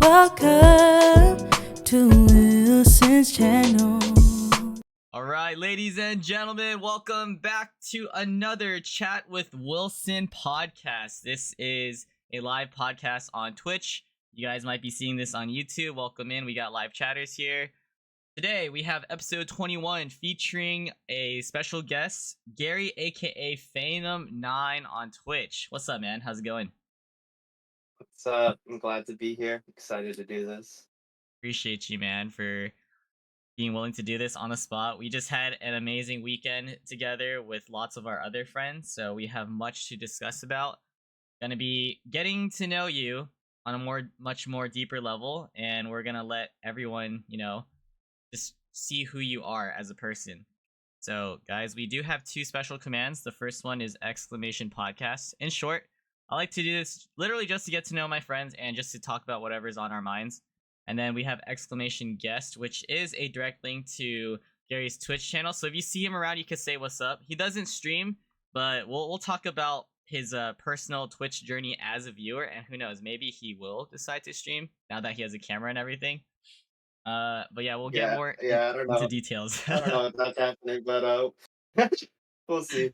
Welcome to Wilson's channel. All right, ladies and gentlemen, welcome back to another Chat with Wilson podcast. This is a live podcast on Twitch. You guys might be seeing this on YouTube. Welcome in. We got live chatters here. Today, we have episode 21 featuring a special guest, Gary, aka feinum9 on Twitch. What's up, man? How's it going? What's up? I'm glad to be here. Excited to do this. Appreciate you, man, for being willing to do this on the spot. We just had an amazing weekend together with lots of our other friends, so we have much to discuss about. Gonna be getting to know you on a much more deeper level, and we're gonna let everyone, just see who you are as a person. So, guys, we do have two special commands. The first one is exclamation podcast. In short, I like to do this literally just to get to know my friends and just to talk about whatever's on our minds. And then we have exclamation guest, which is a direct link to Gary's Twitch channel. So if you see him around, you can say what's up. He doesn't stream, but we'll talk about his personal Twitch journey as a viewer. And who knows, maybe he will decide to stream now that he has a camera and everything. But yeah, we'll get more I don't into know. details. I don't know if that's happening, but we'll see.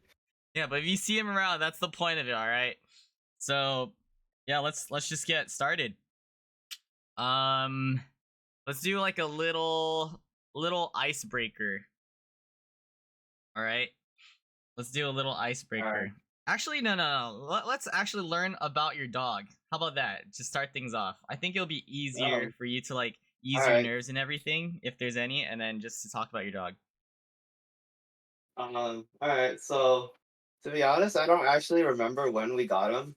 Yeah, but if you see him around, that's the point of it, all right? So yeah, let's just get started. Let's do like a little icebreaker. All right, let's do a little icebreaker. All right. Actually, no. Let's actually learn about your dog. How about that? To start things off, I think it'll be easier for you to like ease all your right. nerves and everything, if there's any, and then just to talk about your dog. All right. So to be honest, I don't actually remember when we got him.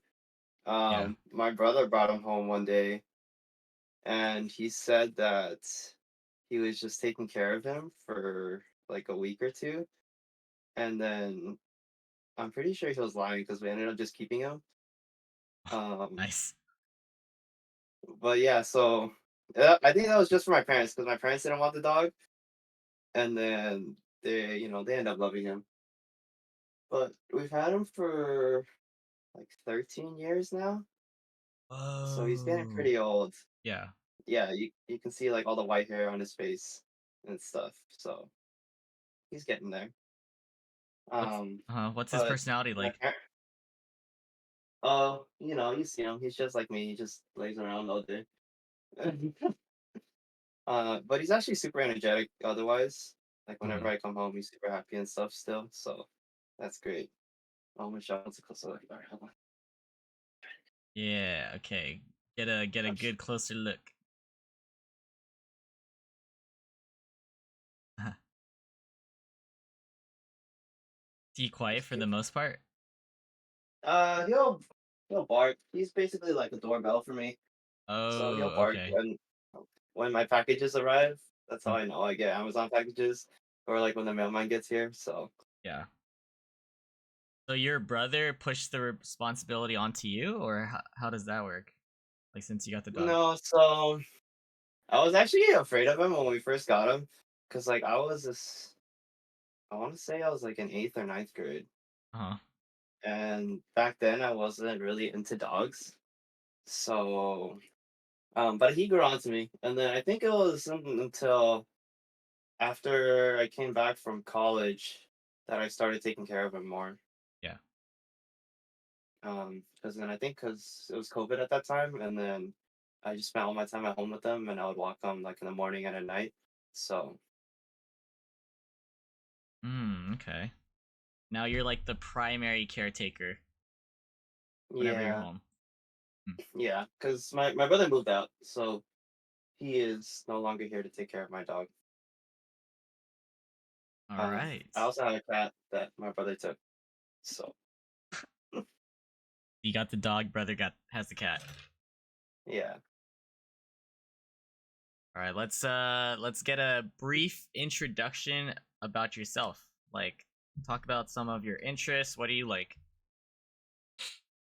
Yeah. My brother brought him home one day, and he said that he was just taking care of him for like a week or two, and then I'm pretty sure he was lying because we ended up just keeping him. Nice. But yeah, so I think that was just for my parents because my parents didn't want the dog, and then they end up loving him. But we've had him for like 13 years now, so he's getting Oh. pretty old. Yeah. Yeah, you can see like all the white hair on his face and stuff. So he's getting there. What's Um, what's his but personality my like? parents, you see him. He's just like me. He just lays around all day. But he's actually super energetic otherwise. Like whenever Mhm. I come home, he's super happy and stuff still. So that's great. Oh my god, what's a closer look? All right, hold on. Yeah. Okay. Get a Oh, good closer look. Is he quiet for the most part? He'll bark. He's basically like a doorbell for me. So he'll Oh, bark okay. when my packages arrive. That's how Mm, I know I get Amazon packages, or like when the mailman gets here. So yeah. So your brother pushed the responsibility onto you, or how does that work? Like since you got the dog. no, so I was actually afraid of him when we first got him, cause like I want to say I was like in eighth or ninth grade, Uh huh. and back then I wasn't really into dogs. So, but he grew on to me, and then I think it was something until after I came back from college that I started taking care of him more. Yeah. Because then I think because it was COVID at that time, and then I just spent all my time at home with them, and I would walk them like in the morning and at night. So Okay. Now you're like the primary caretaker whenever you're yeah, home. Mm. yeah, because my brother moved out, so he is no longer here to take care of my dog. All right. I also had a cat that my brother took. So You got the dog. Brother has the cat. yeah. All right. Let's get a brief introduction about yourself. Like, talk about some of your interests. What do you like?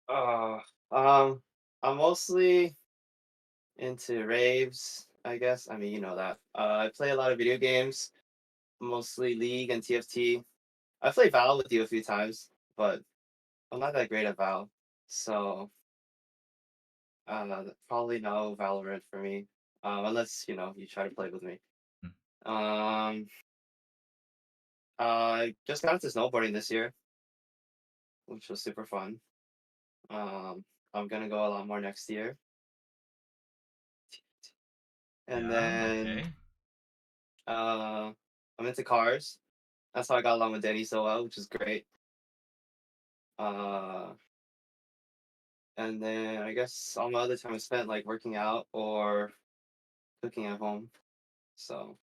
Uh, um, I'm mostly into raves, I guess. I mean, you know that. I play a lot of video games, mostly League and TFT. I played Val with you a few times, but I'm not that great at Val. So, Probably no Valorant for me. Unless you try to play with me. Hmm. Um, I just got into snowboarding this year, which was super fun. Um, I'm gonna go a lot more next year. And Yeah. then Okay. uh, I'm into cars. That's how I got along with Danny so well, which is great. Uh, and then I guess all my other time is spent like working out or cooking at home. So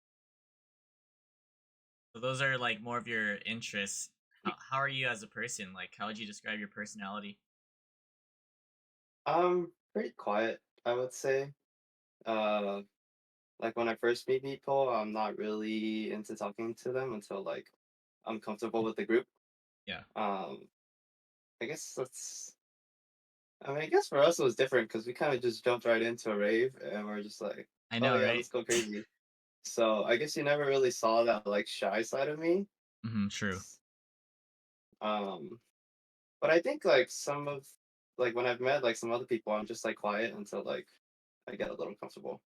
So those are like more of your interests. How are you as a person? Like, how would you describe your personality? I'm pretty quiet, I would say. Uh, like when I first meet people, I'm not really into talking to them until like I'm comfortable with the group. Yeah, Um, I guess that's. I mean, I guess for us it was different because we kind of just jumped right into a rave and we're just like, I oh know, yeah, right? let's go crazy. So I guess you never really saw that like shy side of me. True. Um, but I think like some of like when I've met like some other people, I'm just like quiet until like I get a little comfortable.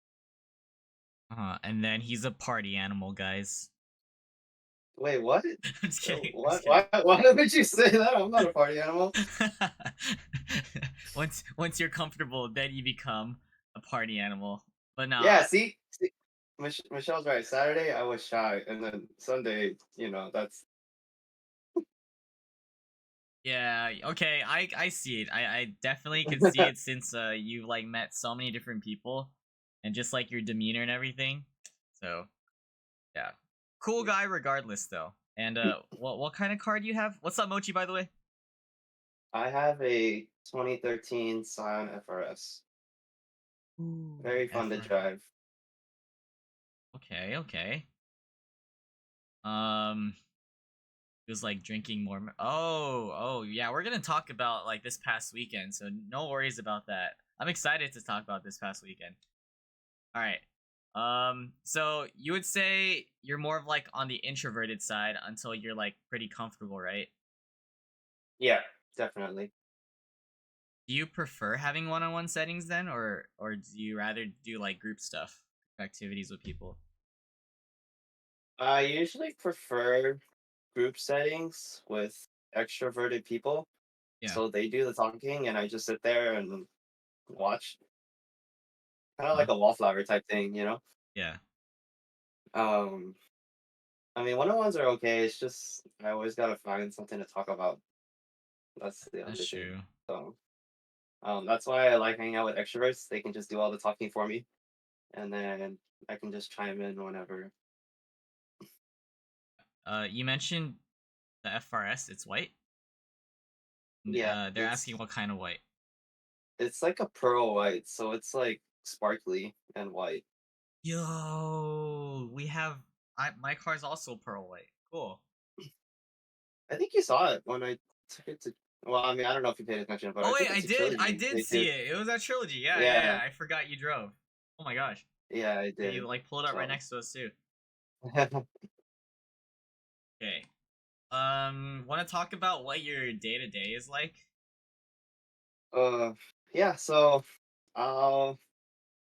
And then he's a party animal, guys. Wait, what? I'm just kidding. I'm What? just kidding. Why would you say that? I'm not a party animal. Once you're comfortable, then you become a party animal. But nah, Yeah, see, Michelle's right. Saturday I was shy, and then Sunday, that's yeah, okay, I see it. I definitely can see it since you've like met so many different people and just like your demeanor and everything. So yeah. Cool guy regardless though. And what kind of car do you have? What's up, Mochi, by the way? I have a 2013 Scion FRS. Ooh, Very fun to FR. drive. Okay, okay. Um he was like drinking more. Oh, yeah. We're gonna talk about like this past weekend, so no worries about that. I'm excited to talk about this past weekend. All right. So you would say you're more of like on the introverted side until you're like pretty comfortable, right? Yeah, definitely. Do you prefer having one-on-one settings then, or do you rather do like group stuff, activities with people? I usually prefer group settings with extroverted people, Yeah. so they do the talking, and I just sit there and watch, kind of Huh? like a wallflower type thing. Yeah. Um, I mean, one-on-ones are okay. It's just I always gotta find something to talk about. That's the That's other thing. true. So, that's why I like hanging out with extroverts. They can just do all the talking for me, and then I can just chime in whenever. You mentioned the FRS. It's white. Yeah, They're asking what kind of white. it's like a pearl white, so it's like sparkly and white. Yo, we have. My car's also pearl white. Cool. I think you saw it when I took it to. Well, I mean, I don't know if you paid attention, but Oh I wait, took it I to did. I Trilogy. did They see do. it. It was at Trilogy. Yeah, yeah, yeah. Yeah, I forgot you drove. Oh my gosh. yeah, I Yeah, you did. like pulled up right So, next to us too. Okay. Want to talk about what your day to day is like? uh, yeah. So I'll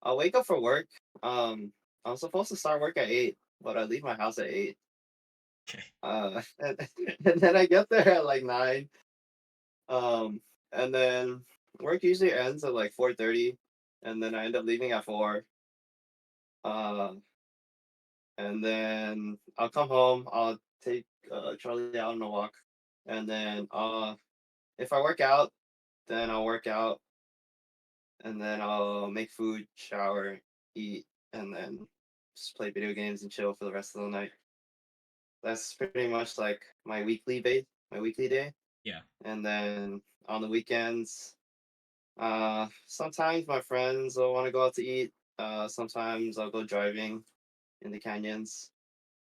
I'll wake up for work. Um, I'm supposed to start work at 8, but I leave my house at 8. Okay. And, and then I get there at like 9. Um, and then work usually ends at like 4:30, and then I end up leaving at 4. Uh, and then I'll come home. I'll take Charlie out on a walk, and then if I work out, then I'll work out, and then I'll make food, shower, eat, and then just play video games and chill for the rest of the night. That's pretty much like my weekly day. Yeah. And then on the weekends, sometimes my friends will want to go out to eat. Sometimes I'll go driving in the canyons.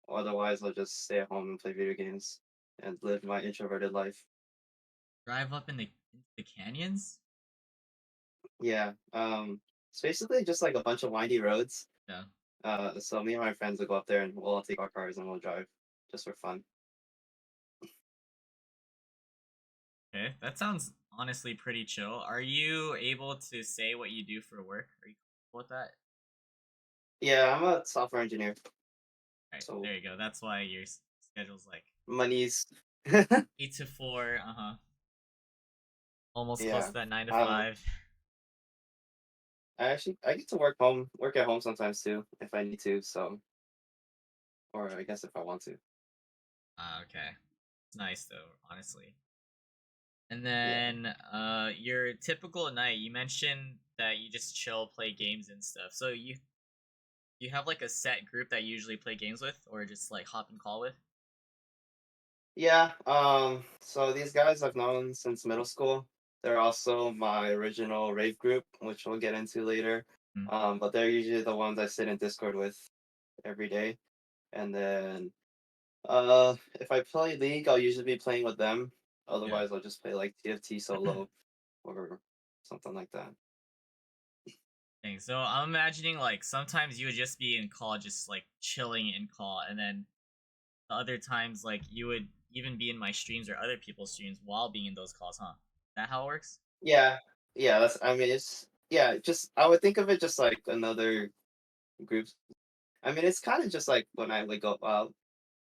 Otherwise, I'll just stay at home and play video games and live my introverted life. Drive up into the canyons. Yeah. It's basically just like a bunch of windy roads. Yeah. So me and my friends will go up there and we'll all take our cars and we'll drive just for fun. Okay. That sounds honestly pretty chill. Are you able to say what you do for work? Are you comfortable with that? Yeah, I'm a software engineer, Right, so there you go. That's why your schedule's like money's 8 to 4. Uh huh. Almost close yeah. to that 9 to Um, 5. I get to work at home sometimes too if I need to. So, or I guess if I want to. Okay. It's nice though, honestly. And Yeah. then your typical night, you mentioned that you just chill, play games and stuff. So you have like a set group that you usually play games with or just like hop and call with? Yeah. So these guys I've known since middle school. They're also my original rave group, which we'll get into later. Mm, But they're usually the ones I sit in Discord with every day. And then if I play League, I'll usually be playing with them. yeah. Otherwise, I'll just play like TFT solo or something like that. Dang, so I'm imagining like sometimes you would just be in call, just like chilling in call, and then the other times like you would even be in my streams or other people's streams while being in those calls, huh? Is that how it works? Yeah, yeah. That's. I mean, it's yeah. Just I would think of it just like another group. I mean, it's kind of just like when I like go out.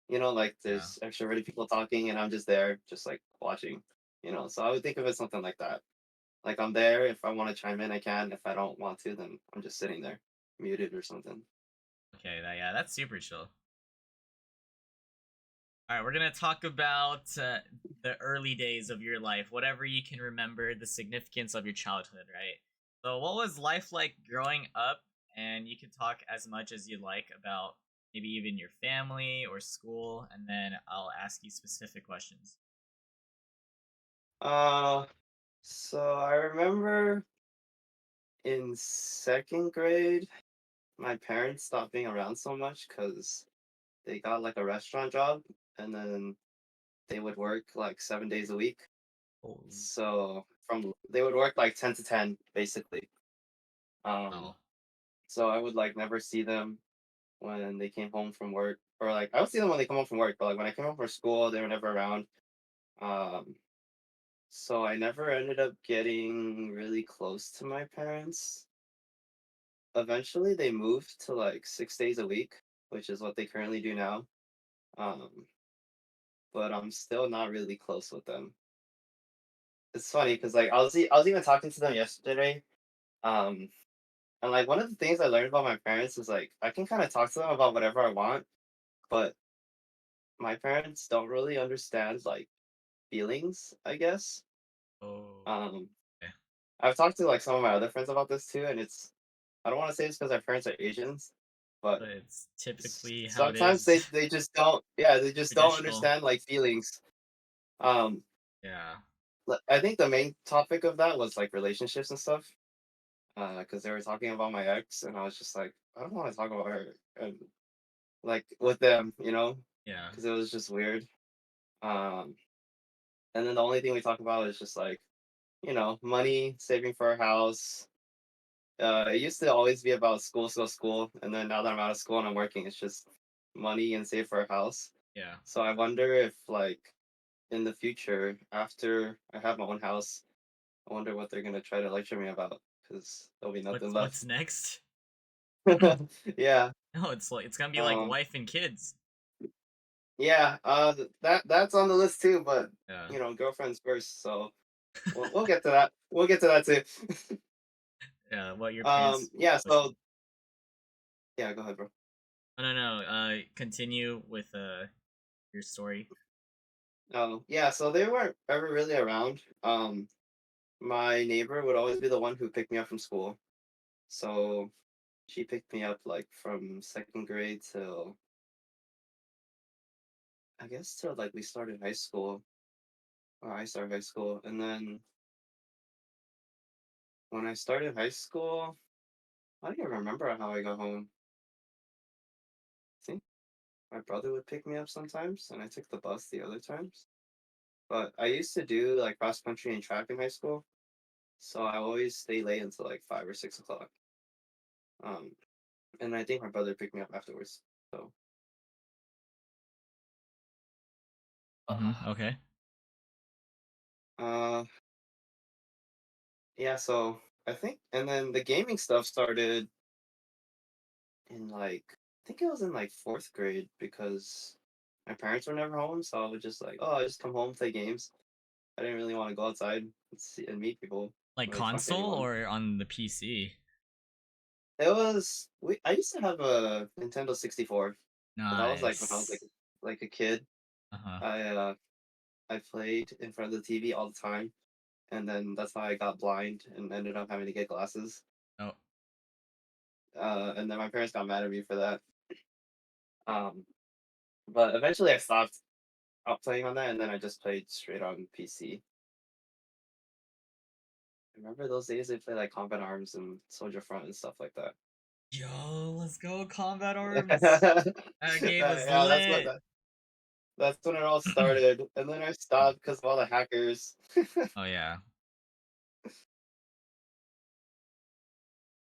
Like Yeah. there's extroverted people talking, and I'm just there, just like watching. So I would think of it something like that. Like I'm there. If I want to chime in, I can. If I don't want to, then I'm just sitting there, muted or something. Okay, yeah, that's super chill. All right, we're gonna talk about the early days of your life, whatever you can remember, the significance of your childhood, right? So, what was life like growing up? And you can talk as much as you like about maybe even your family or school, and then I'll ask you specific questions. Uh, so I remember in second grade, my parents stopped being around so much because they got like a restaurant job, and then they would work like 7 days a week. Oh, So they would work like 10 to 10 basically. Um, wow. so I would like never see them when they came home from work, or like I would see them when they come home from work, but like when I came home from school, they were never around. Um, so I never ended up getting really close to my parents. Eventually, they moved to like 6 days a week, which is what they currently do now. Um, but I'm still not really close with them. It's funny because like I was even talking to them yesterday. Um, and like one of the things I learned about my parents is like I can kind of talk to them about whatever I want, but my parents don't really understand like feelings, I guess. Oh, Um, okay. I've talked to like some of my other friends about this too, and I don't want to say it's because our parents are Asians, but But it's typically how it sometimes is. they just don't, yeah, they just don't Traditional. understand like feelings. Um, Yeah. I think the main topic of that was like relationships and stuff. Because they were talking about my ex, and I was just like, I don't want to talk about her, and like with them, Yeah. because it was just weird. Um, and then the only thing we talk about is just like, money, saving for a house. It used to always be about school, school, school, and then now that I'm out of school and I'm working, it's just money and save for a house. Yeah. So I wonder if like in the future, after I have my own house, I wonder what they're gonna try to lecture me about because there'll be nothing What's left. next? Yeah. No, it's gonna be like Um. wife and kids. Yeah. That's on the list too, but Yeah. girlfriends first. So we'll get to that. We'll get to that too. Yeah. What your parents Yeah. push. So yeah. Go ahead, bro. Oh, no, no. Continue with your story. Oh, yeah. So they weren't ever really around. My neighbor would always be the one who picked me up from school. So she picked me up like from second grade till I guess till like we started high school, or I started high school, and then when I started high school, I don't even remember how I got home. I think my brother would pick me up sometimes, and I took the bus the other times. But I used to do like cross country and track in high school, so I always stay late until like 5 or 6 o'clock. Um, and I think my brother picked me up afterwards. So, Mm-hmm. Okay. uh, yeah, so I think, and then the gaming stuff started in like, I think it was in like fourth grade because my parents were never home, so I was just like, oh, I just come home, play games. I didn't really want to go outside and, see, and meet people Like really console anyone. or on the PC? It was I used to have a Nintendo 64, but that was like when I was Nice. like a kid. Uh-huh. I played in front of the TV all the time, and then that's how I got blind and ended up having to get glasses. Oh, And then my parents got mad at me for that. Um, but eventually I stopped playing on that, and then I just played straight on PC. Remember those days they play like Combat Arms and Soldier Front and stuff like that. yo, let's go Combat Arms. Yeah, That game was that's what lit. that's when it all started, and then I stopped because of all the hackers. Oh yeah.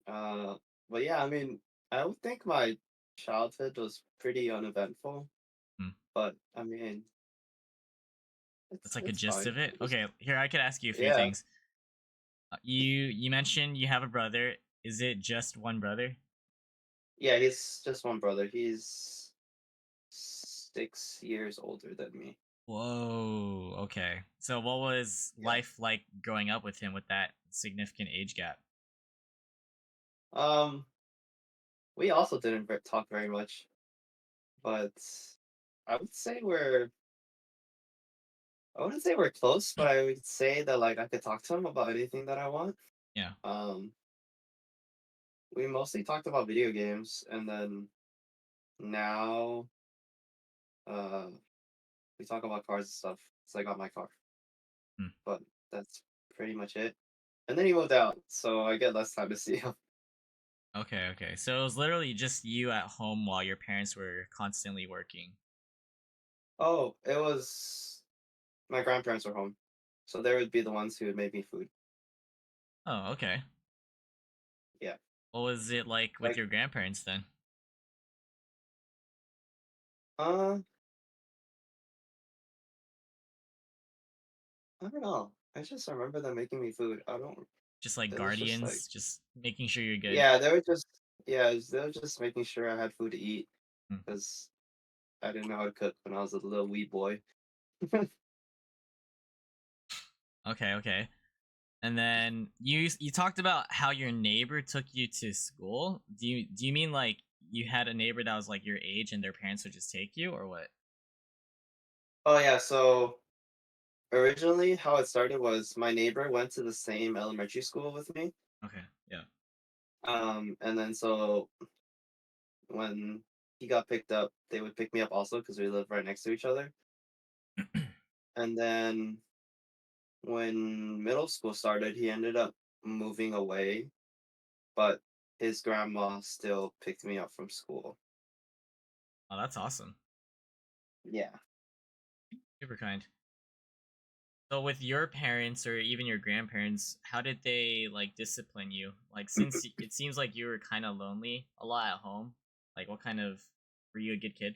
Uh, but yeah, I mean, I would think my childhood was pretty uneventful, Hmm. but I mean, That's like a it's gist fine. of it. Okay, here I could ask you a few Yeah, things. You mentioned you have a brother. Is it just one brother? yeah, he's just one brother. He's 6 years older than me. Whoa. Okay. So what was Yeah. life like growing up with him with that significant age gap? Um, we also didn't talk very much, but I would say I wouldn't say we're close, but I would say that like I could talk to him about anything that I want. Yeah. Um, we mostly talked about video games, and then now uh we talk about cars and stuff. So I got my car, Hmm. but that's pretty much it. And then he moved out, so I get less time to see him. Okay, okay. So it was literally just you at home while your parents were constantly working. Oh, it was my grandparents were home, so they would be the ones who would make me food. Oh, okay. Yeah, What was it like with like your grandparents then? uh, I don't know. I just remember them making me food. I don't. Just like It was just like guardians, just making sure you're good. yeah, they were just they were just making sure I had food to eat Hmm. because I didn't know how to cook when I was a little wee boy. Okay, okay. And then you talked about how your neighbor took you to school. Do you mean like you had a neighbor that was like your age and their parents would just take you or what? Oh yeah, so originally how it started was my neighbor went to the same elementary school with me. Okay, yeah. And then so when he got picked up, they would pick me up also because we live right next to each other. And then when middle school started, he ended up moving away, but his grandma still picked me up from school. Oh, that's awesome. Yeah. Super kind. So with your parents or even your grandparents, how did they like discipline you? Like since it seems like you were kind of lonely a lot at home, like what kind of were you a good kid?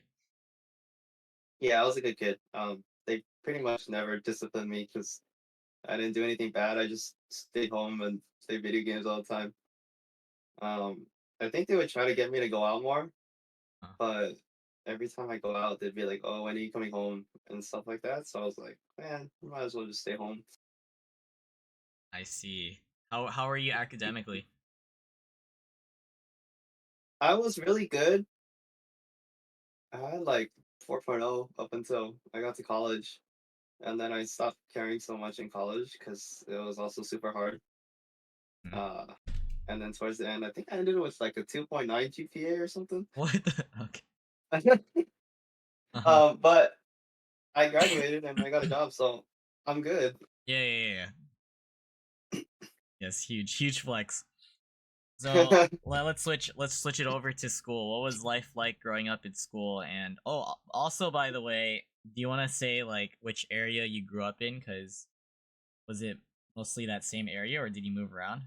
Yeah, I was a good kid. They pretty much never disciplined me because I didn't do anything bad. I just stayed home and played video games all the time. Um, I think they would try to get me to go out more, Huh, but every time I go out, they'd be like, "Oh, when are you coming home?" and stuff like that. So I was like, "Man, might as well just stay home." I see. How are you academically? I was really good. I had like 4.0 up until I got to college, and then I stopped caring so much in college because it was also super hard. Hmm. Uh, and then towards the end, I think I ended with like a 2.9 GPA or something. What the okay. Uh-huh. But I graduated and I got a job, so I'm good. Yeah, yeah, yeah, yeah. Yes, huge flex. So let's switch it over to school. What was life like growing up in school? And oh, also by the way, do you want to say like which area you grew up in? Because was it mostly that same area, or did you move around?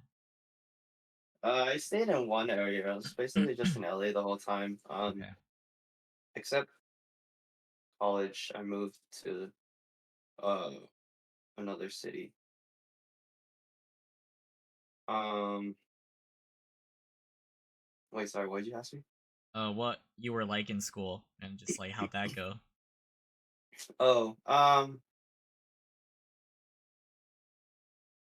I stayed in one area. I was basically just in LA the whole time. Okay. Except college, I moved to uh another city. Um, wait, sorry, what did you ask me? What you were like in school and just like how'd that go? Oh, I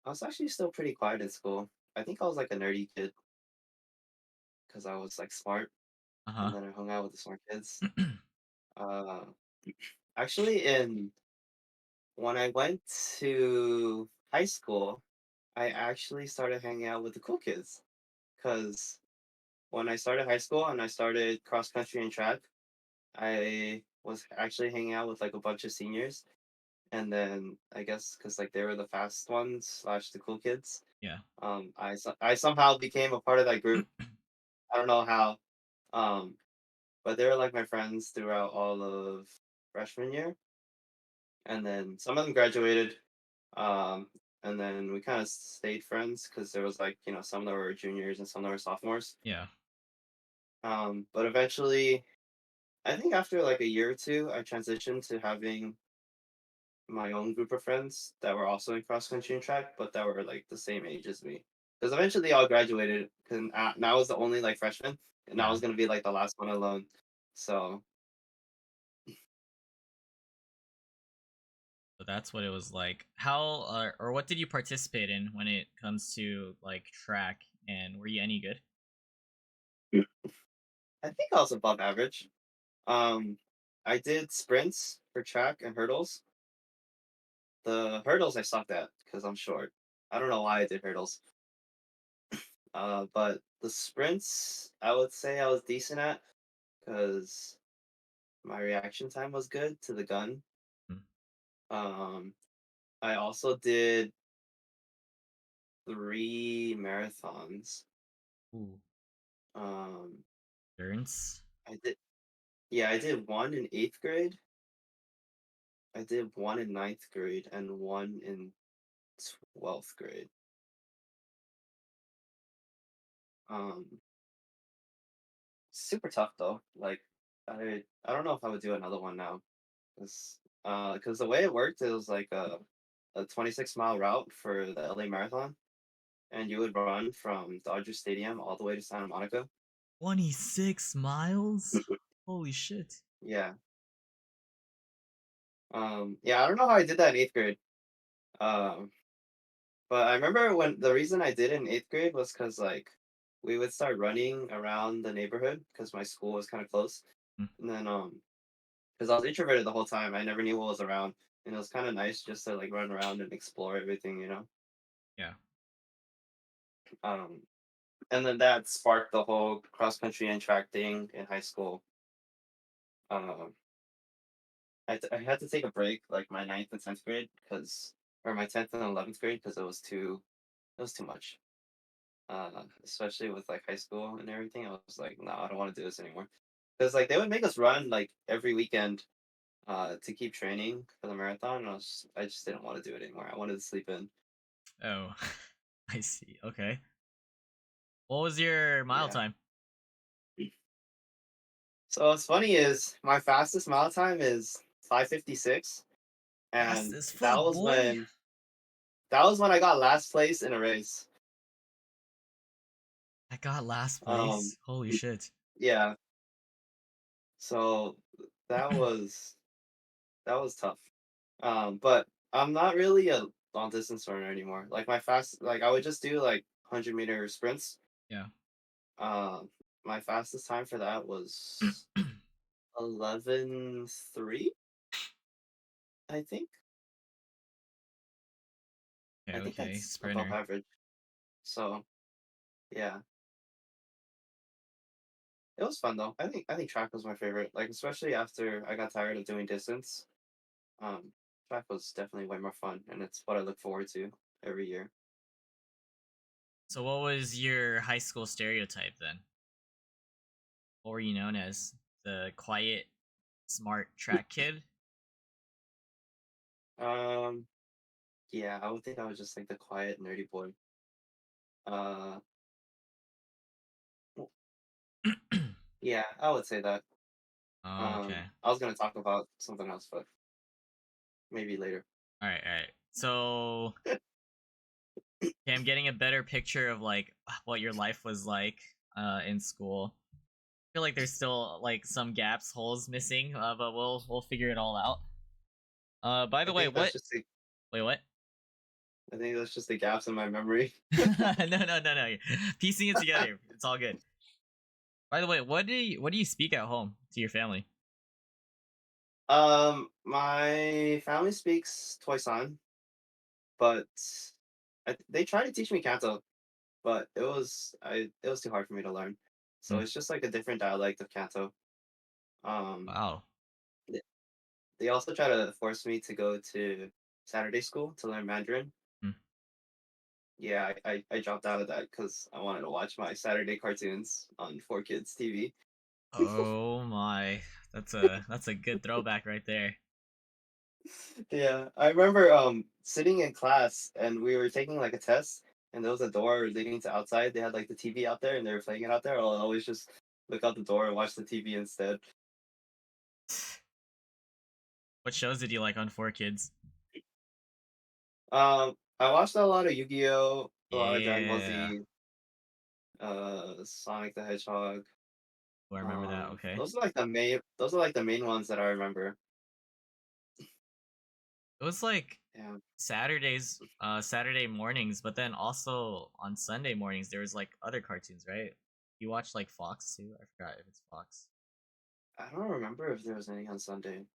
was actually still pretty quiet in school. I think I was like a nerdy kid because I was like smart, and Uh-huh. then I hung out with the smart kids. Uh, actually, in when I went to high school, I actually started hanging out with the cool kids because when I started high school and I started cross country and track, I was actually hanging out with like a bunch of seniors, and then I guess because like they were the fast ones slash the cool kids, Yeah. I somehow became a part of that group. I don't know how, um, but they were like my friends throughout all of freshman year, and then some of them graduated, um, and then we kind of stayed friends because there was like some that were juniors and some that were sophomores. Yeah. But eventually, I think after like a year or two, I transitioned to having my own group of friends that were also in cross country and track, but that were like the same age as me. Because eventually they all graduated, and now I was the only like freshman, and I Yeah. was gonna be like the last one alone. So So that's what it was like. How or what did you participate in when it comes to like track and were you any good? I think I was above average. Um, I did sprints for track and hurdles. The hurdles I sucked at because I'm short. I don't know why I did hurdles. But the sprints, I would say I was decent at because my reaction time was good to the gun. Mm. Um, I also did 3 marathons. Ooh. Um, Endurance. I did, yeah, I did one in 8th grade. I did one in ninth grade and one in 12th grade. Um, Super tough though. Like, I don't know if I would do another one now, because the way it worked, it was like a 26-mile route for the LA Marathon, and you would run from Dodger Stadium all the way to Santa Monica. 26 miles? Holy shit. Yeah. Yeah, I don't know how I did that in 8th grade. Um, but I remember when the reason I did it in 8th grade was because like we would start running around the neighborhood because my school was kind of close, Mm. and then because I was introverted the whole time, I never knew what was around, and it was kind of nice just to like run around and explore everything. Yeah. Um, and then that sparked the whole cross country and track thing in high school. Um, I had to take a break like my ninth and 10th grade because, or my 10th and 11th grade because it was too much. Especially with like high school and everything, I was like, no, I don't want to do this anymore. Because like they would make us run like every weekend, to keep training for the marathon. And I just didn't want to do it anymore. I wanted to sleep in. Oh. I see. Okay. What was your mile Yeah. time? So what's funny is my fastest mile time is 5:56, Fast and as that fuck, was boy. when that was when I got last place in a race. I got last Um, place. Holy shit. yeah. So that was that was tough. But I'm not really a long distance runner anymore. Like I would just do like 100-meter sprints. Yeah. Um, my fastest time for that was 11:3, I think. Okay, I think okay. that's above Sprinter. average. So yeah, it was fun though. I think track was my favorite. Like especially after I got tired of doing distance. Um, Track was definitely way more fun, and it's what I look forward to every year. So what was your high school stereotype then? What were you known as? The quiet, smart track kid? Um, yeah, I would think I was just like the quiet, nerdy boy. Uh, w- yeah, I would say that. Oh, okay. I was gonna talk about something else, but maybe later. Alright, alright. So Okay, I'm getting a better picture of like what your life was like in school. I feel like there's still like some gaps, holes missing, but we'll figure it all out. By the I way, think that's what? just the Wait, what? I think that's just the gaps in my memory. No. Piecing it together. It's all good. By the way, what do you speak at home to your family? My family speaks Toisan, but they tried to teach me Canto, but it was too hard for me to learn. So Hmm. it's just like a different dialect of Canto. Um, Wow. th- they also try to force me to go to Saturday school to learn Mandarin. Hmm. Yeah, I dropped out of that because I wanted to watch my Saturday cartoons on 4 Kids TV. Oh my, that's a good throwback right there. Yeah, I remember sitting in class and we were taking like a test and there was a door leading to outside. They had like the TV out there and they were playing it out there. I'll always just look out the door and watch the TV instead. What shows did you like on 4 Kids? I watched a lot of Yu-Gi-Oh, a lot of Dragon Ball Yeah. Z, Sonic the Hedgehog. Oh, I remember that. Okay. Those are like the main ones that I remember. It was like Yeah. Saturday mornings, but then also on Sunday mornings there was like other cartoons, right? You watched like Fox too? I forgot if it's Fox. I don't remember if there was any on Sunday.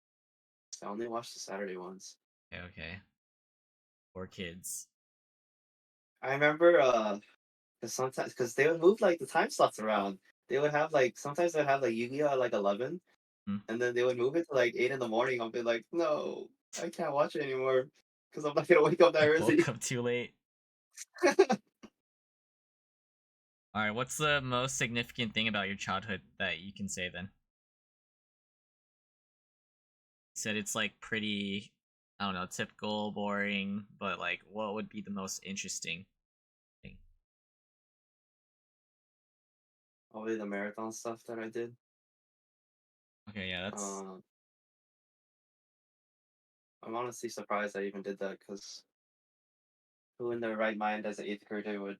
I only watched the Saturday ones. Okay, okay. 4 Kids. I remember 'cause sometimes, because they would move like the time slots around. They would have like sometimes they'd have like Yu-Gi-Oh at like 11, Hmm. and then they would move it to like 8 in the morning. I'll be like, no, I can't watch it anymore because I'm not gonna wake up that Woke early. up too late. All right, what's the most significant thing about your childhood that you can say then? You said it's like pretty, I don't know, typical, boring, but like what would be the most interesting thing? Probably the marathon stuff that I did. Okay, yeah, that's Uh, I'm honestly surprised I even did that because who in their right mind as an eighth grader would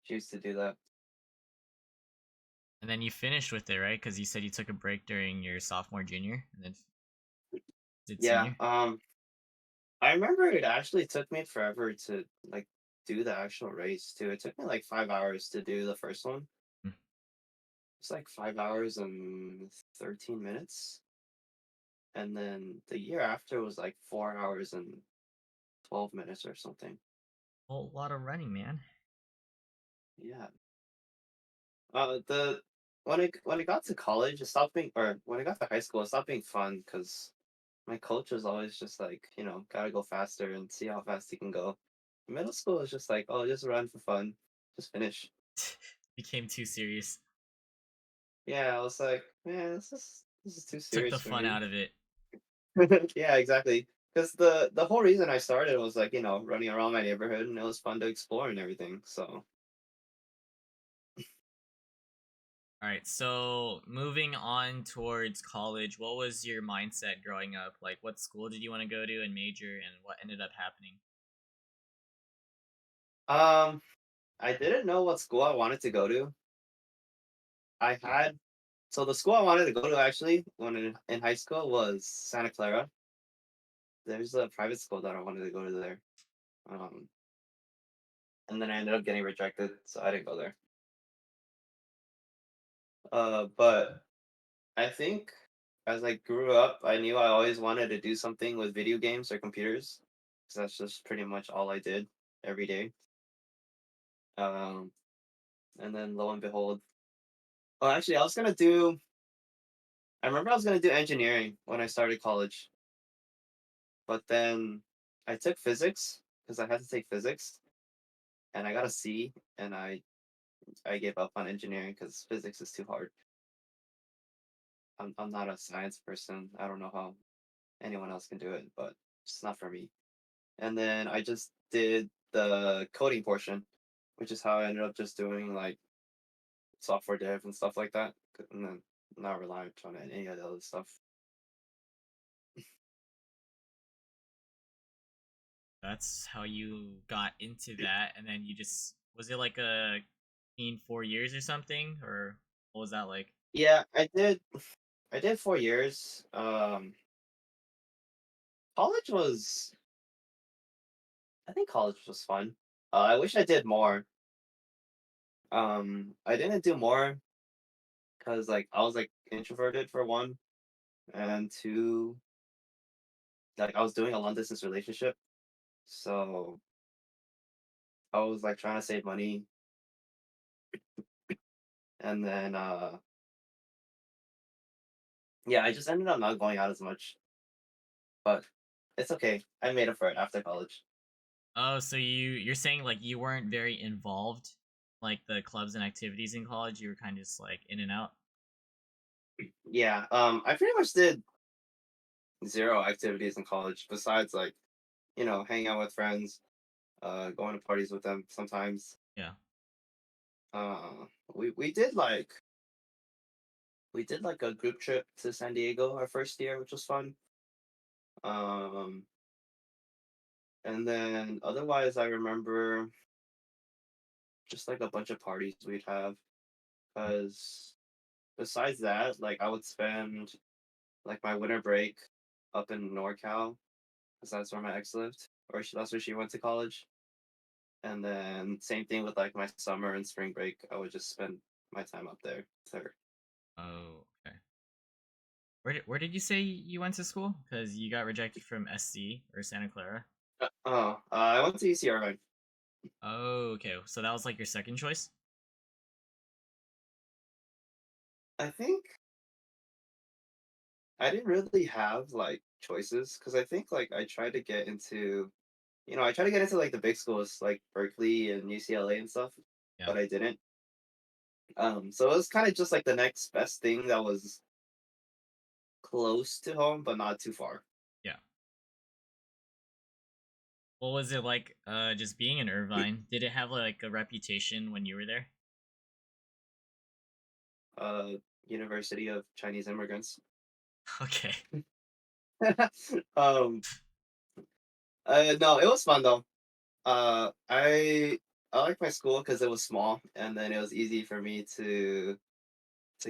choose to do that? and then you finished with it, right? Because you said you took a break during your sophomore, junior, and then did Yeah. senior. I remember it actually took me forever to like do the actual race too. It took me like 5 hours to do the first one. Hmm. It's like 5 hours and 13 minutes. And then the year after was like 4 hours and 12 minutes or something. Whole lot of running, man. Yeah. The when it got to college, it stopped being, or when it got to high school, it stopped being fun because my coach was always just like, gotta go faster and see how fast you can go. Middle school is just like, oh, just run for fun, just finish. Became too serious. Yeah, I was like, man, this is too Took the serious for fun me. out of it. Yeah, exactly. Because the whole reason I started was like, running around my neighborhood and it was fun to explore and everything. So, All right, so moving on towards college, what was your mindset growing up? Like, what school did you want to go to and major, and what ended up happening? um, I didn't know what school I wanted to go to. I had so the school I wanted to go to actually when in high school was Santa Clara. There's a private school that I wanted to go to there. Um, and then I ended up getting rejected, so I didn't go there. But I think as I grew up, I knew I always wanted to do something with video games or computers, because that's just pretty much all I did every day. Um, and then lo and behold, well, actually, I was gonna do. I remember I was gonna do engineering when I started college, but then I took physics because I had to take physics, and I got a C, and I gave up on engineering because physics is too hard. I'm not a science person. I don't know how anyone else can do it, but it's not for me. And then I just did the coding portion, which is how I ended up just doing like software dev and stuff like that, and then not reliant on any of the other stuff. That's how you got into that, and then you just was it like a clean 4 years or something, or what was that like? Yeah, I did 4 years. College was I think college was fun. I wish I did more. I didn't do more because like I was like introverted for one, and two, like I was doing a long distance relationship, so I was like trying to save money, and then yeah, I just ended up not going out as much, but it's okay. I made up for it after college. Oh, so you're saying like you weren't very involved, like the clubs and activities in college. You were kind of just like in and out. Yeah, I pretty much did zero activities in college besides like hanging out with friends, going to parties with them sometimes. Yeah. Uh, we did like a group trip to San Diego our first year, which was fun. Um, and then otherwise, I remember just like a bunch of parties we'd have. Because besides that, like I would spend like my winter break up in NorCal, because that's where my ex lived, or that's where she went to college. And then same thing with like my summer and spring break, I would just spend my time up there with her. Oh, okay. Where did you say you went to school? Because you got rejected from SC or Santa Clara. I went to UC Irvine. Oh, okay. So that was like your second choice. I think I didn't really have like choices because I think like I tried to get into like the big schools like Berkeley and UCLA and stuff, Yeah. but I didn't. So it was kind of just like the next best thing that was close to home, but not too far. Yeah. What was it like? Just being in Irvine. Did it have like a reputation when you were there? Uh, University of Chinese Immigrants. Okay. um, no, it was fun though. Uh, I I liked my school because it was small, and then it was easy for me to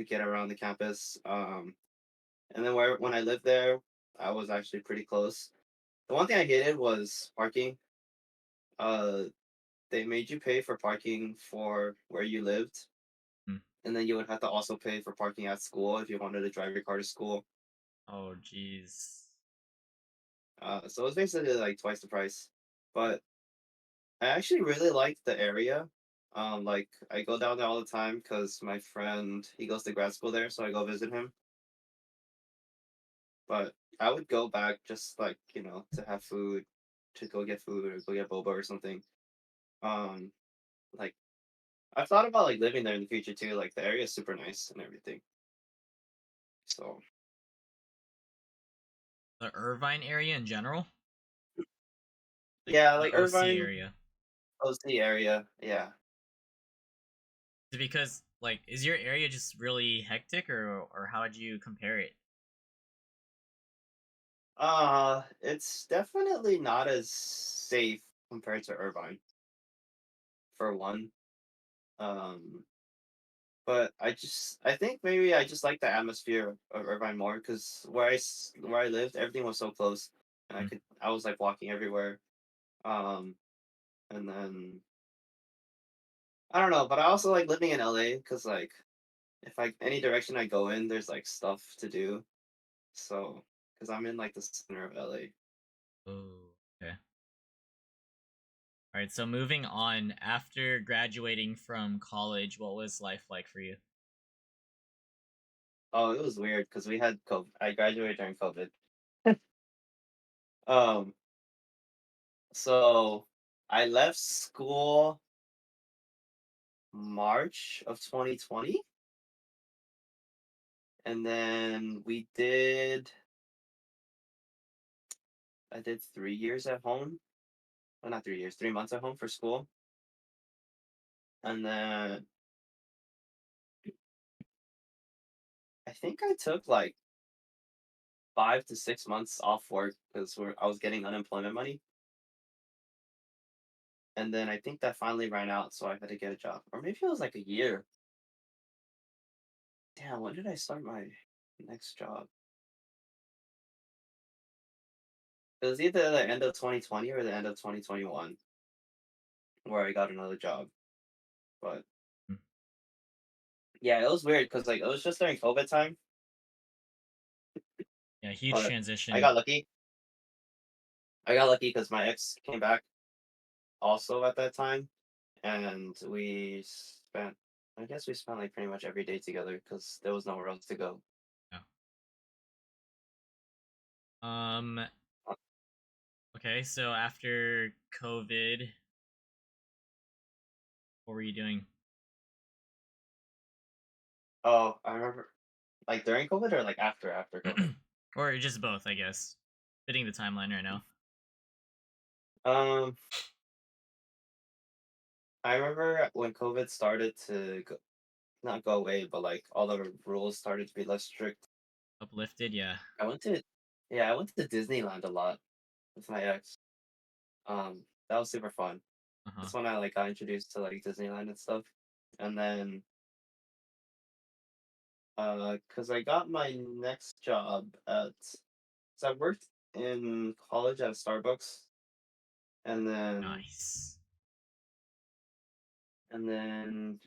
get around the campus. And then when I lived there, I was actually pretty close. The one thing I hated was parking. Uh, they made you pay for parking for where you lived, Hmm. and then you would have to also pay for parking at school if you wanted to drive your car to school. Oh, jeez. So it was basically like twice the price. But I actually really liked the area. Like I go down there all the time because my friend he goes to grad school there, so I go visit him. But I would go back just like to have food, to go get food or go get boba or something. Um, like I've thought about like living there in the future too. Like the area is super nice and everything. So The Irvine area in general, like yeah, the like OC Irvine, area. OC area. Yeah. Is it because like is your area just really hectic, or how would you compare it? It's definitely not as safe compared to Irvine for one. Um, but I think maybe I just like the atmosphere of Irvine more because where I lived, everything was so close, and Hmm. I was like walking everywhere. Um, and then I don't know, but I also like living in LA because like if I any direction I go in, there's like stuff to do. So because I'm in like the center of LA. Oh, okay. All right. So moving on, after graduating from college, what was life like for you? Oh, it was weird because we had COVID. I graduated during COVID. Um, so I left school March of 2020, and then I did 3 years at home. Well, not 3 years, 3 months at home for school, and then I think I took like 5 to 6 months off work because I was getting unemployment money. and then I think that finally ran out, so I had to get a job. Or maybe it was like a year. Damn, when did I start my next job? It was either the end of 2020 or the end of 2021 where I got another job. But Mm. yeah, it was weird because like it was just during COVID time, Yeah, huge but I transition. got lucky. I got lucky because my ex came back also at that time, and we spent. I guess we spent like pretty much every day together because there was nowhere else to go. Yeah. Um. Uh, Okay, so after COVID, what were you doing? Oh, I remember, like during COVID or like after COVID. Or just both, I guess. Fitting the timeline right now. Um, I remember when COVID started to go, not go away, but like all the rules started to be less strict. Uplifted, yeah. I went to, yeah, I went to Disneyland a lot with my ex. That was super fun. Uh huh. That's when I like got introduced to like Disneyland and stuff. And then, cause I got my next job at, so I worked in college at a Starbucks, and then, Nice. and then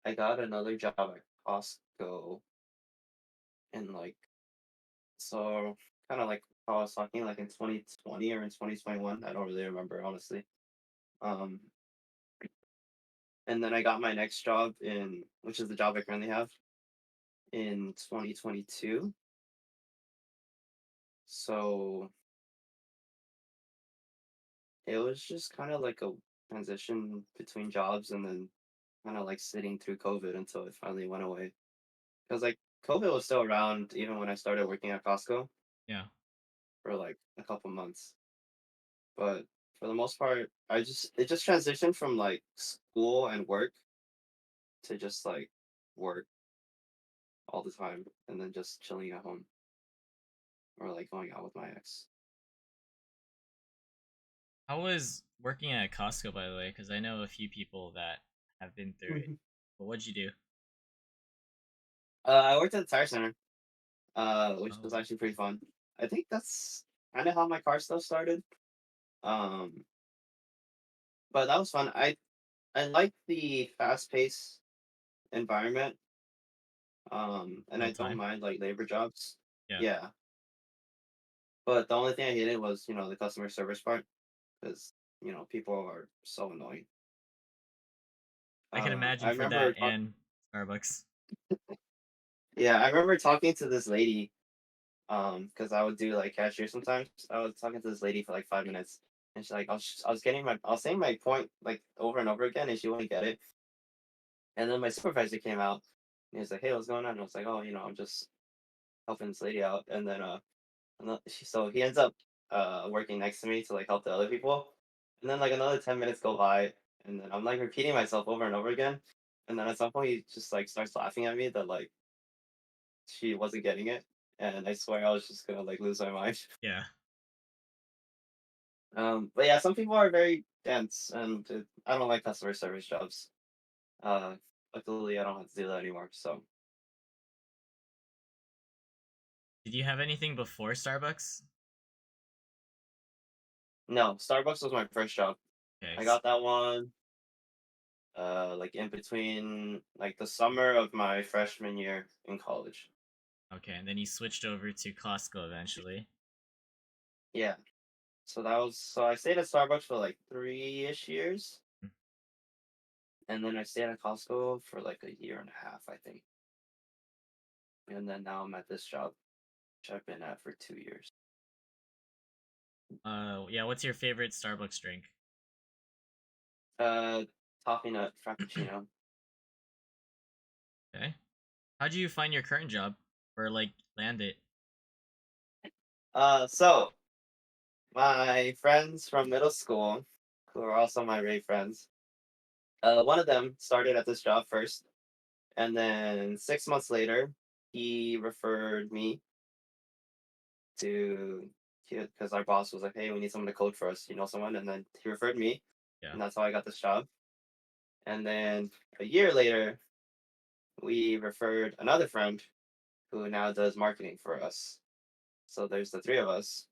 I got another job at Costco, and like, so kind of like how I was talking, like in 2020 or in 2021. I don't really remember honestly. Um, and then I got my next job in, which is the job I currently have, in 2022. So it was just kind of like a transition between jobs, and then kind of like sitting through COVID until it finally went away. Because like COVID was still around even when I started working at Costco Yeah. for like a couple months. But for the most part, it just transitioned from like school and work to just like work all the time, and then just chilling at home or like going out with my ex. How was working at Costco, by the way? Because I know a few people that have been through it. Mhm. But what'd you do? I worked at the tire center, which was Oh, actually pretty fun. I think that's kind of how my car stuff started. Um, but that was fun. I like the fast paced environment. And real I don't time? mind like labor jobs. Yeah. Yeah, but the only thing I hated was the customer service part because people are so annoying. I can I imagine for remember that and Starbucks. yeah, I remember talking to this lady. Because I would do like cashier sometimes. I was talking to this lady for like 5 minutes, and she's like, I was getting I was saying my point like over and over again, and she wouldn't get it. And then my supervisor came out, and he was like, "Hey, what's going on?" And I was like, "Oh, I'm just helping this lady out." And then so he ends up working next to me to like help the other people. And then like another 10 minutes go by, and then I'm like repeating myself over and over again. And then at some point he just like starts laughing at me that like she wasn't getting it, and I swear I was just gonna like lose my mind. Yeah. But yeah, some people are very dense, and I don't like customer service jobs. Uh, Luckily, I don't have to do that anymore. So Did you have anything before Starbucks? no, Starbucks was my first job. Okay. I got that one like in between like the summer of my freshman year in college. Okay, and then you switched over to Costco eventually. Yeah, so I stayed at Starbucks for like 3-ish years, Mm. and then I stayed at Costco for like a year and a half, I think. And then now I'm at this job, which I've been at for 2 years. Yeah, what's your favorite Starbucks drink? Uh, Toffee nut frappuccino. Okay. How'd you find your current job? Or like land it? So my friends from middle school, who are also my rave friends, one of them started at this job first, and then 6 months later, he referred me to because our boss was like, "Hey, we need someone to code for us. You know someone?" And then he referred me, Yeah. and that's how I got this job. And then a year later, we referred another friend who now does marketing for us. So there's the three of us,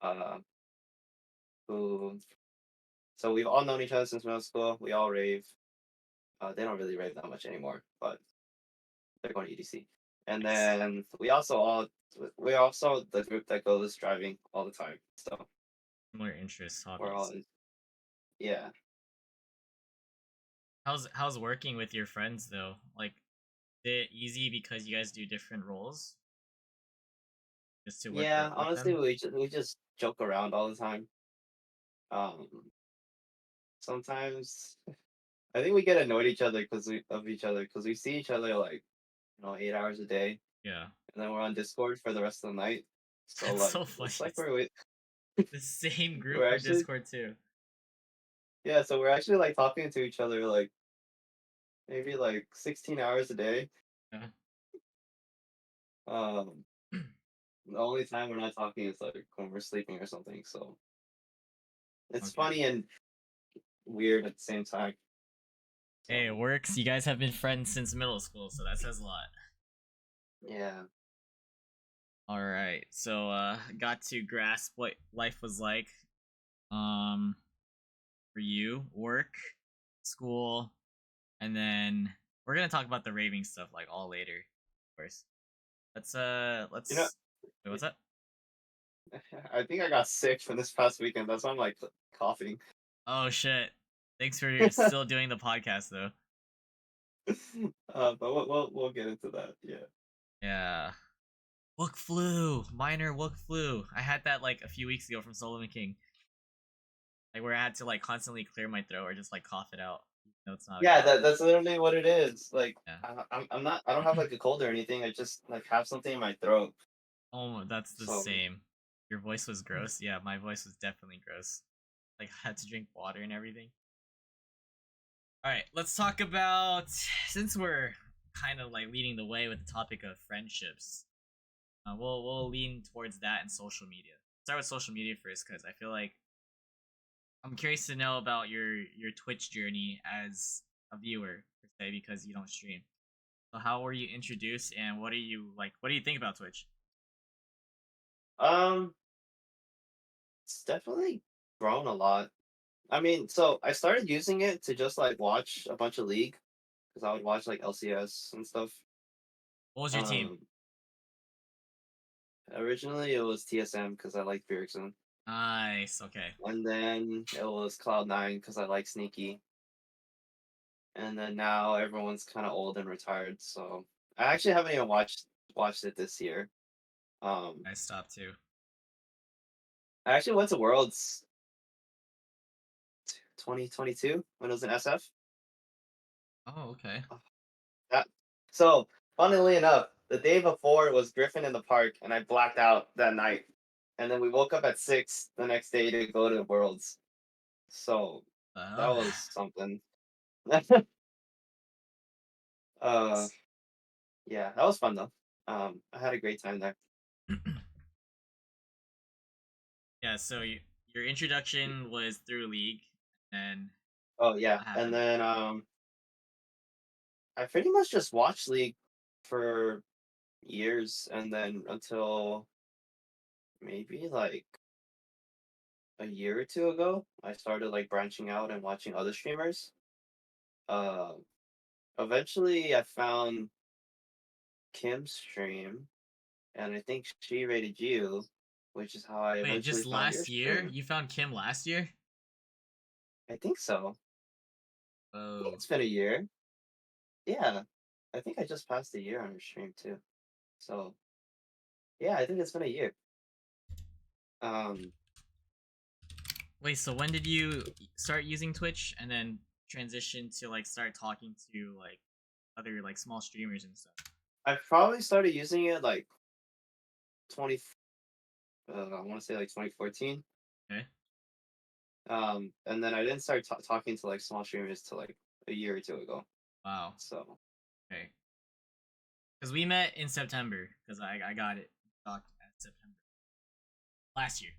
uh, who. So we've all known each other since middle school. We all rave. They don't really rave that much anymore, but they're going to EDC. And Nice. then we also the group that goes driving all the time. So Similar interests, we're all hobbies. yeah. How's working with your friends though? Like, is it easy because you guys do different roles just to work Yeah, with honestly, them? we just joke around all the time. Um, sometimes I think we get annoyed each other because we see each other like 8 hours a day, Yeah. and then we're on Discord for the rest of the night. So That's like so funny. it's like It's the same group we're for actually Discord too. yeah, so we're actually like talking to each other like maybe like 16 hours a day. Yeah. Um, the only time we're not talking is like when we're sleeping or something. So it's Okay. funny and weird at the same time. Hey, So it works. You guys have been friends since middle school, so that says a lot. yeah. All right. So got to grasp what life was like um for you, work, school, and then we're going to talk about the raving stuff like all later, of course. You know, Let's wait, what's up? I think I got sick from this past weekend. That's why I'm like coughing. Oh shit. Thanks for still doing the podcast though. But we'll get into that. Yeah. Yeah. Wook flu, minor wook flu. I had that like a few weeks ago from Solomon King. Like where I had to like constantly clear my throat or just like cough it out. No, it's not a Yeah, cough. that's literally what it is. Like Yeah. I'm not I don't have like a cold or anything. I just like have something in my throat. Oh, that's the So same. Your voice was gross. Yeah, my voice was definitely gross. Like I had to drink water and everything. All right, let's talk about since we're kind of like leading the way with the topic of friendships. We'll lean towards that and social media. Start with social media first because I feel like I'm curious to know about your Twitch journey as a viewer per se because you don't stream. So how were you introduced and what are you like? What do you think about Twitch? um, it's definitely grown a lot. I mean, so I started using it to just like watch a bunch of League because I would watch like LCS and stuff. What was your team? Um, originally it was TSM because I liked Bjergsen, Nice. Okay. and then it was Cloud9 because I like Sneaky, and then now everyone's kind of old and retired. So I actually haven't even watched it this year. I stopped too. I actually went to Worlds 2022 when it was in SF. Oh, okay. That so funnily enough, the day before was Griffin in the park, and I blacked out that night. And then we woke up at 6 the next day to go to Worlds. So that Uh, was something. uh, yeah, that was fun though. I had a great time there. yeah. So your introduction was through League, and Oh yeah, what and happened? then I pretty much just watched League for years, and then until maybe like a year or two ago, I started like branching out and watching other streamers. Uh, eventually, I found Kim's stream, and I think she rated you, which is how I Wait, eventually just found your last year? stream. You found Kim last year? I think so. I think Oh, it's been a year. Yeah, I think I just passed a year on your stream too. So yeah, I think it's been a year. Um, wait. So when did you start using Twitch and then transition to like start talking to like other like small streamers and stuff? I probably started using it like 20. I want to say like 2014. Okay. And then I didn't start talking to like small streamers till like a year or two ago. Wow. So Okay. Because we met in September. Because I got it talked at September last year.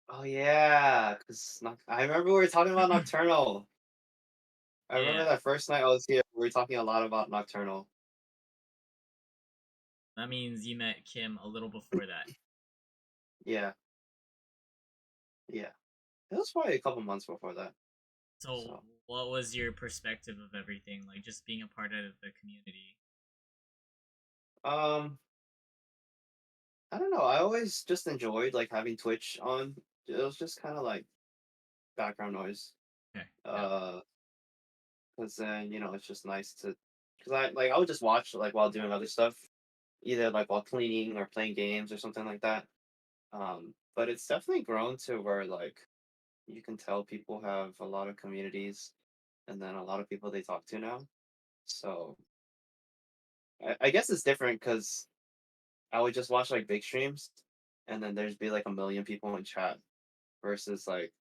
Oh yeah, cause I remember we were talking about Nocturnal. I remember Yeah, that first night I was here, we were talking a lot about Nocturnal. that means you met Kim a little before that. Yeah, yeah. It was probably a couple months before that. So, So, what was your perspective of everything? Like, just being a part of the community. um, I don't know. I always just enjoyed like having Twitch on. It was just kind of like background noise. Okay. Yeah. Uh, cause then it's just nice to, cause I would just watch like while doing other stuff, either like while cleaning or playing games or something like that. But it's definitely grown to where like you can tell people have a lot of communities and then a lot of people they talk to now. So I guess it's different because I would just watch like big streams and then there's be like a million people in chat versus like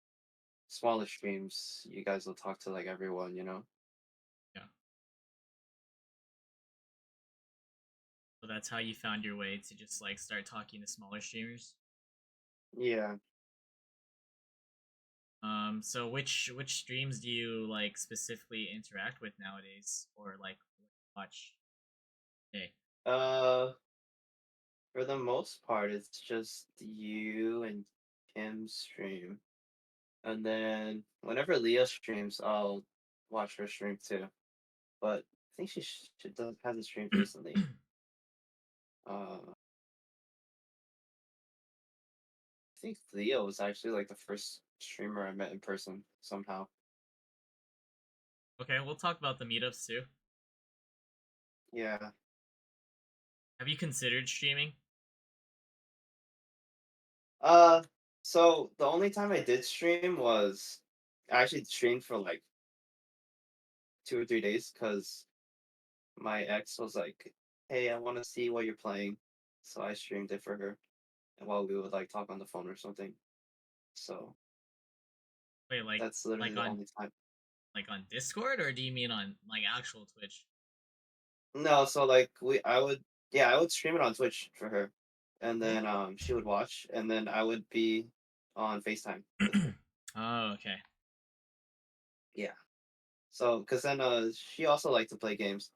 smaller streams. You guys will talk to like everyone. Yeah. So that's how you found your way to just like start talking to smaller streamers. Yeah. So which streams do you like specifically interact with nowadays, or like watch? Hey. Uh, for the most part, it's just you and Kim's stream. And then whenever Leah streams, I'll watch her stream too. But I think she hasn't streamed recently. I think Leah was actually like the first streamer I met in person somehow. Okay, we'll talk about the meetups too. Yeah. Have you considered streaming? Uh, so the only time I did stream was I actually streamed for like 2 or 3 days because my ex was like, "Hey, I want to see what you're playing," so I streamed it for her, and while we would like talk on the phone or something. So Wait, that's literally like the on only time. like on Discord, or do you mean on like actual Twitch? No, so like I would stream it on Twitch for her, and then she would watch, and then I would be on FaceTime with her. Oh, okay. Yeah. So, because then she also liked to play games,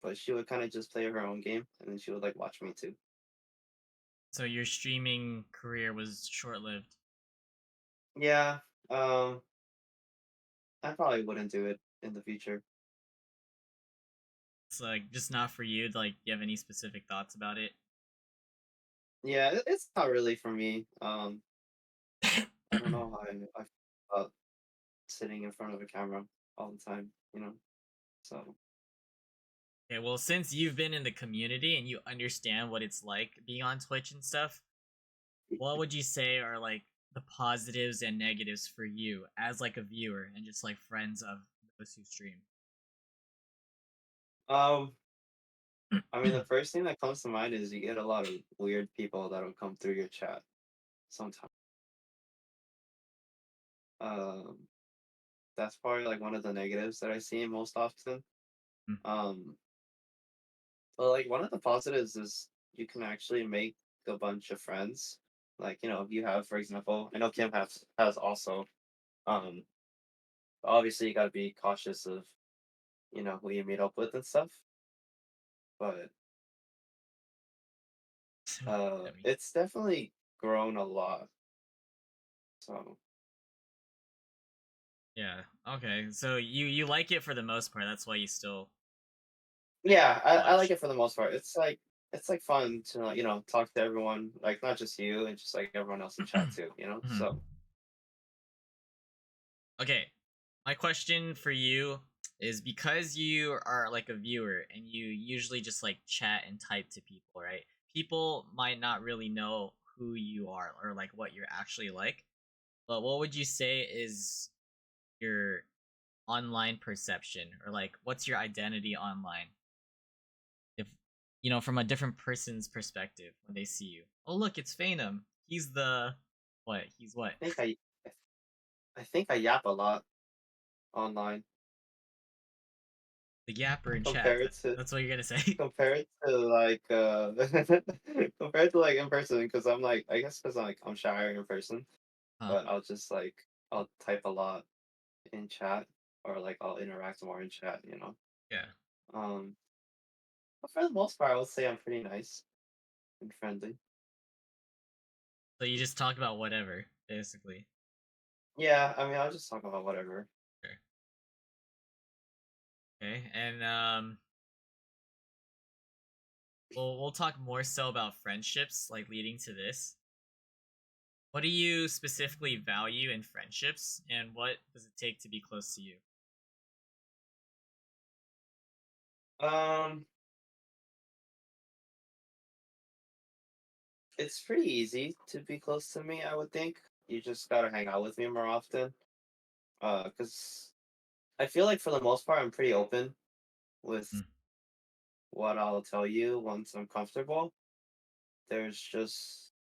but she would kind of just play her own game, and then she would like watch me too. So your streaming career was short-lived. Yeah. Um, I probably wouldn't do it in the future. It's like just not for you. Like, do you have any specific thoughts about it? Yeah, it's not really for me. I don't know how I feel about sitting in front of a camera all the time. So Okay, well, since you've been in the community and you understand what it's like being on Twitch and stuff, what would you say are like the positives and negatives for you as like a viewer and just like friends of those who stream? um, I mean, the first thing that comes to mind is you get a lot of weird people that'll come through your chat sometimes. Um, that's probably like one of the negatives that I see most often. Hmm. Um, but like one of the positives is you can actually make a bunch of friends. Like, if you have, for example, I know Kim has also. Um, obviously you gotta be cautious of, who you meet up with and stuff. But I mean, it's definitely grown a lot. So yeah. Okay. So you like it for the most part. That's why you still yeah, I like watch. it for the most part. It's like fun to like, talk to everyone, like not just you and just like everyone else in chat too. Mhm. So Okay. My question for you is, because you are like a viewer and you usually just like chat and type to people, right? People might not really know who you are or like what you're actually like. But what would you say is your online perception, or like what's your identity online? If from a different person's perspective when they see you. Oh, look, it's feinum. He's the what? He's what? I think I think I yap a lot online The yapper in chat. compared to That's what you're gonna say. compared to like compared to like in person because I'm like I guess because like I'm shy in person Huh. but I'll type a lot in chat or like I'll interact more in chat, you know. Yeah. Um, but for the most part, I would say I'm pretty nice and friendly. So you just talk about whatever, basically. Yeah, I mean, I'll just talk about whatever. Sure. Okay. And we'll talk more so about friendships, like leading to this. What do you specifically value in friendships, and what does it take to be close to you? Um, it's pretty easy to be close to me, I would think. You just gotta hang out with me more often. Cause I feel like for the most part, I'm pretty open with Mm. what I'll tell you once I'm comfortable. There's just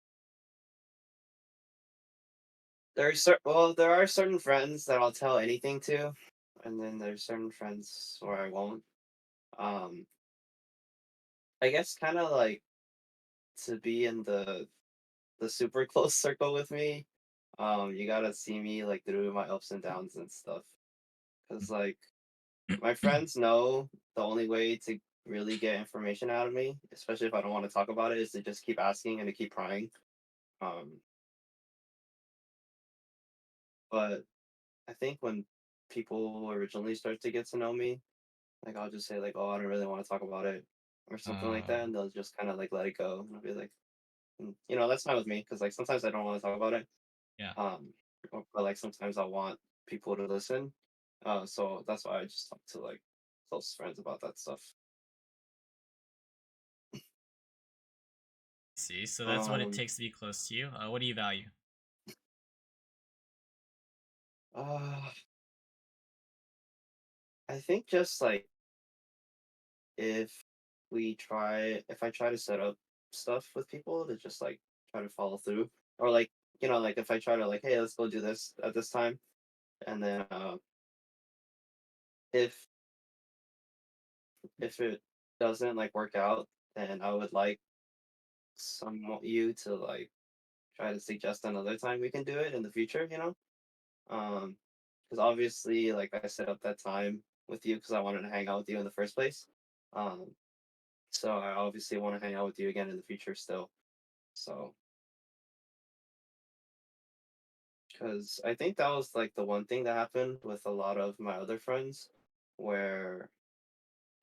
there are certain friends that I'll tell anything to, and then there's certain friends where I won't. Um, I guess kind of like to be in the super close circle with me. You gotta see me like through my ups and downs and stuff. Cause like my friends know the only way to really get information out of me, especially if I don't want to talk about it, is to just keep asking and to keep prying. Um, but I think when people originally start to get to know me, like I'll just say like, "Oh, I don't really want to talk about it," or something like that, and they'll just kind of like let it go, and I'll be like, You know, that's fine with me because like sometimes I don't want to talk about it, Yeah. um, but like sometimes I want people to listen, so that's why I just talk to like close friends about that stuff. See, so that's what it Um, takes to be close to you. What do you value? uh, I think just like if if I try to set up stuff with people to just like try to follow through, or like like if I try to like, hey, let's go do this at this time, and then if if it doesn't like work out, then I would like some you to like try to suggest another time we can do it in the future, you know? Because obviously, like I set up that time with you because I wanted to hang out with you in the first place. Um, so I obviously want to hang out with you again in the future still. So, because I think that was like the one thing that happened with a lot of my other friends, where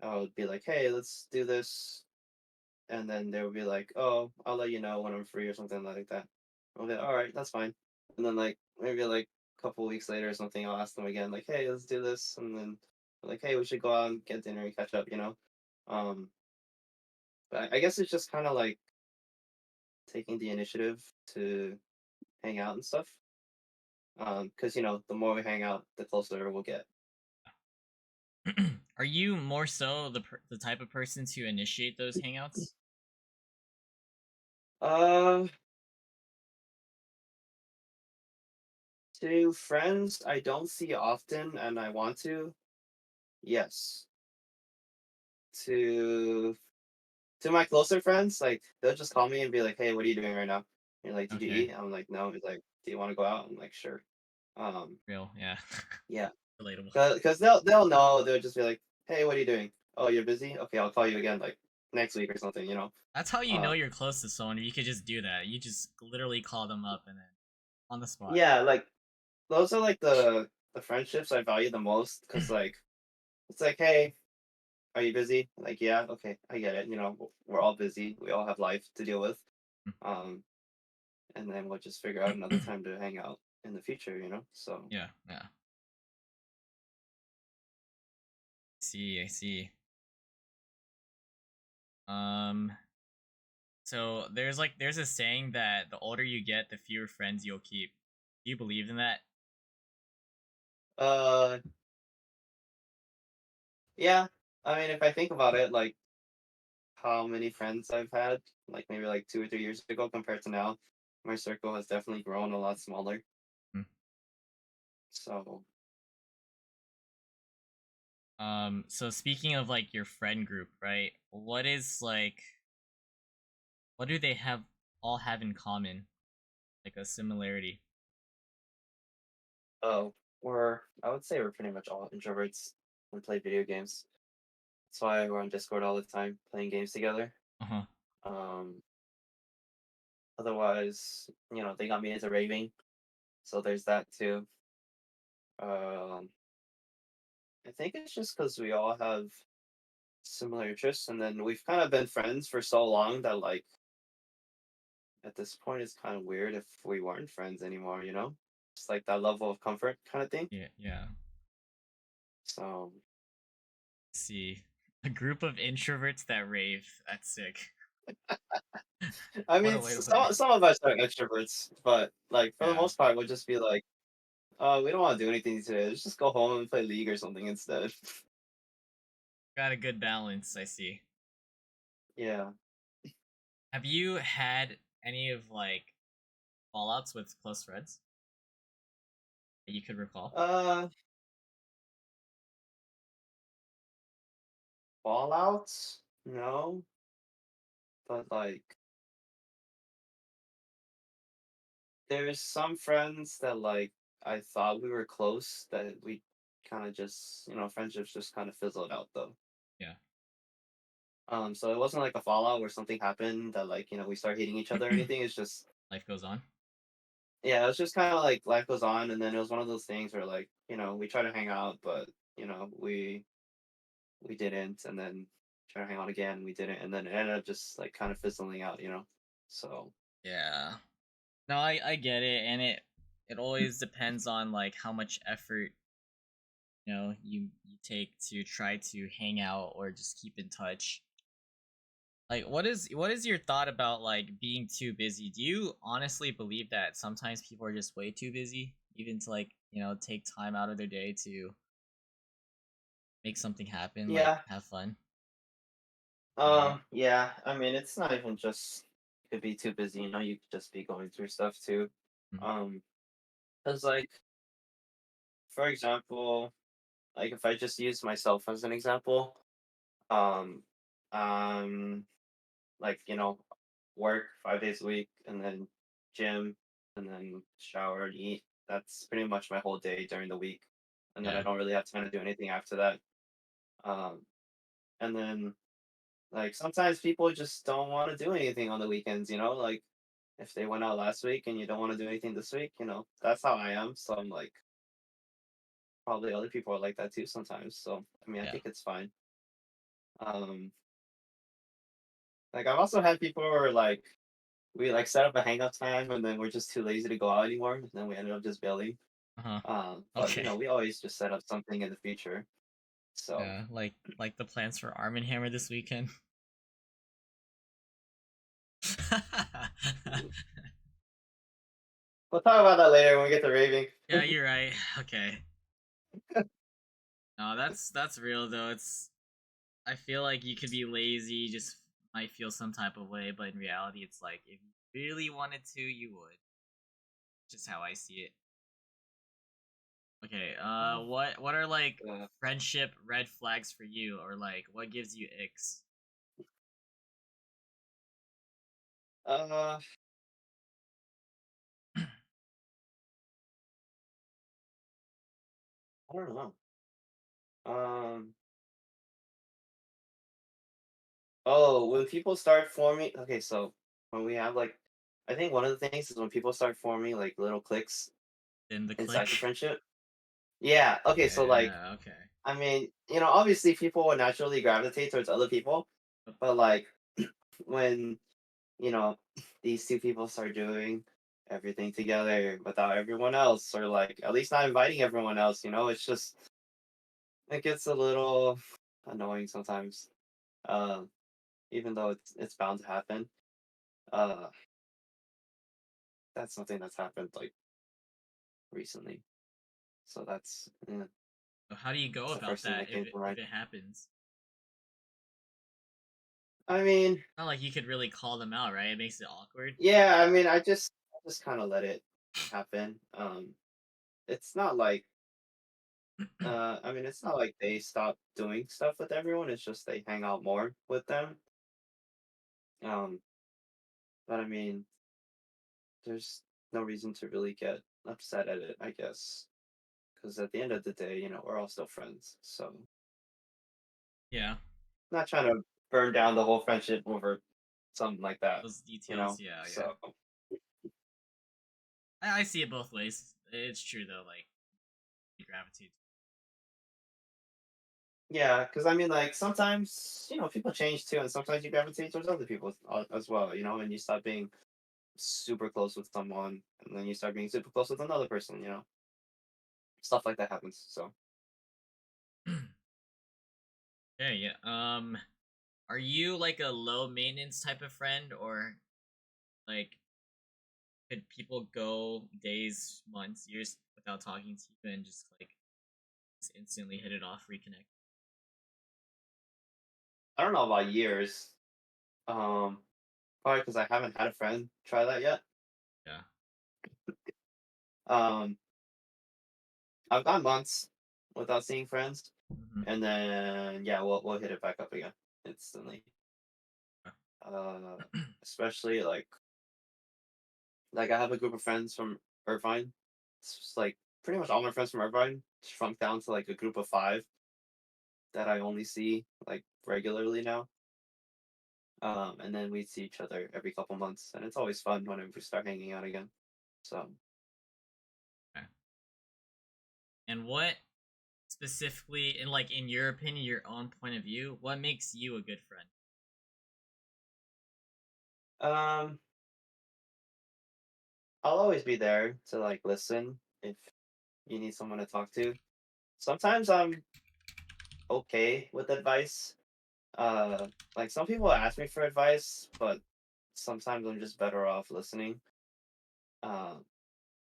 I would be like, hey, let's do this. And then they would be like, "Oh, I'll let you know when I'm free" or something like that. I'll be like, "All right, that's fine." And then like maybe like a couple weeks later or something, I'll ask them again, like, "Hey, let's do this," and then like, "Hey, we should go out and get dinner and catch up," you know. Um, but I guess it's just kind of like taking the initiative to hang out and stuff. Because the more we hang out, the closer we'll get. Are you more so the type of person to initiate those hangouts? Uh, to friends I don't see often and I want to, yes. To To my closer friends, like, they'll just call me and be like, "Hey, what are you doing right now?" You're like, "Did you Okay. eat?" I'm like, "No." He's like, "Do you wanna go out?" I'm like, "Sure." Um, Real, yeah. yeah, Relatable. because they'll know, they'll just be like, "Hey, what are you doing?" "Oh, you're busy? Okay, I'll call you again, like, next week or something," you know? That's how you know Uh, you're close to someone. If you could just do that, you just literally call them up and then on the spot. yeah, like, those are, like, the friendships I value the most because like, it's like, "Hey, are you busy?" Like, "Yeah." "Okay, I get it," we're all busy, we all have life to deal with, um, and then we'll just figure out another time to hang out in the future, so Yeah, yeah. See, I see. Um, so there's a saying that the older you get, the fewer friends you'll keep. Do you believe in that? Uh, yeah. I mean, if I think about it, like how many friends I've had, like maybe like 2 or 3 years ago compared to now, my circle has definitely grown a lot smaller. Hmm. So, So speaking of like your friend group, right? What do they have all have in common? Like a similarity. Oh, I would say we're pretty much all introverts and play video games. That's why we're on Discord all the time playing games together. Uh huh. Um, Otherwise, they got me into raving, so there's that too. Um, I think it's just because we all have similar interests, and then we've kind of been friends for so long that like at this point it's kind of weird if we weren't friends anymore. It's like that level of comfort kind of thing. Yeah. Yeah. So See, a group of introverts that rave. That's sick. I What mean, a way to put some it. some of us are extroverts, but like for the Yeah. most part, we'll just be like, we don't want to do anything today. Let's just go home and play League or something instead." Got a good balance, I see. Yeah. Have you had any of like fallouts with close friends that you could recall? Uh, Fallouts? No, but like there's some friends that like I thought we were close that we kind of just friendships just kind of fizzled out though. Yeah. So it wasn't like a fallout where something happened that like we start hating each other or anything. It's just Life goes on. yeah, it was just kind of like life goes on, and then it was one of those things where like we try to hang out, but we didn't, and then try to hang out again, we didn't, and then it ended up just like kind of fizzling out. So Yeah. No, I get it, and it always depends on like how much effort you take to try to hang out or just keep in touch. Like, what is your thought about like being too busy? Do you honestly believe that sometimes people are just way too busy, even to like take time out of their day to make something happen, like yeah, have fun? Yeah. yeah. I mean, it's not even just could be too busy. You could just be going through stuff too. Mhm. Um, because like for example, like if I just use myself as an example, um, um, like work 5 days a week, and then gym, and then shower and eat. That's pretty much my whole day during the week, and then I Yeah. don't really have time to do anything after that. Um, and then like sometimes people just don't want to do anything on the weekends. Like if they went out last week and you don't want to do anything this week, that's how I am. So I'm like, probably other people are like that too sometimes. So I mean, I Yeah. think it's fine. Um, like I've also had people who are like, we like set up a hang up time and then we're just too lazy to go out anymore, and then we ended up just bailing. Uh-huh. But Okay. we always just set up something in the future. So Yeah, like the plans for Arm& Hammer this weekend. mm, we'll talk about that later when we get to raving. Yeah, you're right. Okay. No, that's real though. I feel like you could be lazy, just might feel some type of way, but in reality, it's like if you really wanted to, you would. Just how I see it. Okay. What are like uh, friendship red flags for you, or like what gives you icks? uh, I don't know. Um, oh, when people start forming, okay, so when we have like, I think one of the things is when people start forming like little cliques In the inside the click. friendship. Yeah. Okay. So like, Yeah. Okay. I mean, obviously people will naturally gravitate towards other people, but like when you know these two people start doing everything together without everyone else, or like at least not inviting everyone else, it's just it gets a little annoying sometimes. Uh, Even though it's bound to happen. Uh, that's something that's happened like recently. So So how do you go that's the about first thing that that came to if mind. it happens? I mean, Not like you could really call them out, right? It makes it awkward. yeah, I mean, I just kind of let it happen. It's not like I mean, it's not like they stop doing stuff with everyone. It's just they hang out more with them. Um, but I mean, there's no reason to really get upset at it, I guess. because at the end of the day, we're all still friends. So Yeah. not trying to burn down the whole friendship over something like that. Those details, yeah, yeah. So I see it both ways. It's true though, like you gravitate. yeah, because I mean, like sometimes people change too, and sometimes you gravitate towards other people as well. And you stop being super close with someone, and then you start being super close with another person. Stuff like that happens. So Yeah, yeah. Are you like a low maintenance type of friend, or like could people go days, months, years without talking to you and just instantly hit it off, reconnect? I don't know about years. Probably because I haven't had a friend try that yet. Yeah. Um, I've gone months without seeing friends, Hmm. and then yeah, we'll hit it back up again instantly. Especially like I have a group of friends from Irvine. It's just, like pretty much all my friends from Irvine shrunk down to like a group of five that I only see like regularly now. And then we see each other every couple months, and it's always fun whenever we start hanging out again. So Okay. And what specifically, in your opinion, your own point of view, what makes you a good friend? um, I'll always be there to like listen if you need someone to talk to. Sometimes I'm okay with advice. Like some people ask me for advice, but sometimes I'm just better off listening. Um,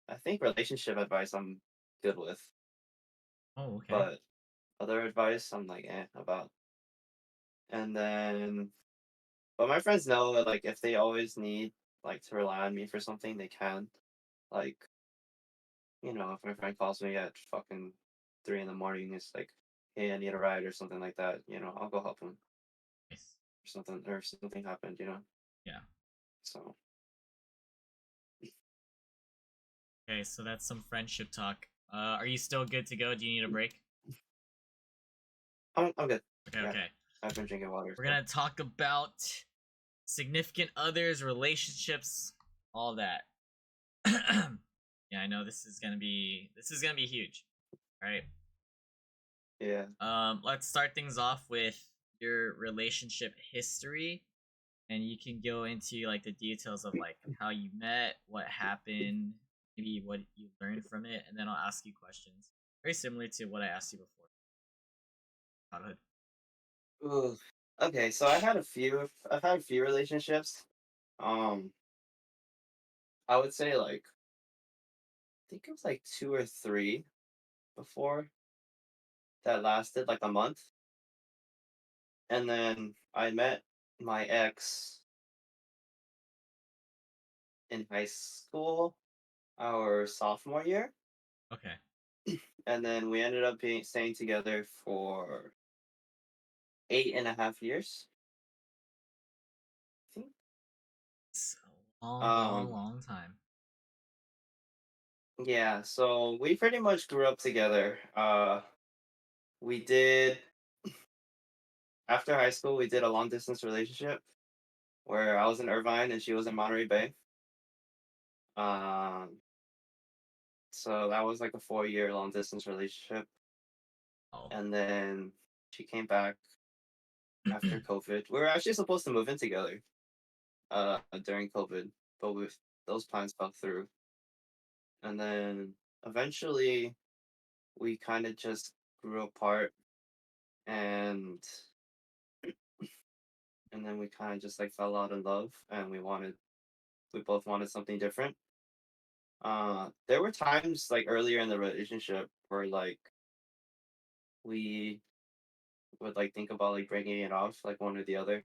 I think relationship advice I'm good with, Oh, okay. but other advice I'm like about. And then, but my friends know that like if they always need like to rely on me for something, they can. Like, if my friend calls me at fucking 3 in the morning, it's like, hey, I need a ride or something like that. I'll go help him Nice. or something happened. Yeah. So Okay, so that's some friendship talk. Are you still good to go? Do you need a break? I'm good. Okay, Yeah, okay. I've been drinking water. We're So gonna talk about significant others, relationships, all that. Yeah, I know this is gonna be huge. All right. yeah. Let's start things off with your relationship history, and you can go into like the details of like how you met, what happened, maybe what you learned from it, and then I'll ask you questions very similar to what I asked you before. Childhood. Ooh. Okay, so I've had a few relationships. Um, I would say like I think it was like two or three before that lasted like a month, and then I met my ex in high school, our sophomore year, Okay. and then we ended up being staying together for 8.5 years. I think. It's a long, long, Um, long time. yeah, so we pretty much grew up together. We did After high school, we did a long distance relationship where I was in Irvine and she was in Monterey Bay. Um, so that was like a 4 year long distance relationship. Oh. And then she came back after COVID. We were actually supposed to move in together during COVID, but those plans fell through. And then eventually we kind of just grew apart and then we kind of just like fell out in love and we both wanted something different. There were times like earlier in the relationship where like we would like think about like breaking it off, like one or the other.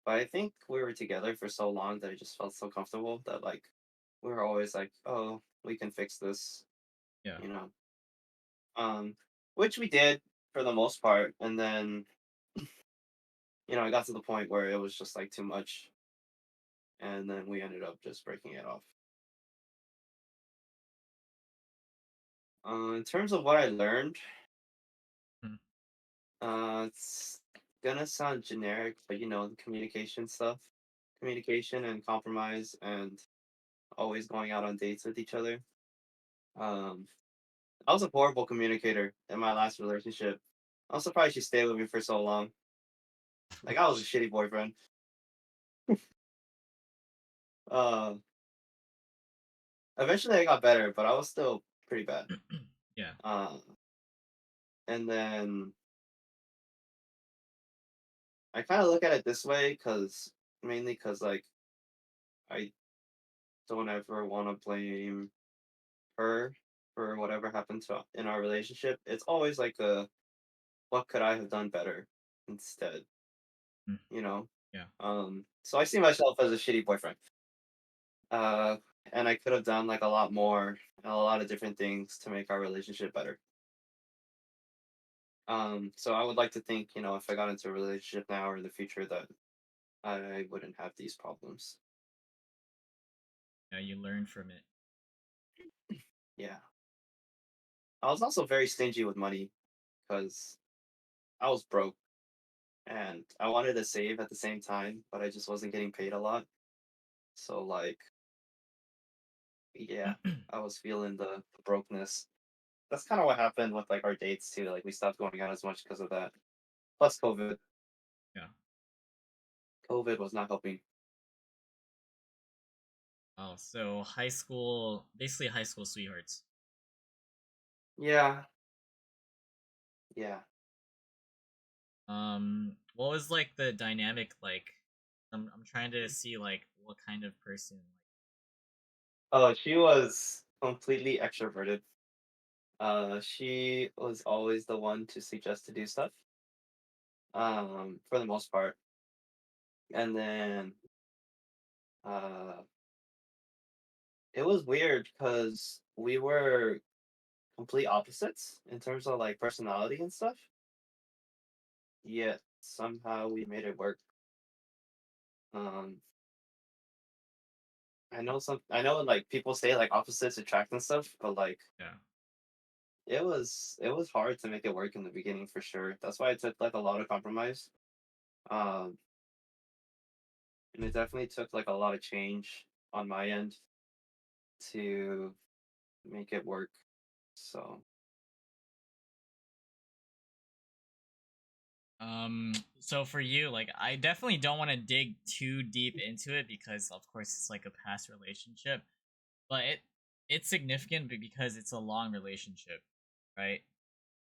But I think we were together for so long that it just felt so comfortable that like we were always like, oh, we can fix this, Yeah. you know. Um, which we did for the most part, and then it got to the point where it was just like too much, and then we ended up just breaking it off. In terms of what I learned, Hmm. it's gonna sound generic, but the communication stuff, communication and compromise, and always going out on dates with each other. Um, I was a horrible communicator in my last relationship. I'm surprised she stayed with me for so long. Like I was a shitty boyfriend. Uh, Eventually I got better, but I was still pretty bad. Yeah. Uh, and then I kind of look at it this way because mainly because like I don't ever want to blame her for whatever happened to in our relationship. It's always like a what could I have done better instead, Mm, you know? yeah. So I see myself as a shitty boyfriend. Uh and I could have done like a lot more and a lot of different things to make our relationship better. So I would like to think, if I got into a relationship now or in the future that I wouldn't have these problems. Yeah. You learn from it. Yeah. I was also very stingy with money because I was broke and I wanted to save at the same time, but I just wasn't getting paid a lot. So like, yeah, I was feeling the brokenness. That's kind of what happened with like our dates too. Like we stopped going out as much because of that. Plus COVID. Yeah. COVID was not helping. Oh, so high school, basically high school sweethearts. Yeah, yeah. What was like the dynamic like? I'm trying to see like what kind of person. Oh, she was completely extroverted. She was always the one to suggest to do stuff. For the most part. And then uh it was weird because we were complete opposites in terms of like personality and stuff. Yet somehow we made it work. Um, I know like people say like opposites attract and stuff, but like Yeah. it was hard to make it work in the beginning for sure. That's why it took like a lot of compromise. Um, and it definitely took like a lot of change on my end to make it work. So So for you, like I definitely don't want to dig too deep into it because of course it's like a past relationship, but it's significant because it's a long relationship, right?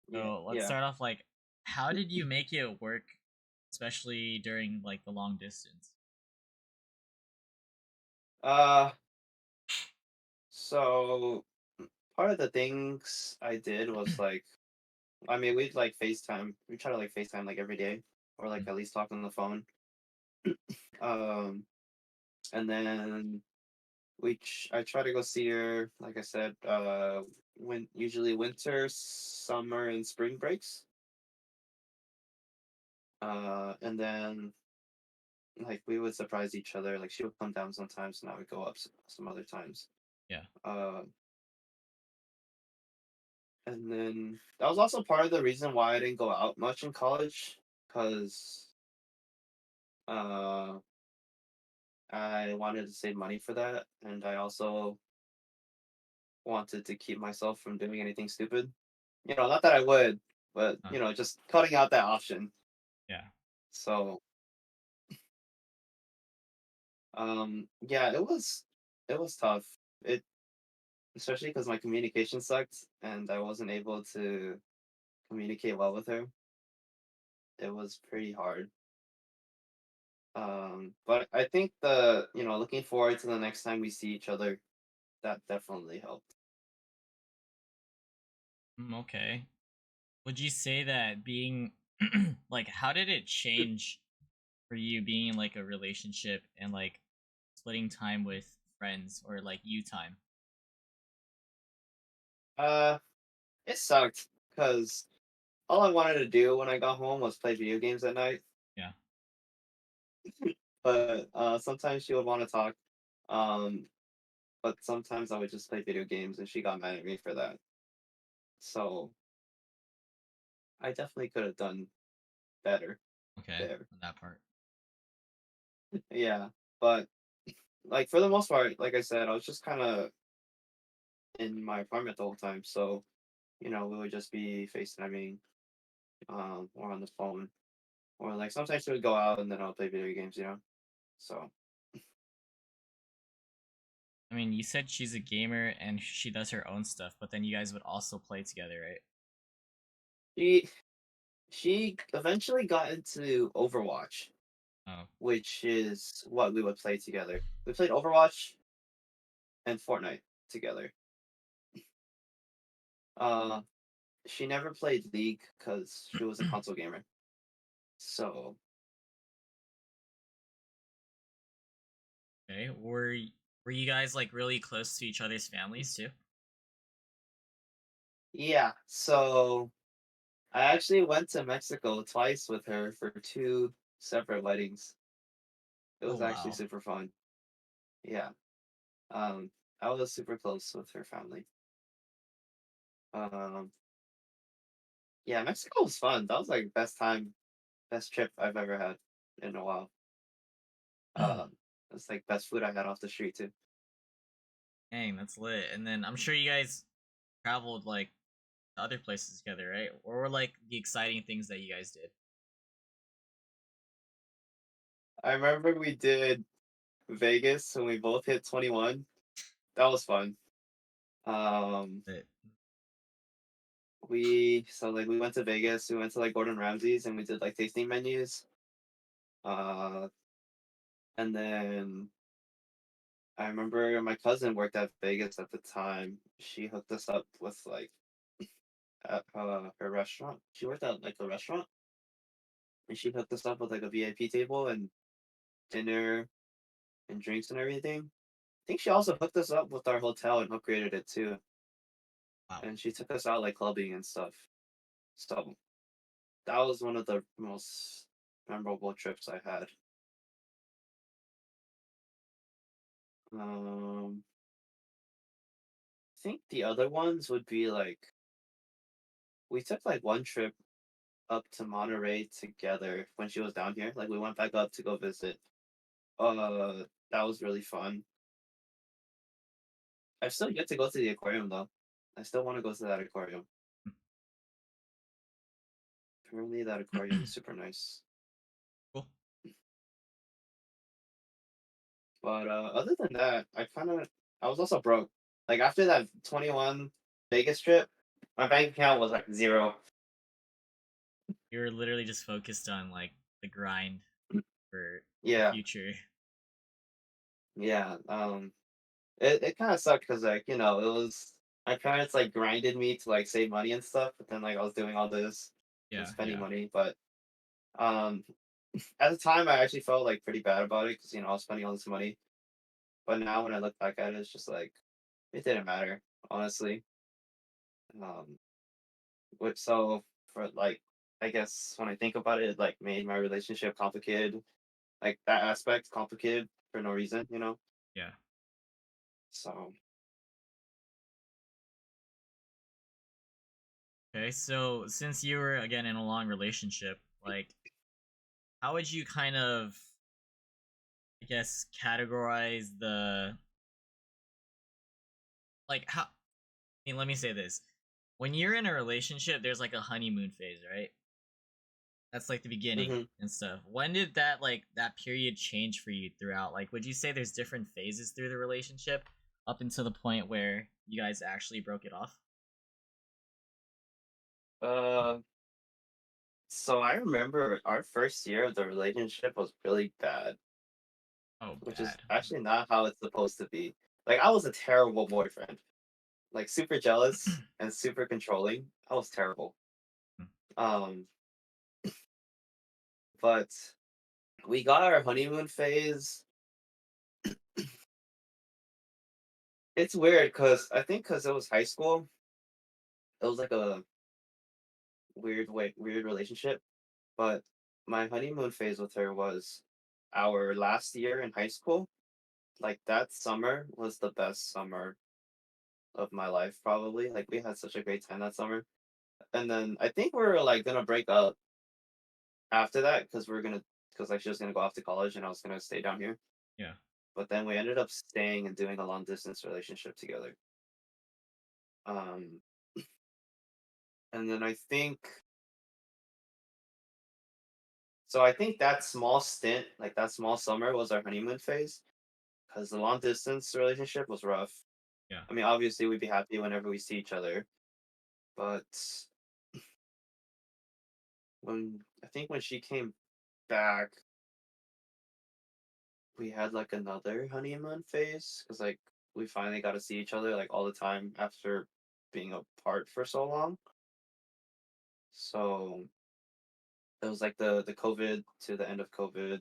yeah, So let's yeah. start off like how did you make it work, especially during like the long distance? Uh, so part of the things I did was like I mean, we'd like FaceTime. We try to like FaceTime like every day, or like Mm. at least talk on the phone. Um, and then I try to go see her. Like I said, when usually winter, summer, and spring breaks. And then like we would surprise each other. Like she would come down sometimes, and I would go up some other times. Yeah. Uh, and then that was also part of the reason why I didn't go out much in college, because uh I wanted to save money for that, and I also wanted to keep myself from doing anything stupid. Not that I would, but Uh, just cutting out that option. yeah. So, yeah, it was tough. It Especially because my communication sucked, and I wasn't able to communicate well with her. It was pretty hard. But I think looking forward to the next time we see each other, that definitely helped. Okay. Would you say that being like how did it change for you being in like a relationship and like splitting time with friends or like you time? Uh, it sucked because all I wanted to do when I got home was play video games at night. Yeah. But sometimes she would want to talk. Um, but sometimes I would just play video games, and she got mad at me for that. So I definitely could have done better Okay, there. on that part. Yeah, but like for the most part, like I said, I was just kind of in my apartment the whole time. So we would just be FaceTiming, or on the phone, or like sometimes we would go out and then I'll play video games. So I mean, you said she's a gamer and she does her own stuff, but then you guys would also play together, right? she she eventually got into Overwatch, Oh, which is what we would play together. We played Overwatch and Fortnite together. Uh, she never played League because she was a console gamer. So okay. Were you guys like really close to each other's families too? yeah, so I actually went to Mexico twice with her for two separate weddings. It Oh was actually wow. super fun. Yeah. Um, I was super close with her family. Um, yeah, Mexico was fun. That was like best trip I've ever had in a while. It's like best food I had off the street too. Dang, that's lit. And then I'm sure you guys traveled like to other places together, right? Or were like the exciting things that you guys did? I remember we did Vegas when we both hit 21. That was fun. Um, Lit. we went to Vegas. We went to like Gordon Ramsay's and we did like tasting menus. Uh, and then I remember my cousin worked at Vegas at the time. She hooked us up with like at her restaurant. She worked at like a restaurant, and she hooked us up with like a VIP table and dinner and drinks and everything. I think she also hooked us up with our hotel and upgraded it too. Wow. And she took us out like clubbing and stuff. So that was one of the most memorable trips I had. I think the other ones would be like we took like one trip up to Monterey together when she was down here. Like we went back up to go visit. That was really fun. I've still yet to go to the aquarium though. I still want to go to that aquarium. Apparently, that aquarium is super nice. Cool. But other than that, I was also broke. Like after that 21 Vegas trip, my bank account was like zero. You were literally just focused on like the grind for the Yeah, future. yeah. It kind of sucked because like it was my parents like grinded me to like save money and stuff, but then like I was doing all this and Yeah, spending yeah. money. But um, at the time, I actually felt like pretty bad about it because I was spending all this money. But now when I look back at it, it's just like it didn't matter, honestly. Um, which so for like I guess when I think about it, it like made my relationship complicated, like that aspect complicated for no reason. Yeah. So Okay, so since you were again in a long relationship, like how would you kind of I guess categorize the like how I mean let me say this. When you're in a relationship, there's like a honeymoon phase, right? That's like the beginning hmm and stuff. When did that like that period change for you throughout? Like would you say there's different phases through the relationship up until the point where you guys actually broke it off? uh, so I remember our first year of the relationship was really bad, Oh, which is bad. actually not how it's supposed to be. Like I was a terrible boyfriend, like super jealous and super controlling. I was terrible. Um, but we got our honeymoon phase. It's weird because I think because it was high school, it was like a weird relationship. But my honeymoon phase with her was our last year in high school. Like that summer was the best summer of my life probably. Like we had such a great time that summer. And then I think we were like gonna break up after that because because like she was gonna go off to college and I was gonna stay down here. Yeah. But then we ended up staying and doing a long distance relationship together. Um, and then I think that small stint, like that small summer, was our honeymoon phase because the long distance relationship was rough. Yeah. I mean, obviously we'd be happy whenever we see each other, but when she came back, we had like another honeymoon phase because like we finally got to see each other like all the time after being apart for so long. So it was like the COVID to the end of COVID.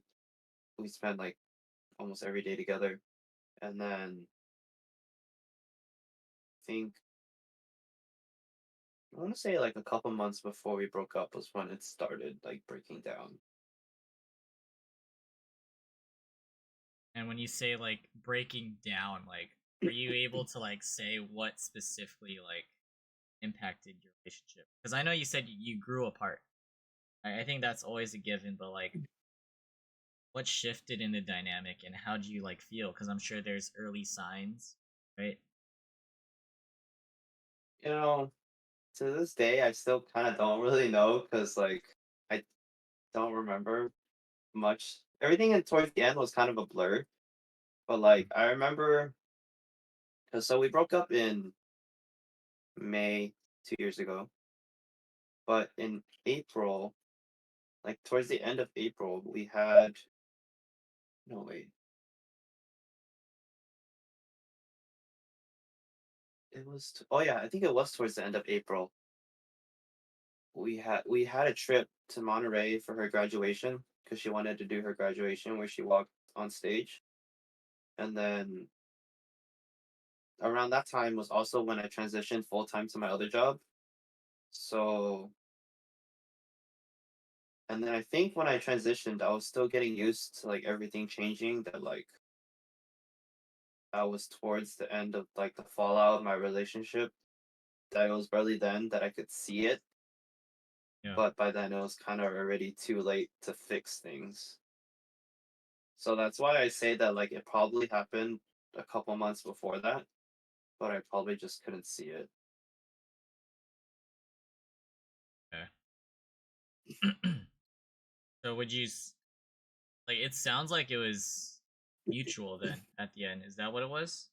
We spent like almost every day together, and then I think I want to say like a couple months before we broke up was when it started like breaking down. And when you say like breaking down, like, are you able to like say what specifically like impacted your relationship? Because I know you said you grew apart. I think that's always a given, but like, what shifted in the dynamic and how do you like feel? Because I'm sure there's early signs, right? You know, to this day, I still kind of don't really know because like I don't remember much. Everything in towards the end was kind of a blur, but like I remember because so we broke up in May 2 years ago, but in April, like towards the end of April, we had no wait, oh yeah, I think it was towards the end of April. We had a trip to Monterey for her graduation because she wanted to do her graduation where she walked on stage, and then around that time was also when I transitioned full time to my other job. So, and then I think when I transitioned, I was still getting used to like everything changing. That like I was towards the end of like the fallout of my relationship. That it was barely then that I could see it, Yeah. but by then it was kind of already too late to fix things. So that's why I say that like it probably happened a couple months before that, but I probably just couldn't see it. Okay. So would like? It sounds like it was mutual then at the end. Is that what it was?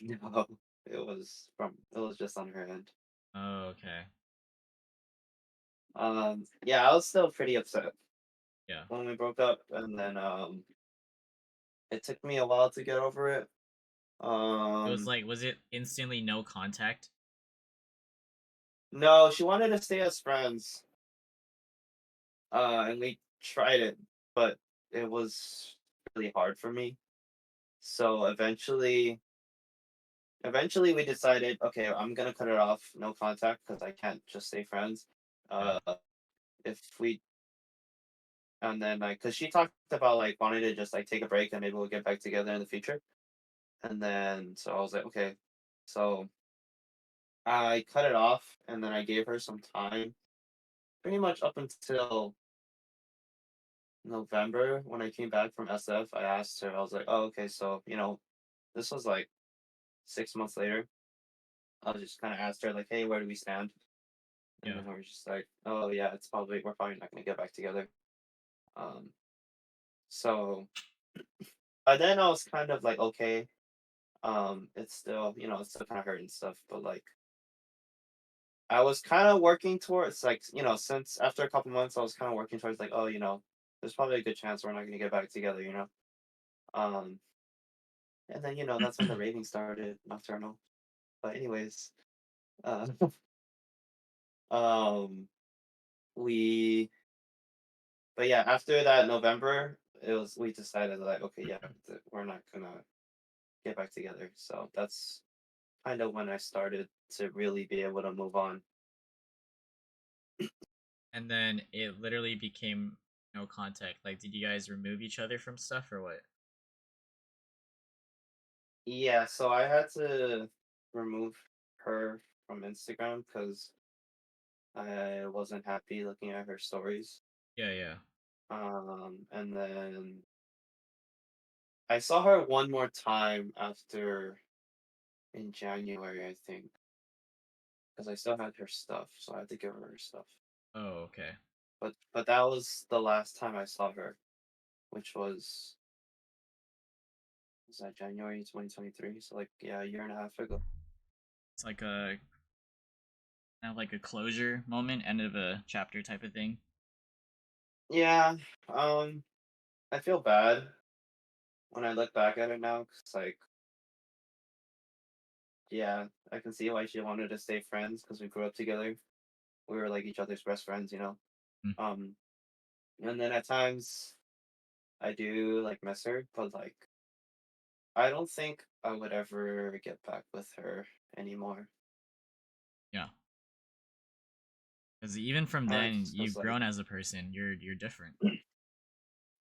No, it was just on her end. Oh, okay. Yeah, I was still pretty upset Yeah. when we broke up, and then it took me a while to get over it. It was Um, like, was it instantly no contact? no, she wanted to stay as friends, and we tried it, but it was really hard for me. So eventually we decided, okay, I'm gonna cut it off, no contact, because I can't just stay friends. Yeah. Uh, if we and then like, cause she talked about like wanting to just like take a break and maybe we'll get back together in the future. And then so I was like, okay. So I cut it off and then I gave her some time, pretty much up until November when I came back from SF. I asked her, I was like, oh, okay, so this was like 6 months later. I just kind of asked her like, hey, where do we stand? And Yeah. then we are just like, oh yeah, we're probably not gonna get back together. Um, so by then I was kind of like, okay, it's still, it's still kind of hurting stuff, but like I was kind of working towards like, since after a couple months, I was kind of working towards like, oh, there's probably a good chance we're not gonna get back together. Um, and then that's when the raving started, nocturnal. But anyways, uh, um, we, but yeah, after that November, we decided like, okay, yeah, we're not gonna get back together. So that's kind of when I started to really be able to move on. And then it literally became no contact. Like, did you guys remove each other from stuff or what? Yeah, so I had to remove her from Instagram because I wasn't happy looking at her stories. Yeah, yeah. And then I saw her one more time after in January, I think, because I still had her stuff, so I had to give her stuff. Oh, okay. But that was the last time I saw her, which was that January 2023? So like yeah, a year and a half ago. It's like a kind of like a closure moment, end of a chapter type of thing. Yeah, I feel bad when I look back at it now, 'cause like yeah, I can see why she wanted to stay friends because we grew up together. We were like each other's best friends, you know. Mm. Um, and then at times I do like miss her, but like I don't think I would ever get back with her anymore. Yeah. Because even from then, Just because you've like grown as a person. You're different.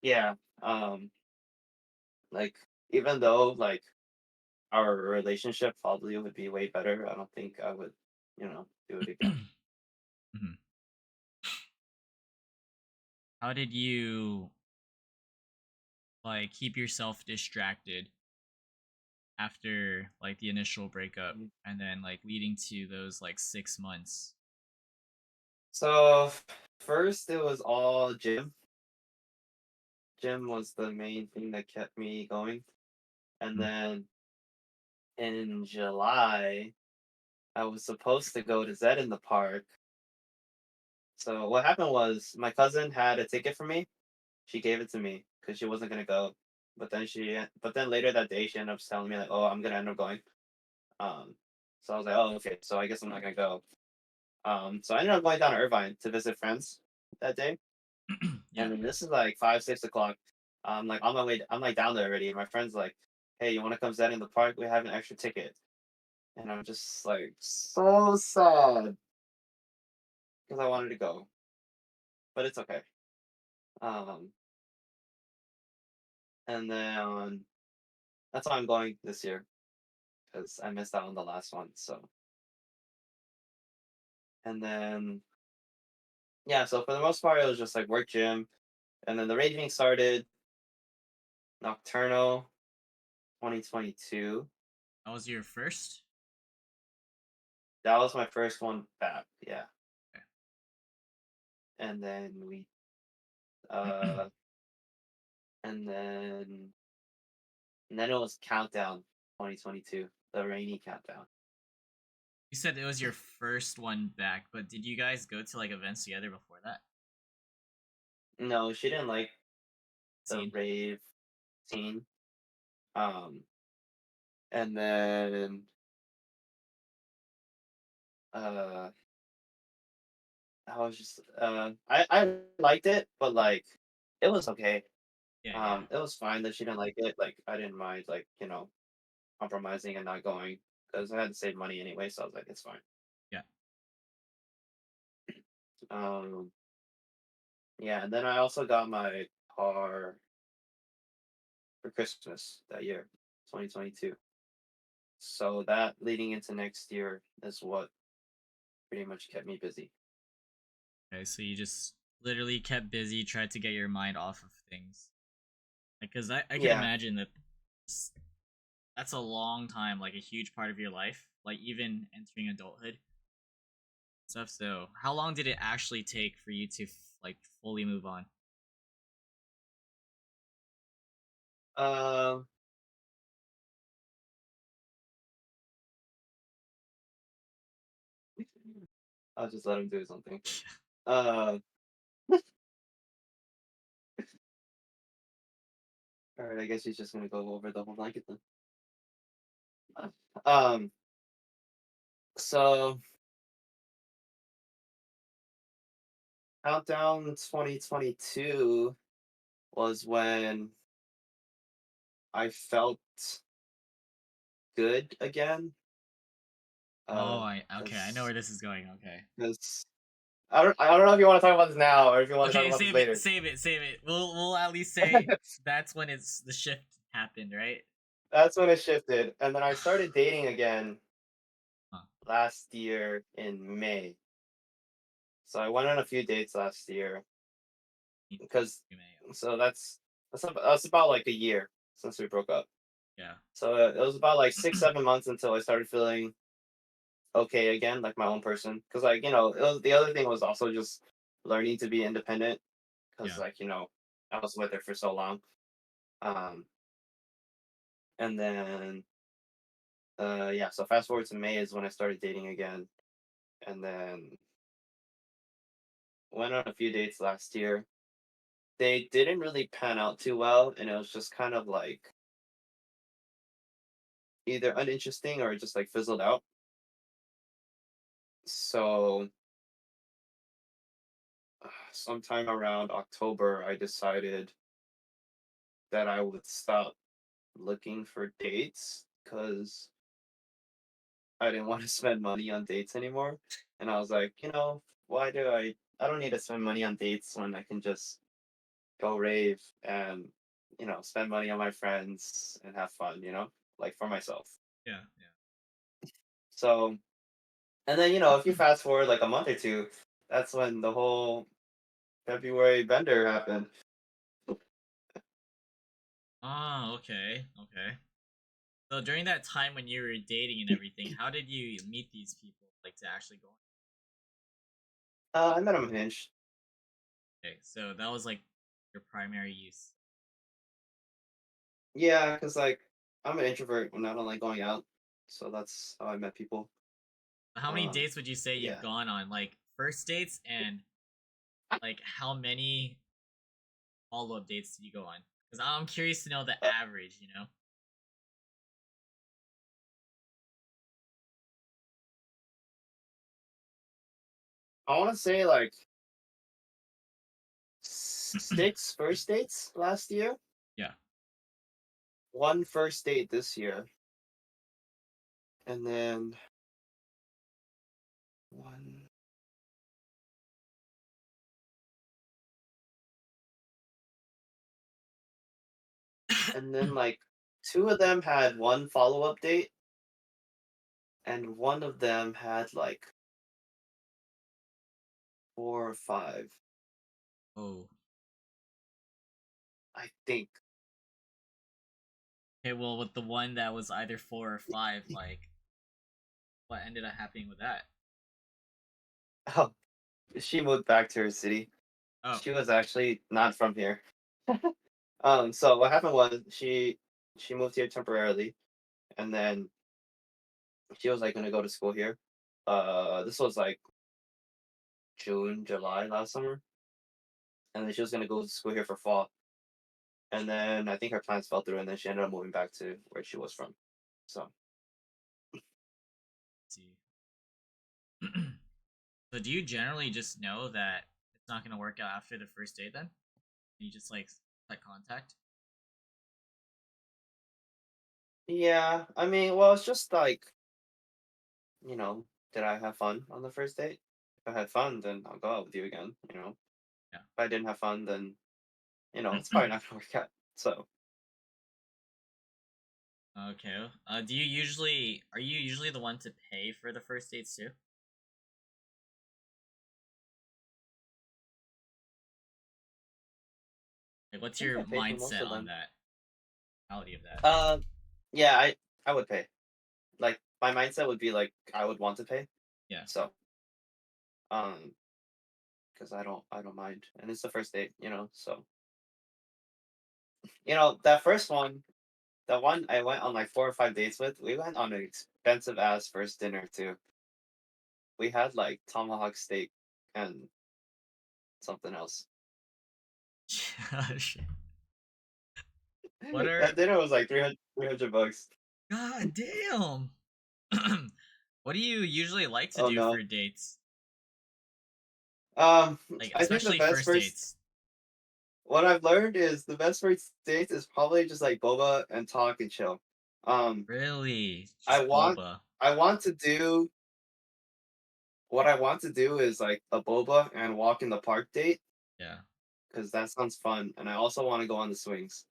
yeah, like even though like our relationship probably would be way better, I don't think I would, do it again. Mhm. How did you like keep yourself distracted after like the initial breakup Mhm. and then like leading to those like 6 months? So first it was all gym. Gym was the main thing that kept me going. And Mm. then in July, I was supposed to go to Zed in the park. So what happened was my cousin had a ticket for me. She gave it to me because she wasn't gonna go. But then later that day, she ended up telling me like, "Oh, I'm gonna end up going." Um, so I was like, "Oh, okay." So I guess I'm not gonna go. So I ended up going down to Irvine to visit friends that day. Yeah. And then this is like 5, 6 o'clock. I'm like on my way. I'm like down there already. And my friend's like, "Hey, you want to come Zed in the park? We have an extra ticket." And I'm just like so sad because I wanted to go, but it's okay. Um, and then that's why I'm going this year because I missed out on the last one. So, and then yeah, so for the most part, it was just like work gym, and then the raving started Nocturnal 2022. That was your first? That was my first one back, yeah. Okay. And then uh, and then and then it was Countdown 2022, the rainy countdown. You said it was your first one back, but did you guys go to like events together before that? No, she didn't like the Scene? rave scene. Um, and then uh, I was just I liked it, but like it was okay. Yeah, yeah. It was fine that she didn't like it. Like I didn't mind like compromising and not going because I had to save money anyway. So I was like, it's fine. Yeah. Um, yeah, and then I also got my car for Christmas that year, 2022. So that leading into next year is what pretty much kept me busy. Okay, so you just literally kept busy, tried to get your mind off of things. Like, cause I can Yeah. imagine that s- that's a long time, like a huge part of your life, like even entering adulthood stuff. So, how long did it actually take for you to like fully move on? Um, I'll just let him do something. Uh, all right. I guess he's just gonna go over the whole blanket then. Um. So Countdown 2022 was when I felt good again. Oh, I okay, I know Because where this is going. Okay. because I don't know if you want to talk about this now or if you want to talk Okay, about this save it, later. save it, save it. We'll at least say that's when it's the shift happened, right? That's when it shifted, and then I started dating again Huh. last year in May. So I went on a few dates last year because You may. so that's about like a year since we broke up. Yeah. So it was about like 6 7 months until I started feeling okay again, like my own person. Because like the other thing was also just learning to be independent. Because Yeah. like I was with her for so long. Um, and then yeah, so fast forward to May is when I started dating again, and then went on a few dates last year. They didn't really pan out too well, and it was just kind of like either uninteresting or just like fizzled out. So sometime around October, I decided that I would stop looking for dates because I didn't want to spend money on dates anymore. And I was like, why do I don't need to spend money on dates when I can just go rave and, spend money on my friends and have fun, like for myself. Yeah. Yeah. So, and then, if you fast forward like a month or two, that's when the whole February bender happened. Oh, okay. Okay. So during that time when you were dating and everything, how did you meet these people? Like to actually go on? I met him Hinge. Okay, so that was like your primary use. Yeah, because like I'm an introvert when I don't like going out. So that's how I met people. How many Um, dates would you say you've yeah. gone on? Like first dates and like how many follow up dates did you go on? Because I'm curious to know the Uh, average, you know? I want to say like 6 first dates last year, Yeah. one first date this year, and then one, and then like two of them had one follow up date, and one of them had like 4 or 5, Oh. I think. Okay, well, with the one that was either four or five, like, what ended up happening with that? Oh, she moved back to her city. Oh. She was actually not from here. So what happened was she moved here temporarily, and then she was like gonna go to school here. This was like June, July last summer, and then she was gonna go to school here for fall. And then I think her plans fell through, and then she ended up moving back to where she was from. So Let's see. So do you generally just know that it's not gonna work out after the first date then? You just like cut contact? yeah, I mean, well, it's just like you know, did I have fun on the first date? If I had fun, then I'll go out with you again. If I didn't have fun, then it's Yeah. probably not gonna work out. So Okay. Do you usually are you usually the one to pay for the first dates too? Like, I what's think your I paid for most mindset of on them. that? Reality of that? Uh, yeah, I would pay. Like my mindset would be like I would want to pay. Yeah. So um, because I don't mind, and it's the first date, So that first one, the one I went on like 4 or 5 dates with, we went on an expensive ass first dinner too. We had like tomahawk steak and something else. Shit. What are That dinner was like 300 bucks. God damn? What do you usually like to Oh do no. for dates? Um, Like, I think the especially best first first dates. what I've learned is the best first dates is probably just like boba and talk and chill. Um, Really? I Just want boba. I want to do what I want to do is like a boba and walk in the park date Yeah. because that sounds fun, and I also want to go on the swings.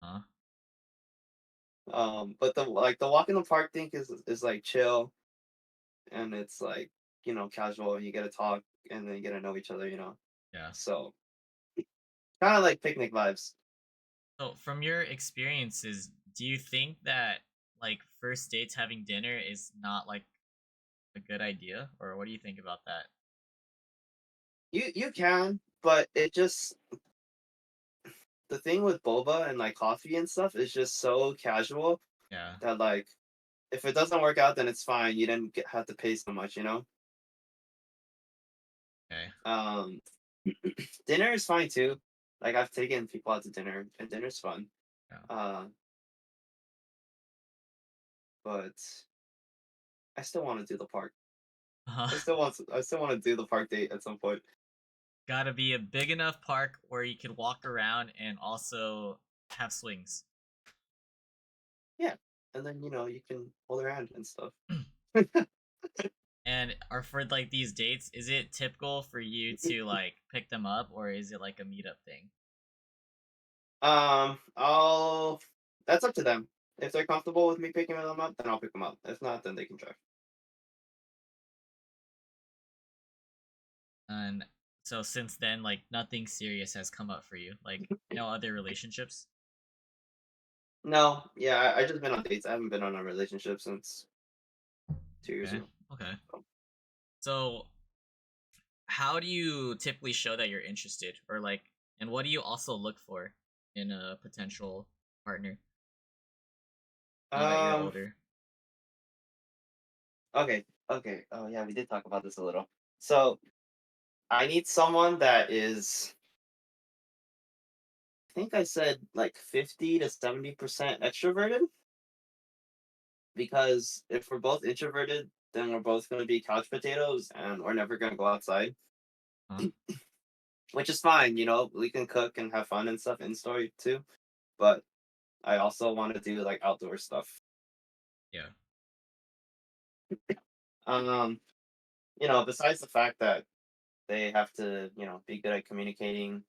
Huh? But the walk in the park thing is like chill, and it's like casual. You get to talk, and then you get to know each other. Yeah. So kind of like picnic vibes. So, from your experiences, do you think that like first dates having dinner is not like a good idea, or what do you think about that? You can, but it just the thing with boba and like coffee and stuff is just so casual Yeah. that like if it doesn't work out, then it's fine. You didn't have to pay so much. Okay. Um, dinner is fine too. Like I've taken people out to dinner, and dinner's fun. Yeah. Uh, but I still want to do the park. Uh-huh. I still want to do the park date at some point. Gotta be a big enough park where you can walk around and also have swings. Yeah, and then you can hold around and stuff. And are for like these dates, is it typical for you to like pick them up, or is it like a meetup thing? I'll. That's up to them. If they're comfortable with me picking them up, then I'll pick them up. If not, then they can drive. And so since then, like nothing serious has come up for you, like no other relationships. No, yeah, I just been on dates. I haven't been on a relationship since 2 years Okay. ago. Okay. So, So how do you typically show that you're interested, or like, and what do you also look for in a potential partner now that you're Um. older? Okay. Okay. Oh yeah, we did talk about this a little. So I need someone that is. I think I said like 50 to 70% extroverted because if we're both introverted, then we're both going to be couch potatoes and we're never going to go outside, Huh? which is fine. We can cook and have fun and stuff in story too. But I also want to do like outdoor stuff. Yeah. Um, besides the fact that they have to, be good at communicating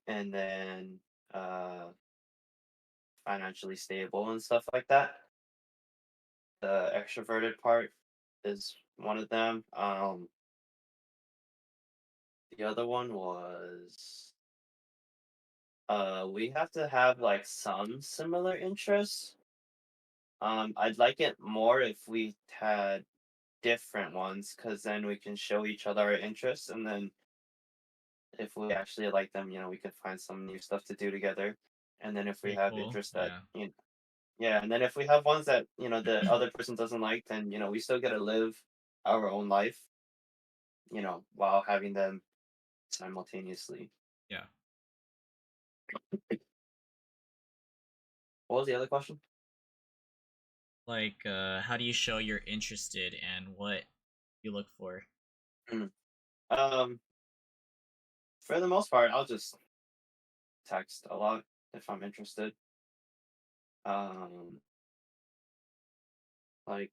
and then uh financially stable and stuff like that. The extroverted part is one of them. The other one was we have to have like some similar interests. I'd like it more if we had different ones because then we can show each other our interests, and then if we actually like them, we could find some new stuff to do together. And then if we Pretty have cool. interests that Yeah. yeah, and then if we have ones that the other person doesn't like, then we still get to live our own life, while having them simultaneously. Yeah. What was the other question? Like, how do you show you're interested and what you look for? Mm. Um, for the most part, I'll just text a lot if I'm interested. Um, like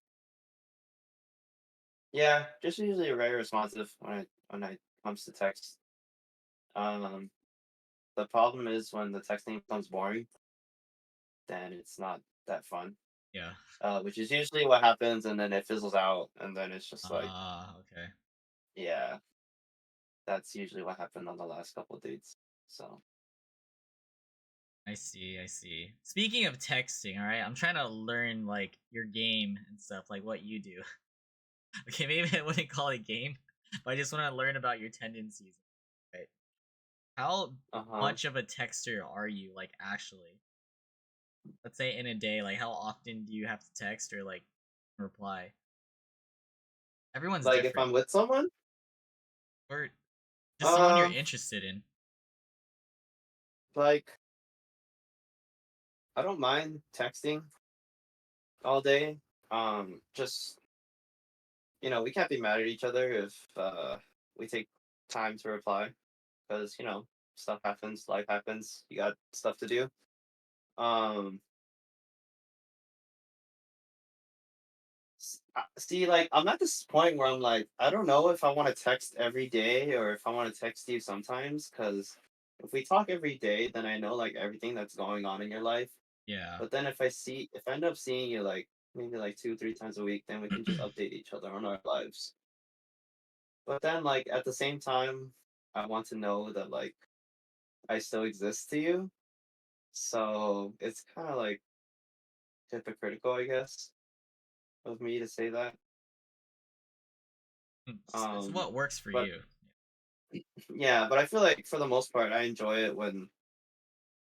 yeah, just usually very responsive when I comes to text. Um, the problem is when the texting becomes boring, then it's not that fun. Yeah. Which is usually what happens, and then it fizzles out, and then it's just like, Ah, okay. yeah, that's usually what happened on the last couple of dates. So, I see, I see. Speaking of texting, all right, I'm trying to learn like your game and stuff, like what you do. Okay, maybe I wouldn't call it game, but I just want to learn about your tendencies. Right? How uh huh. much of a texter are you, like actually? Let's say in a day, like how often do you have to text or like reply? Everyone's Like if different, I'm with someone, or just someone you're um, interested in. like I don't mind texting all day. Just we can't be mad at each other if we take time to reply because stuff happens, life happens, you got stuff to do. Um, See, like I'm at this point where I'm like, I don't know if I want to text every day or if I want to text you sometimes because if we talk every day, then I know like everything that's going on in your life. Yeah. But then if I end up seeing you like maybe like 2, 3 times a week, then we can just update each other on our lives. But then like at the same time, I want to know that like I still exist to you. So it's kind of like hypocritical, I guess, of me to say that. It's what works for But you. yeah, but I feel like for the most part, I enjoy it when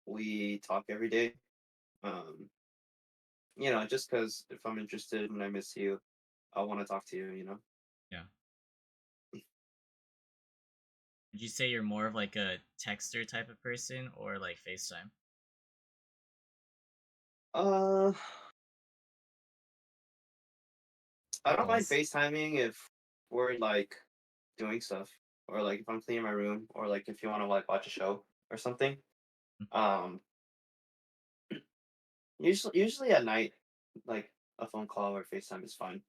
we talk every day. Um, just because if I'm interested and I miss you, I want to talk to you. Yeah. Would you say you're more of like a texter type of person or like FaceTime? Uh, I don't mind Pause. FaceTiming if we're like doing stuff, or like if I'm cleaning my room, or like if you want to like watch a show or something. Mm. Um, usually at night, like a phone call or FaceTime is fine,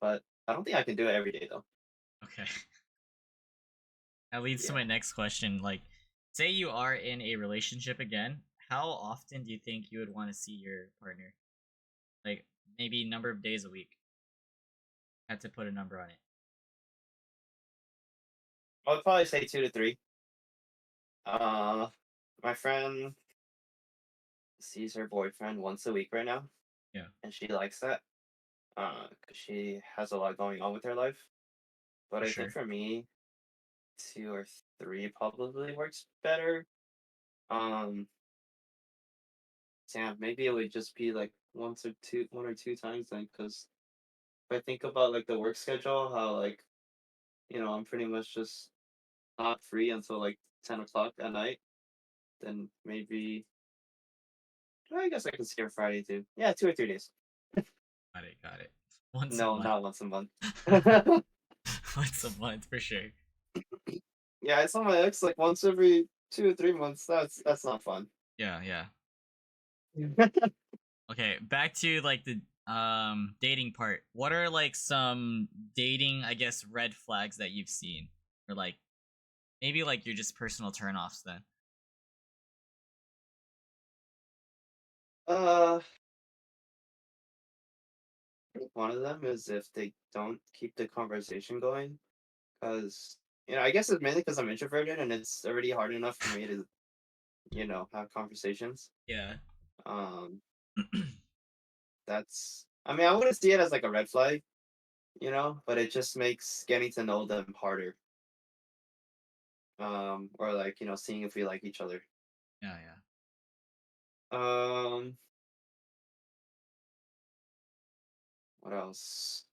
but I don't think I can do it every day though. Okay. That leads to Yeah. my next question. Like, say you are in a relationship again, how often do you think you would want to see your partner? Like, maybe number of days a week. Had to put a number on it. I would probably say 2 to 3. Uh, my friend sees her boyfriend once a week right now, Yeah, and she likes that. 'Cause she has a lot going on with her life. But for I think sure. for me, 2 or 3 probably works better. Um, Damn, maybe it would just be like 1 or 2 times then, because if I think about like the work schedule, how like I'm pretty much just not free until like 10 o'clock at night. Then maybe I guess I can skip Friday too. Yeah, 2 or 3 days. Got it, got it. Once a No, month. not once a month. Once a month, for sure. Yeah, I saw my ex like once every 2 or 3 months. That's not fun. Yeah, yeah. Okay, back to like the dating part. What are like some dating, I guess, red flags that you've seen? Or like maybe like your just personal turnoffs then. uh, I think one of them is if they don't keep the conversation going, because I guess it's mainly because I'm introverted and it's already hard enough for me to have conversations. Yeah. Um, I mean, I wouldn't see it as like a red flag, but it just makes getting to know them harder. Or like seeing if we like each other. Yeah, yeah. Um, what else?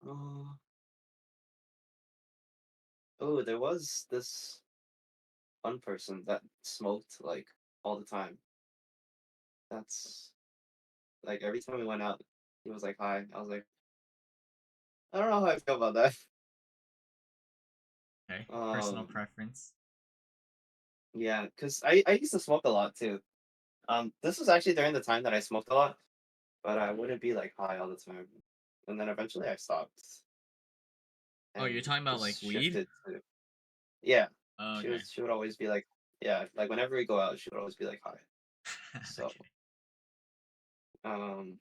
Uh, oh, there was this one person that smoked like all the time. That's like every time we went out, he was like, "Hi." I was like, I don't know how I feel about that. Okay. Personal Um, preference. yeah, because I used to smoke a lot too. This was actually during the time that I smoked a lot, but I wouldn't be like high all the time. And then eventually I stopped Oh, you're and talking about like just weed? shifted to yeah. Oh, She okay. was she would always be like yeah, like whenever we go out, she would always be like high. So Okay. um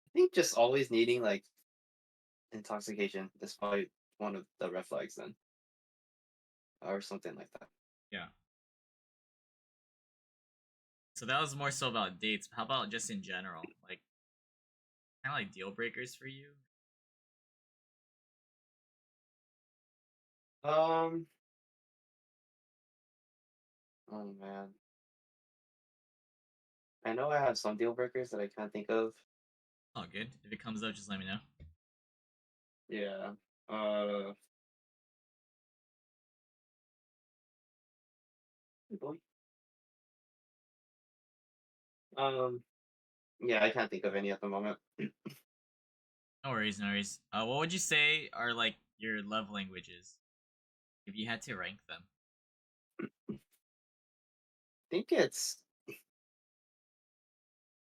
I think just always needing like intoxication is probably one of the red flags then. Or something like that. Yeah. So that was more so about dates. How about just in general? Like kind of like deal breakers for you? Um oh man. I know I have some deal breakers that I can't think of. All good. If it comes up, just let me know. Yeah. Uh boy. Um yeah, I can't think of any at the moment. No worries, no worries. What would you say are like your love languages if you had to rank them? Think it's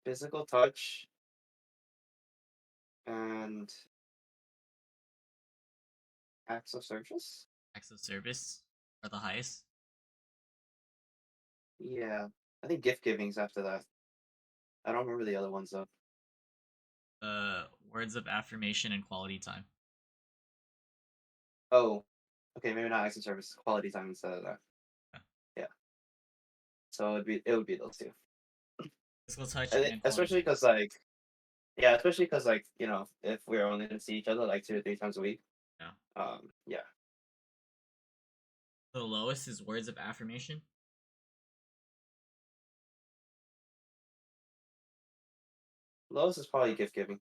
physical touch and Acts of service? Acts of service are the highest. Yeah. I think gift giving's after that. I don't remember the other ones though. Words of affirmation and quality time. Oh. Okay, maybe not acts of service, quality time instead of that. Yeah. Yeah. So it would be those two. Physical touch I think, and quality especially time. because like yeah, especially because like if we're only gonna see each other like 2 or 3 times a week. Yeah. Yeah. The lowest is words of affirmation. Lowest is probably gift giving.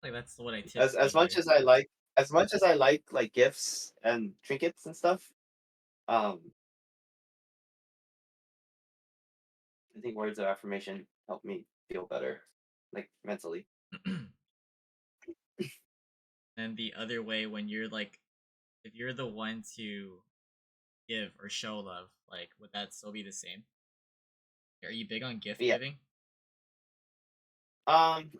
Like that's what I As typically much hear. as I like gifts and trinkets and stuff, um, I think words of affirmation help me feel better, like mentally. And the other way, when you're like, if you're the one to give or show love, like, would that still be the same? Are you big on gift Yeah. giving? Um,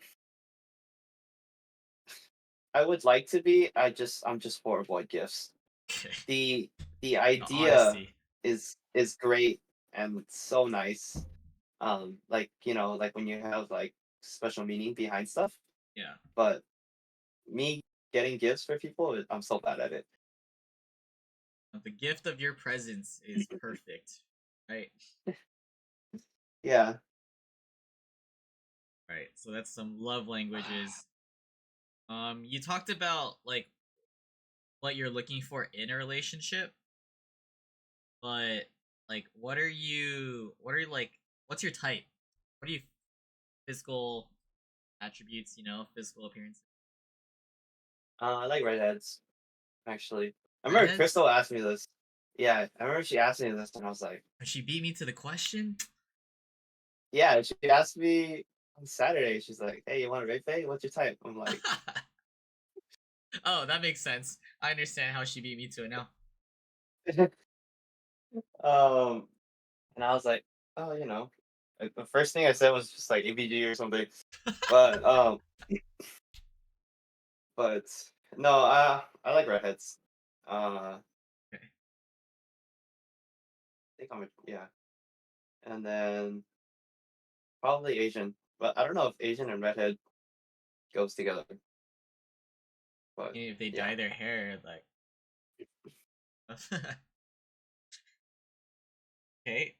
I would like to be. I'm just horrible at gifts. Okay. The The idea honesty. is great and so nice. Like when you have like special meaning behind stuff. Yeah. But me getting gifts for people, I'm so bad at it. The gift of your presence is perfect. Right. Yeah. Right. So that's some love languages. You talked about like what you're looking for in a relationship, but like what are you like what's your type? What are you physical attributes, physical appearance? I like redheads, actually. I remember Redheads? Crystal asked me this. Yeah, I remember she asked me this, and I was like, But she beat me to the question? yeah, she asked me on Saturday. She's like, hey, you want a red fade? What's your type? I'm like, Oh, that makes sense. I understand how she beat me to it now. um, and I was like, oh, like, the first thing I said was just like ABG or something. But but no, I like redheads. I Okay. think yeah, and then probably Asian, but I don't know if Asian and redhead goes together. But If they yeah, dye their hair, like okay.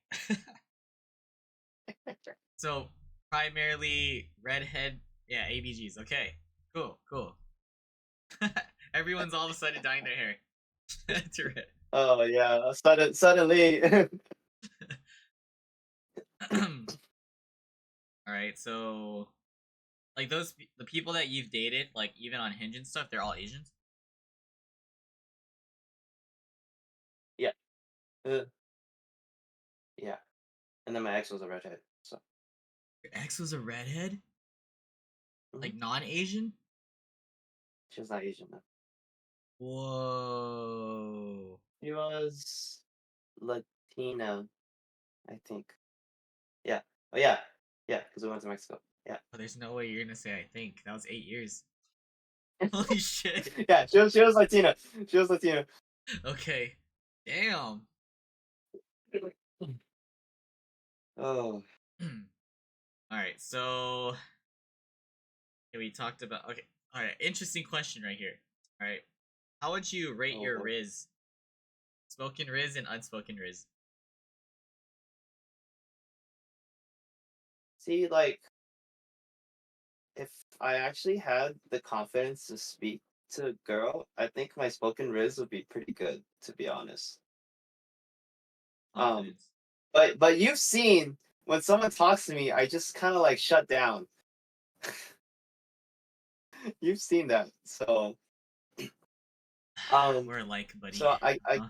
So primarily redhead, yeah, ABGs. Okay, cool, cool. Everyone's all of a sudden dyeing their hair to red. oh yeah, suddenly. All right, so like the people that you've dated, like even on Hinge and stuff, they're all Asians. Yeah, uh, yeah, and then my ex was a redhead, so Your ex was a redhead, mhm. like non-Asian. She was not Asian though. Whoa. She was Latina, I think. Yeah. Oh yeah, yeah, because we went to Mexico. Yeah. Oh, there's no way you're gonna say I think that was 8 years. Holy shit. Yeah, she was Latina. She was Latina. Okay. Damn. Oh, All right, so okay, we talked about okay. All right, interesting question right here. All right, how would you rate oh your boy. Riz, spoken Riz and unspoken Riz? See, like, if I actually had the confidence to speak to a girl, I think my spoken riz would be pretty good, to be honest. Um, Confidence. but you've seen when someone talks to me, I just kind of like shut down. You've seen that, so um, We're alike, buddy. so I I Huh?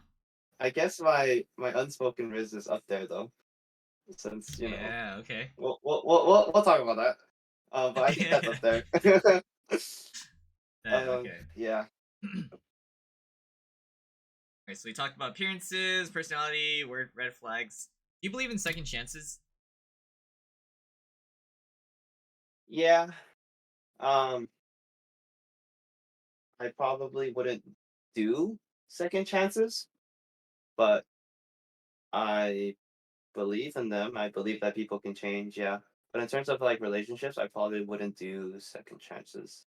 I guess my unspoken riz is up there though, since Yeah. Okay. we'll talk about that. But I think that's up there. That okay. Yeah. Alright, so we talked about appearances, personality, word red flags. Do you believe in second chances? Yeah. Um, I probably wouldn't do second chances, but I believe in them. I believe that people can change, yeah. But in terms of like relationships, I probably wouldn't do second chances.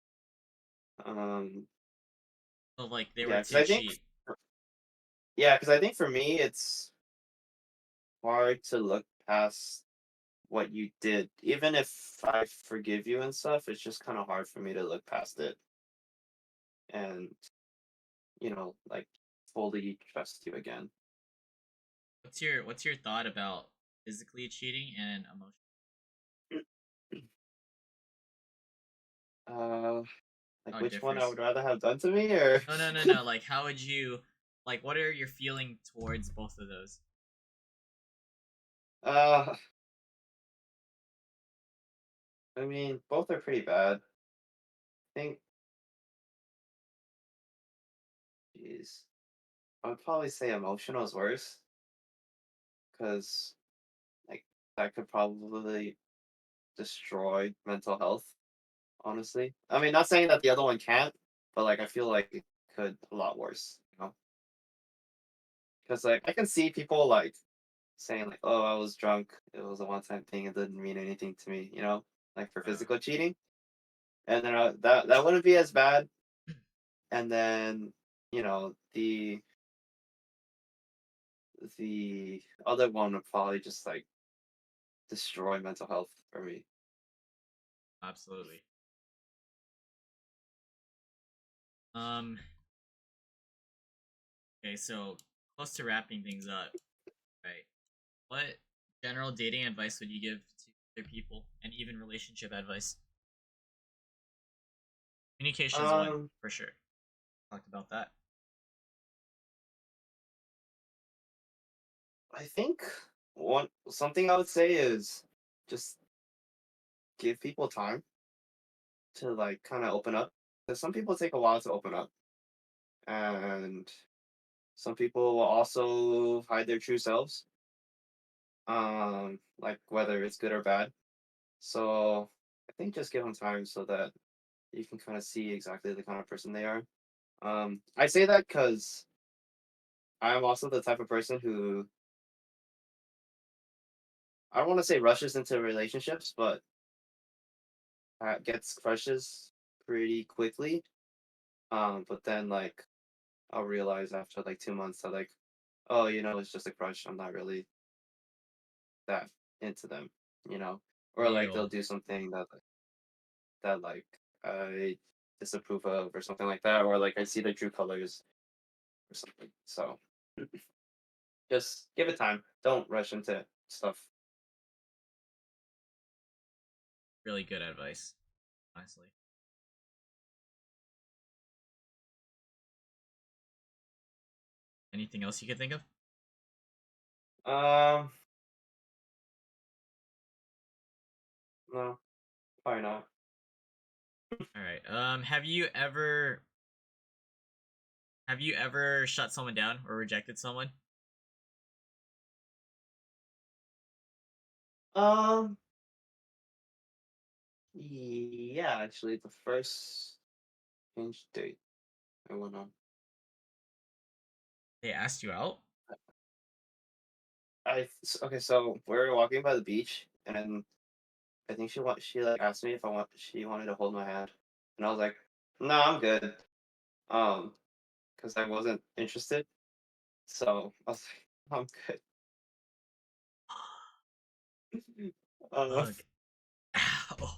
Um, So like they were yeah, because to I think, cheat. yeah, because I think for me, it's hard to look past what you did. Even if I forgive you and stuff, it's just kind of hard for me to look past it and, like fully trust you again. What's your thought about physically cheating and emotion? Uh, like How it which one I differs? would rather have done to me, or No, no, no, no. Like, how would you like? What are your feeling towards both of those? uh, I mean, both are pretty bad. I think, jeez, I would probably say emotional is worse because like that could probably destroy mental health. Honestly, I mean, not saying that the other one can't, but like I feel like it could a lot worse. Because like I can see people like saying like, "Oh, I was drunk. It was a one-time thing. It didn't mean anything to me." Like for Uh, physical cheating, and then that wouldn't be as bad. And then the other one would probably just like destroy mental health for me. Absolutely. Um. Okay, so close to wrapping things up, right? What general dating advice would you give to other people, and even relationship advice? Communication is one Um, for sure. Talked about that. I think one something I would say is just give people time to like kind of open up. Because some people take a while to open up, and some people will also hide their true selves, like whether it's good or bad. So I think just give them time so that you can kind of see exactly the kind of person they are. I say that because I'm also the type of person who I don't want to say rushes into relationships, but gets crushes pretty quickly. But then like I'll realize after like 2 months that like, oh, it's just a crush. I'm not really that into them, you know, or like they'll Real. do something that like I disapprove of or something like that, or like I see their true colors or something. So just give it time. Don't rush into stuff. Really good advice, honestly. Anything else you could think of? Um, no, probably not. All right. Have you ever shut someone down or rejected someone? Um, yeah, actually, the first hinge date I went on. They asked you out? Okay, so we were walking by the beach, and then I think she like asked me if she wanted to hold my hand, and I was like, no, I'm good. Um, because I wasn't interested. So I was like, I'm good. Uh, Ugh. Ow.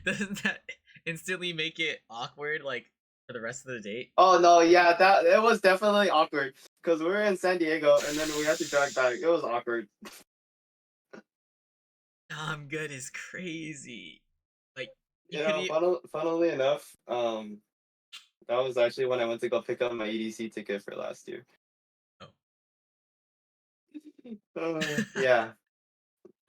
Doesn't that instantly make it awkward, like for the rest of the date? oh no, yeah, that it was definitely awkward because we were in San Diego and then we had to drive back. It was awkward. I'm good is crazy. Like you could Funnily enough, that was actually when I went to go pick up my EDC ticket for last year. oh. Yeah.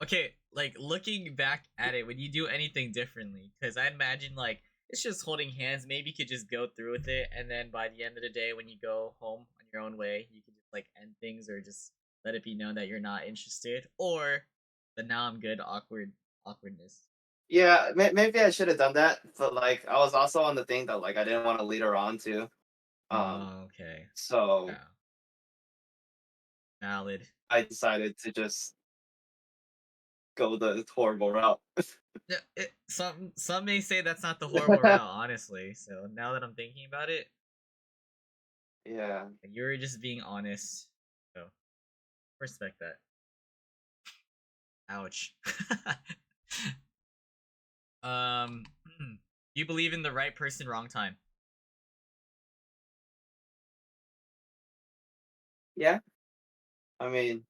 Okay, like looking back at it, would you do anything differently? Because I imagine like it's just holding hands. Maybe you could just go through with it, and then by the end of the day, when you go home on your own way, you could just like end things or just let it be known that you're not interested, or the now I'm good awkwardness. Yeah, maybe I should have done that, but like I was also on the thing that like I didn't want to lead her on to. Um, Oh, okay. so Yeah. Valid. I decided to just go the horrible route. Yeah, some may say that's not the horrible route, honestly. So now that I'm thinking about it, Yeah. you're just being honest. So respect that. Ouch. Do you believe in the right person, wrong time? Yeah. I mean,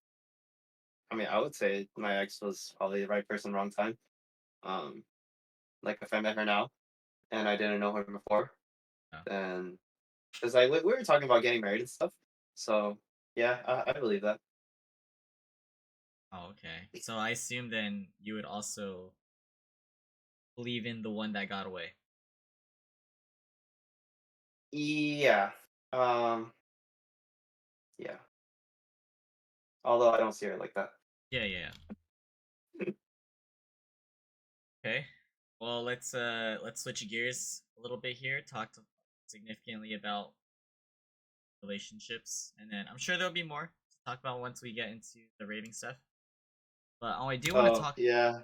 I would say my ex was probably the right person, wrong time. Um, like if I met her now and I didn't know her before, Oh, then because like we were talking about getting married and stuff. So yeah, I believe that. oh, okay. So I assume then you would also believe in the one that got away. Yeah. Um. Yeah. Although I don't see her like that. Yeah, yeah, yeah. Okay. Well, let's switch gears a little bit here. Significantly about relationships, and then I'm sure there'll be more to talk about once we get into the rating stuff. But I do want to Oh talk. yeah.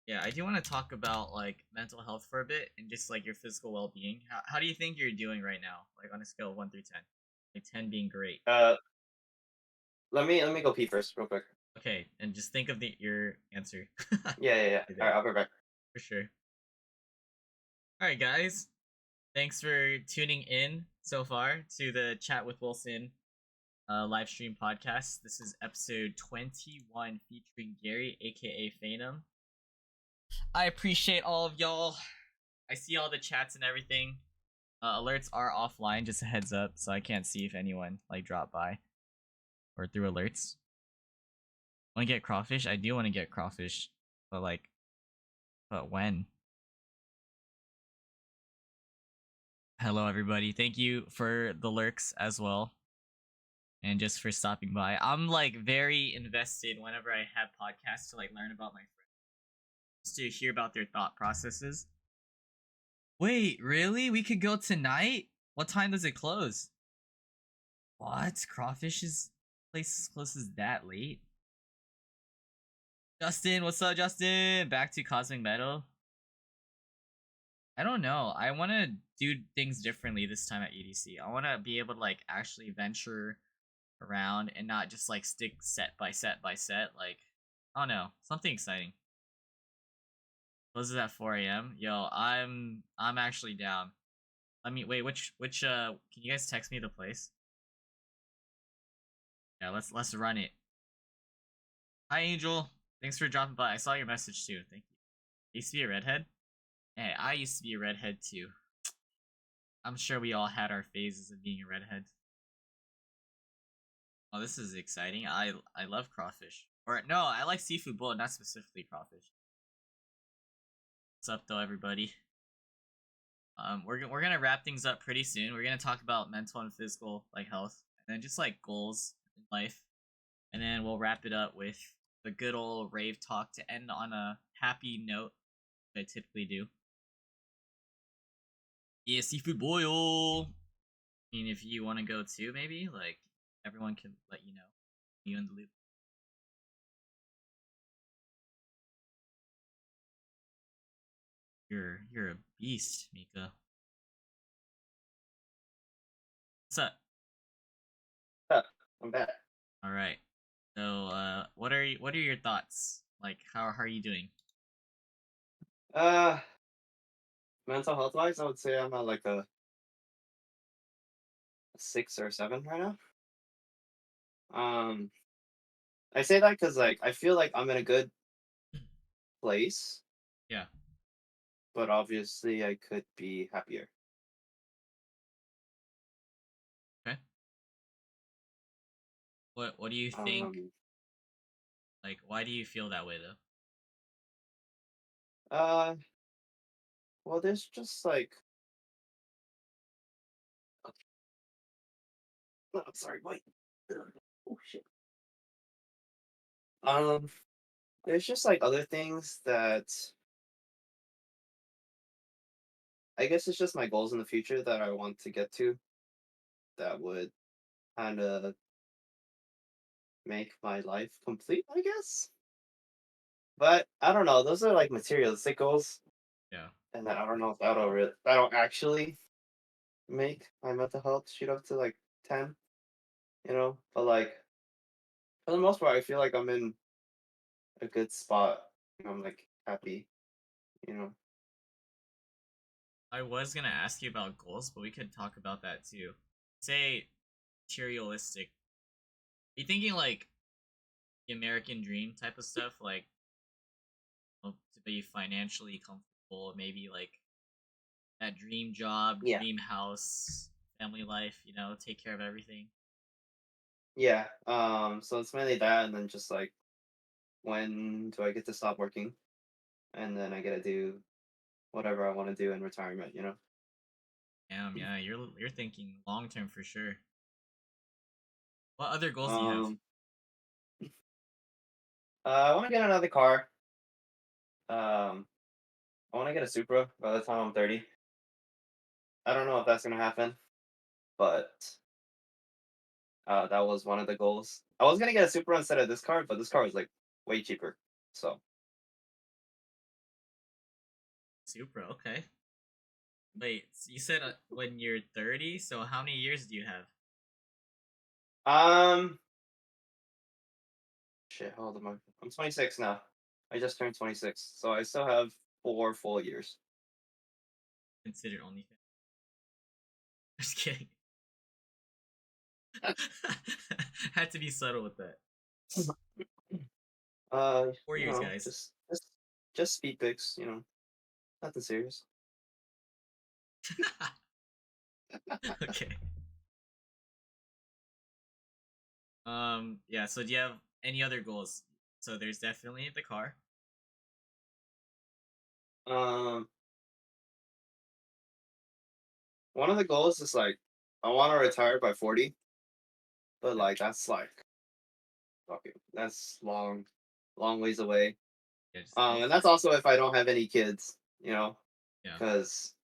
Yeah, I do want to talk about like mental health for a bit and just like your physical well being. How do you think you're doing right now? Like on a scale of 1 through 10, like 10 being great. Uh. Let me go pee first, real quick. Okay, and just think of your answer. Yeah. Yeah. Yeah. Right All there right. I'll be back. for sure. All right, guys. Thanks for tuning in so far to the Chat with Wilson live stream podcast. This is episode 21 featuring Gary, aka feinum9. I appreciate all of y'all. I see all the chats and everything. Alerts are offline, just a heads up, so I can't see if anyone like dropped by or through alerts. Want to get crawfish? I do want to get crawfish, but but when? Hello, everybody. Thank you for the lurks as well, and just for stopping by. I'm like very invested whenever I have podcasts to like learn about my friends, just to hear about their thought processes. Wait, really? We could go tonight? What time does it close? What? Crawfish's place is closes that late? Justin, what's up, Justin? Back to Cosmic Meadow. I don't know. I want to do things differently this time at EDC. I want to be able to like actually venture around and not just like stick set by set by set. Like, I don't know, something exciting. Closes at 4 a.m. Yo, I'm actually down. Let me wait. Which can you guys text me the place? Yeah, let's run it. Hi, Angel. Thanks for dropping by. I saw your message too. Thank you. Used to be a redhead. Hey, I used to be a redhead too. I'm sure we all had our phases of being a redhead. Oh, this is exciting. I love crawfish. Or no, I like seafood bowl, not specifically crawfish. What's up, though, everybody? We're gonna wrap things up pretty soon. We're gonna talk about mental and physical like health, and then just like goals in life, and then we'll wrap it up with the good old rave talk to end on a happy note. I typically do. Yeah, seafood boil. I mean, if you want to go too, maybe like everyone can let you know. You in the loop. You're a beast, Mika. What's up? Huh, I'm back. All right. So, what are your thoughts? Like, how are you doing? Uh, mental health wise, I would say I'm at like a 6 or 7 right now. Um, I say that because like I feel like I'm in a good place, Yeah. but obviously I could be happier. Okay. What do you think? Um, Like, why do you feel that way though? uh, well, there's just like, oh, sorry, wait. Oh shit. Um, there's just like other things that I guess it's just my goals in the future that I want to get to that would kind of make my life complete, I guess. But I don't know. Those are like materialistic goals, Yeah. and I don't know if that'll actually make my mental health shoot up to like 10. But like for the most part, I feel like I'm in a good spot. I'm like happy. You know. I was gonna ask you about goals, but we could talk about that too. Say materialistic. Are you thinking like the American dream type of stuff, like to be financially comfortable, maybe like that dream job, Yeah. dream house, family life, take care of everything. Yeah. So it's mainly that, and then just like when do I get to stop working, and then I get to do whatever I want to do in retirement. Damn, yeah, you're thinking long term for sure. What other goals do you have? Um. I want to get another car. Um. I want to get a Supra by the time I'm 30. I don't know if that's gonna happen, but that was one of the goals. I was gonna get a Supra instead of this car, but this car is like way cheaper. So, Supra, okay. Wait, so you said when you're 30, so how many years do you have? um, shit. How old am I? I'm 26 now. I just turned 26, so I still have 4 full years. Considered OnlyFans. Just kidding. Had to be subtle with that. You 4 years, know, guys. just speed pics. Nothing serious. Okay. Yeah, so do you have any other goals? So there's definitely the car. Um, one of the goals is like I want to retire by 40, but Yeah, like that's like fucking that's long, long ways away. yeah, just And that's also if I don't have any kids, yeah. because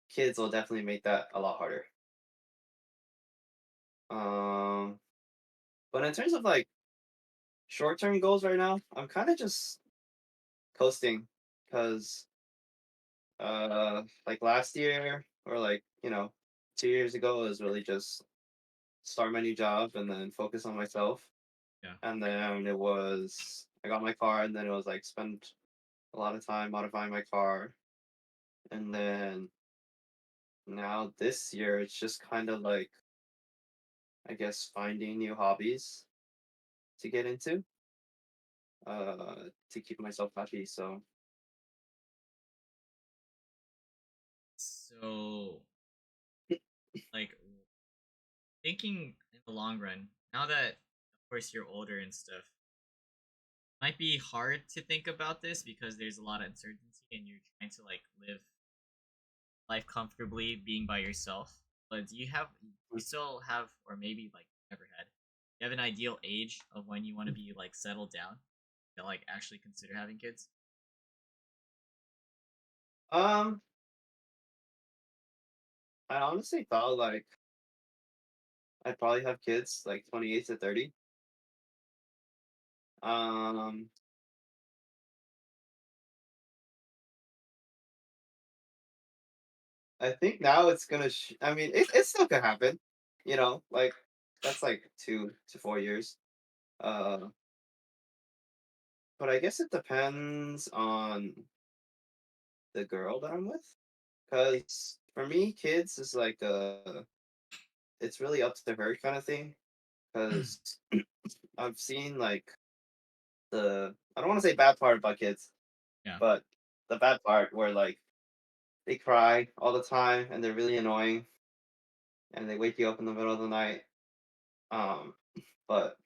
kids will definitely make that a lot harder. Um, but in terms of like short-term goals right now, I'm kind of just coasting because like last year or like 2 years ago it was really just start my new job and then focus on myself, Yeah. and then it was I got my car, and then it was like spend a lot of time modifying my car, and then now this year it's just kind of like I guess finding new hobbies to get into to keep myself happy. So So, like, thinking in the long run, now that, of course, you're older and stuff, might be hard to think about this because there's a lot of uncertainty and you're trying to, like, live life comfortably being by yourself. But do you still have, or maybe, like, never had, you have an ideal age of when you want to be, like, settled down to, like, actually consider having kids? um I honestly thought like I'd probably have kids like 28 to 30. um I think now it's gonna I mean it still could happen, like that's like 2 to 4 years. uh but I guess it depends on the girl that I'm with, because for me kids is like it's really up to her kind of thing, because I've seen like I don't want to say bad part about kids, Yeah. but the bad part where like they cry all the time and they're really annoying and they wake you up in the middle of the night. Um, but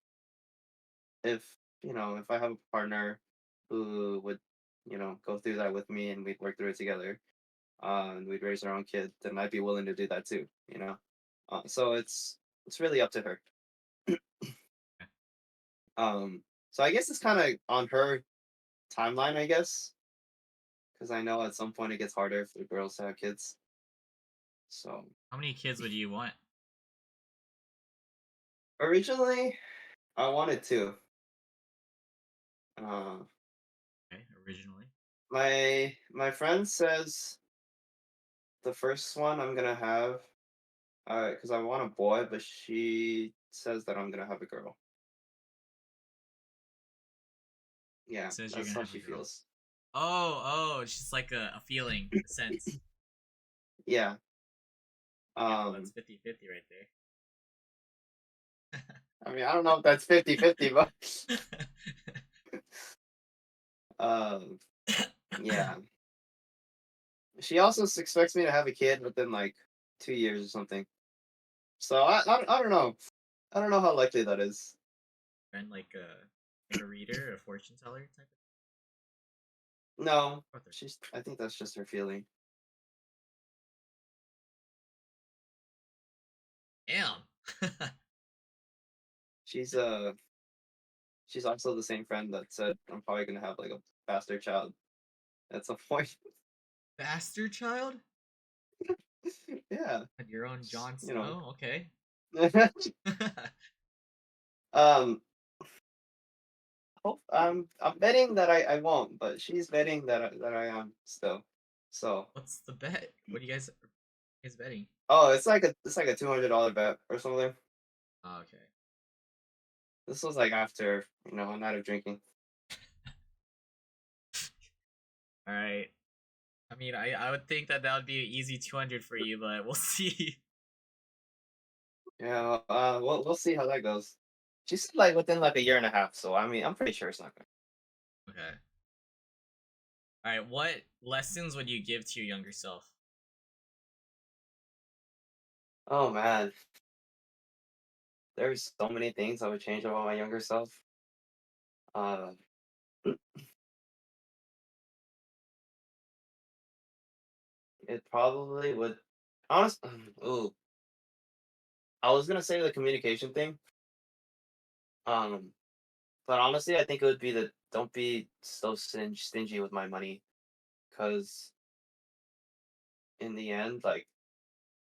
if if I have a partner who would go through that with me and we'd work through it together, and we'd raise our own kid, then I'd be willing to do that too. So it's really up to her. Okay. So I guess it's kind of on her timeline, I guess, because I know at some point it gets harder for girls to have kids. So How many kids would you want? originally, I wanted to. Uh, Okay, originally. my friend says the first one I'm gonna have, because I want a boy, but she says that I'm gonna have a girl. Yeah, Says you're that's gonna how have a she girl. feels. It's just like a feeling, a sense. Yeah. Yeah, well, that's Um, 50-50 right I mean, I don't know if that's 50-50, but there. um, yeah. She also expects me to have a kid within like 2 years or something. So I don't know. I don't know how likely that is. And like a reader, a fortune teller type No, of. I think that's just her feeling. Damn. She's uh she's also the same friend that said I'm probably gonna have like a bastard child at some point. Bastard child? Yeah. Had your own Jon You know. Snow? Okay. um I'm betting that I won't, but she's betting that I am still. So What's the bet? What do you guys betting? oh it's like a $200 bet or something. Oh, okay. This was like after, a night of drinking. All right. I mean, I would think that would be an easy 200 for you, but we'll see. Yeah, we'll see how that goes. She said like within like a year and a half, so I mean I'm pretty sure it's not gonna. Okay. All right. What lessons would you give to your younger self? Oh man, there's so many things I would change about my younger self. Uh, it probably would. Honest, ooh, I was gonna say the communication thing. Um, but honestly, I think it would be the don't be so stingy with my money, because in the end, like,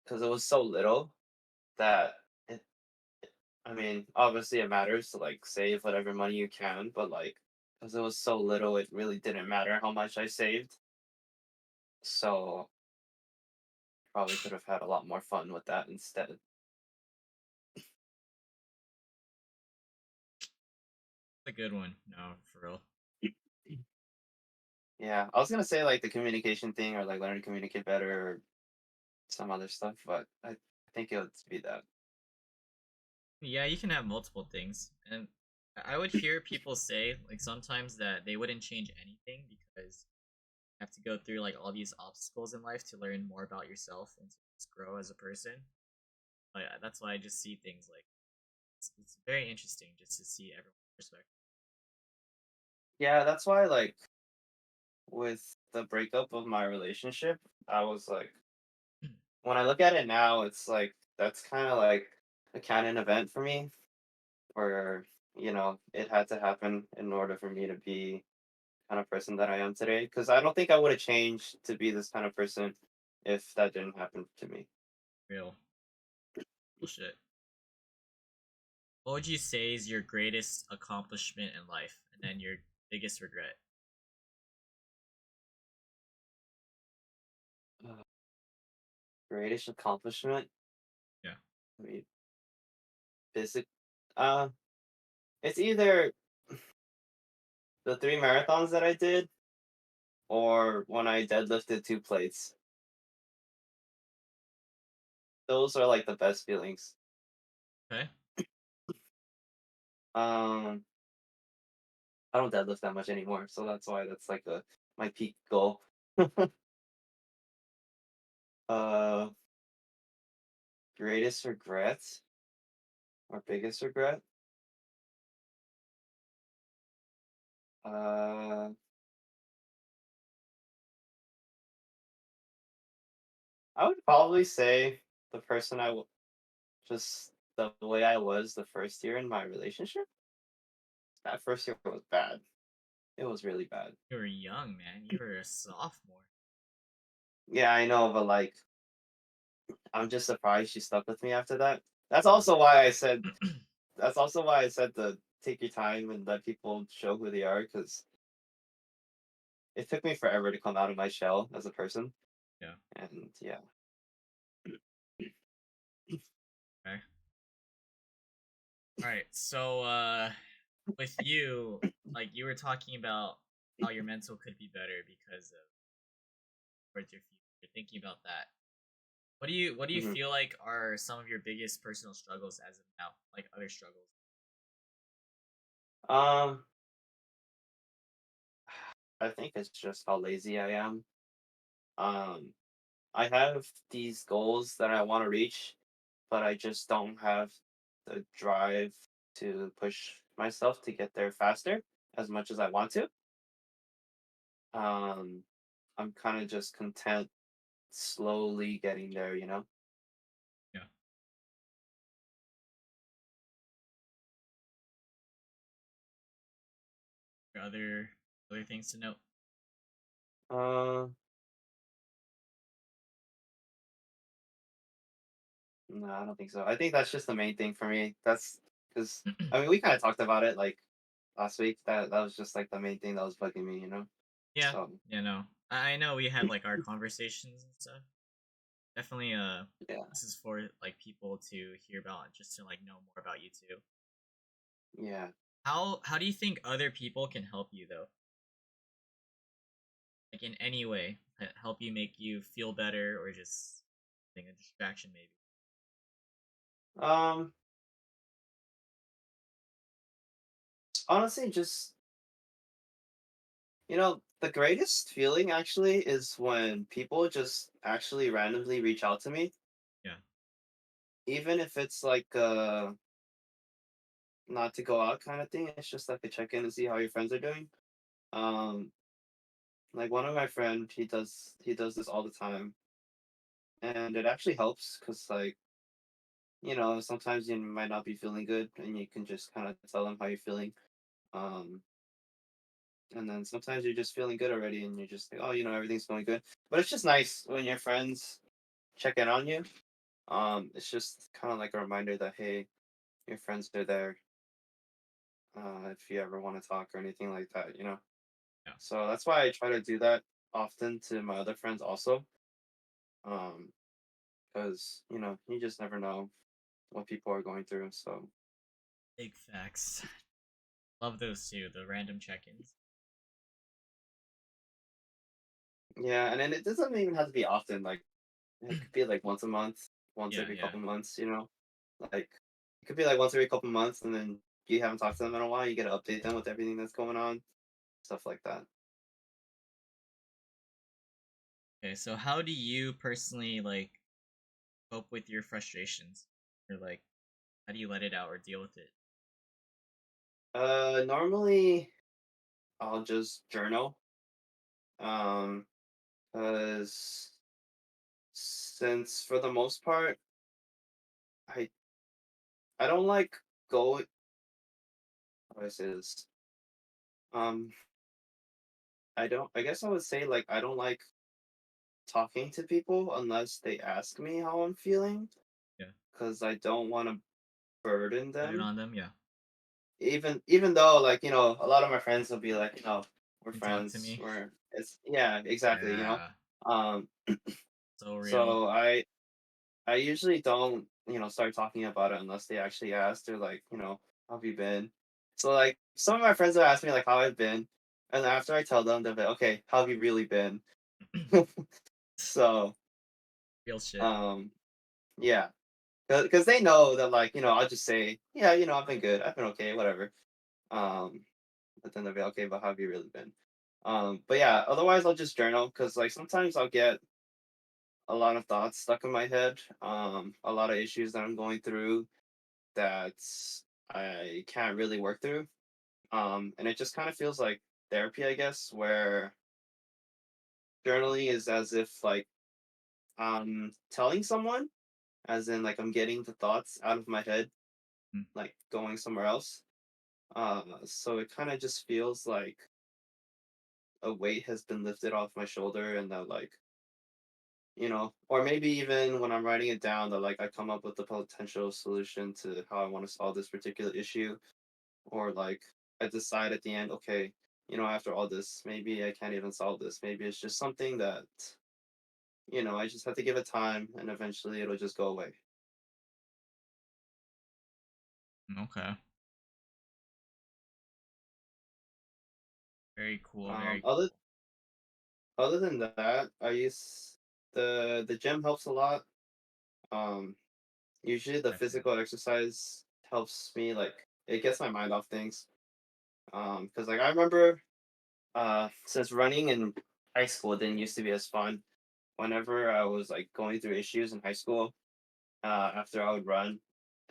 because it was so little that it. I mean, obviously it matters to like save whatever money you can, but like, because it was so little, it really didn't matter how much I saved. So probably could have had a lot more fun with that instead. A good one. No, for real. Yeah, I was gonna say like the communication thing or like learn to communicate better or some other stuff, but I think it would be that. Yeah, you can have multiple things. And I would hear people say, like, sometimes that they wouldn't change anything because you have to go through, like, all these obstacles in life to learn more about yourself and to just grow as a person. Like, that's why I just see things like it's very interesting just to see everyone's perspective. Yeah, that's why like with the breakup of my relationship, I was like when I look at it now, it's like that's kind of like a canon event for me where it had to happen in order for me to be kind of person that I am today. Because I don't think I would have changed to be this kind of person if that didn't happen to me. Real bullshit. What would you say is your greatest accomplishment in life and then your biggest regret? Uh, Greatest accomplishment. Yeah. I mean, basic. Uh, it's either the 3 marathons that I did or when I deadlifted 2 plates. Those are like the best feelings. Okay. Um, I don't deadlift that much anymore, so that's why that's like my peak goal. uh, Greatest regret or biggest regret? Uh, I would probably say the person just the way I was the first year in my relationship. That first year was bad. It was really bad. You were young, man. You were a sophomore. Yeah, I know, but like I'm just surprised she stuck with me after that. That's Yeah. also why I said that's also why I said to take your time and let people show who they are because it took me forever to come out of my shell as a person. Yeah. And yeah. Okay. All right. So, with you, like you were talking about how your mental could be better because of towards your future. You're thinking about that. What do you Mhm. feel like are some of your biggest personal struggles as of now? Like other struggles? Um, I think it's just how lazy I am. Um, I have these goals that I want to reach, but I just don't have the drive to push myself to get there faster as much as I want to. Um, I'm kind of just content slowly getting there, you know? Yeah. Or other things to note? Uh, no, I don't think so. I think that's just the main thing for me. That's because I mean we kind of talked about it like last week. That was just like the main thing that was bugging me, you know? Yeah. So Yeah. No. I know we had like our conversations and stuff. Definitely. yeah, This is for like people to hear about, just to like know more about you too. yeah. How do you think other people can help you though? Like in any way, help you, make you feel better, or just being a distraction maybe? Um, honestly, just the greatest feeling actually is when people just actually randomly reach out to me, Yeah. even if it's like not to go out kind of thing. It's just like a check in to see how your friends are doing. Um, like one of my friend, he does this all the time, and it actually helps because like sometimes you might not be feeling good, and you can just kind of tell them how you're feeling. Um, and then sometimes you're just feeling good already, and you're just like, oh, everything's going good. But it's just nice when your friends check in on you. It's just kind of like a reminder that hey, your friends are there. If you ever want to talk or anything like that, you know. Yeah. So that's why I try to do that often to my other friends also. Um, because you just never know what people are going through. So Big facts. Love those too. The random check-ins. yeah, and then it doesn't even have to be often. Like it could be like once a month, once Yeah. every Yeah. couple months. Like it could be like once every couple months, and then you haven't talked to them in a while. You get to update them with everything that's going on, stuff like that. Okay. So how do you personally like cope with your frustrations, or like how do you let it out or deal with it? Normally I'll just journal. Um, because since for the most part, I I don't like go. How do I say this? Um, I don't. I guess I would say like I don't like talking to people unless they ask me how I'm feeling, Yeah. because I don't want to burden Put it them. on them. Yeah. Even though like a lot of my friends will be like we're You can talk to friends, me. it's yeah, exactly. Yeah. Um, So real. so I usually don't, start talking about it unless they actually ask. They're like, how have you been? So like some of my friends will ask me like how I've been, and after I tell them, they're like, okay, how have you really been? So Real shit. um yeah, because they know that like I'll just say yeah, I've been good, I've been okay, whatever. Um, but then they'll be okay, but how have you really been? But yeah, otherwise I'll just journal because like sometimes I'll get a lot of thoughts stuck in my head, a lot of issues that I'm going through that I can't really work through. And it just kind of feels like therapy, I guess, where journaling is as if like I'm telling someone, as in like I'm getting the thoughts out of my head, Mm. like going somewhere else. So it kind of just feels like a weight has been lifted off my shoulder, and that like or maybe even when I'm writing it down, that like I come up with a potential solution to how I want to solve this particular issue, or like I decide at the end, okay, after all this, maybe I can't even solve this. Maybe it's just something that I just have to give it time, and eventually it'll just go away. Okay. Very cool. Um, Very other cool. other than that, I use the gym helps a lot. Um, Usually the Definitely. physical exercise helps me, like it gets my mind off things. Because like I remember, since running in high school didn't used to be as fun. Whenever I was like going through issues in high school, after I would run,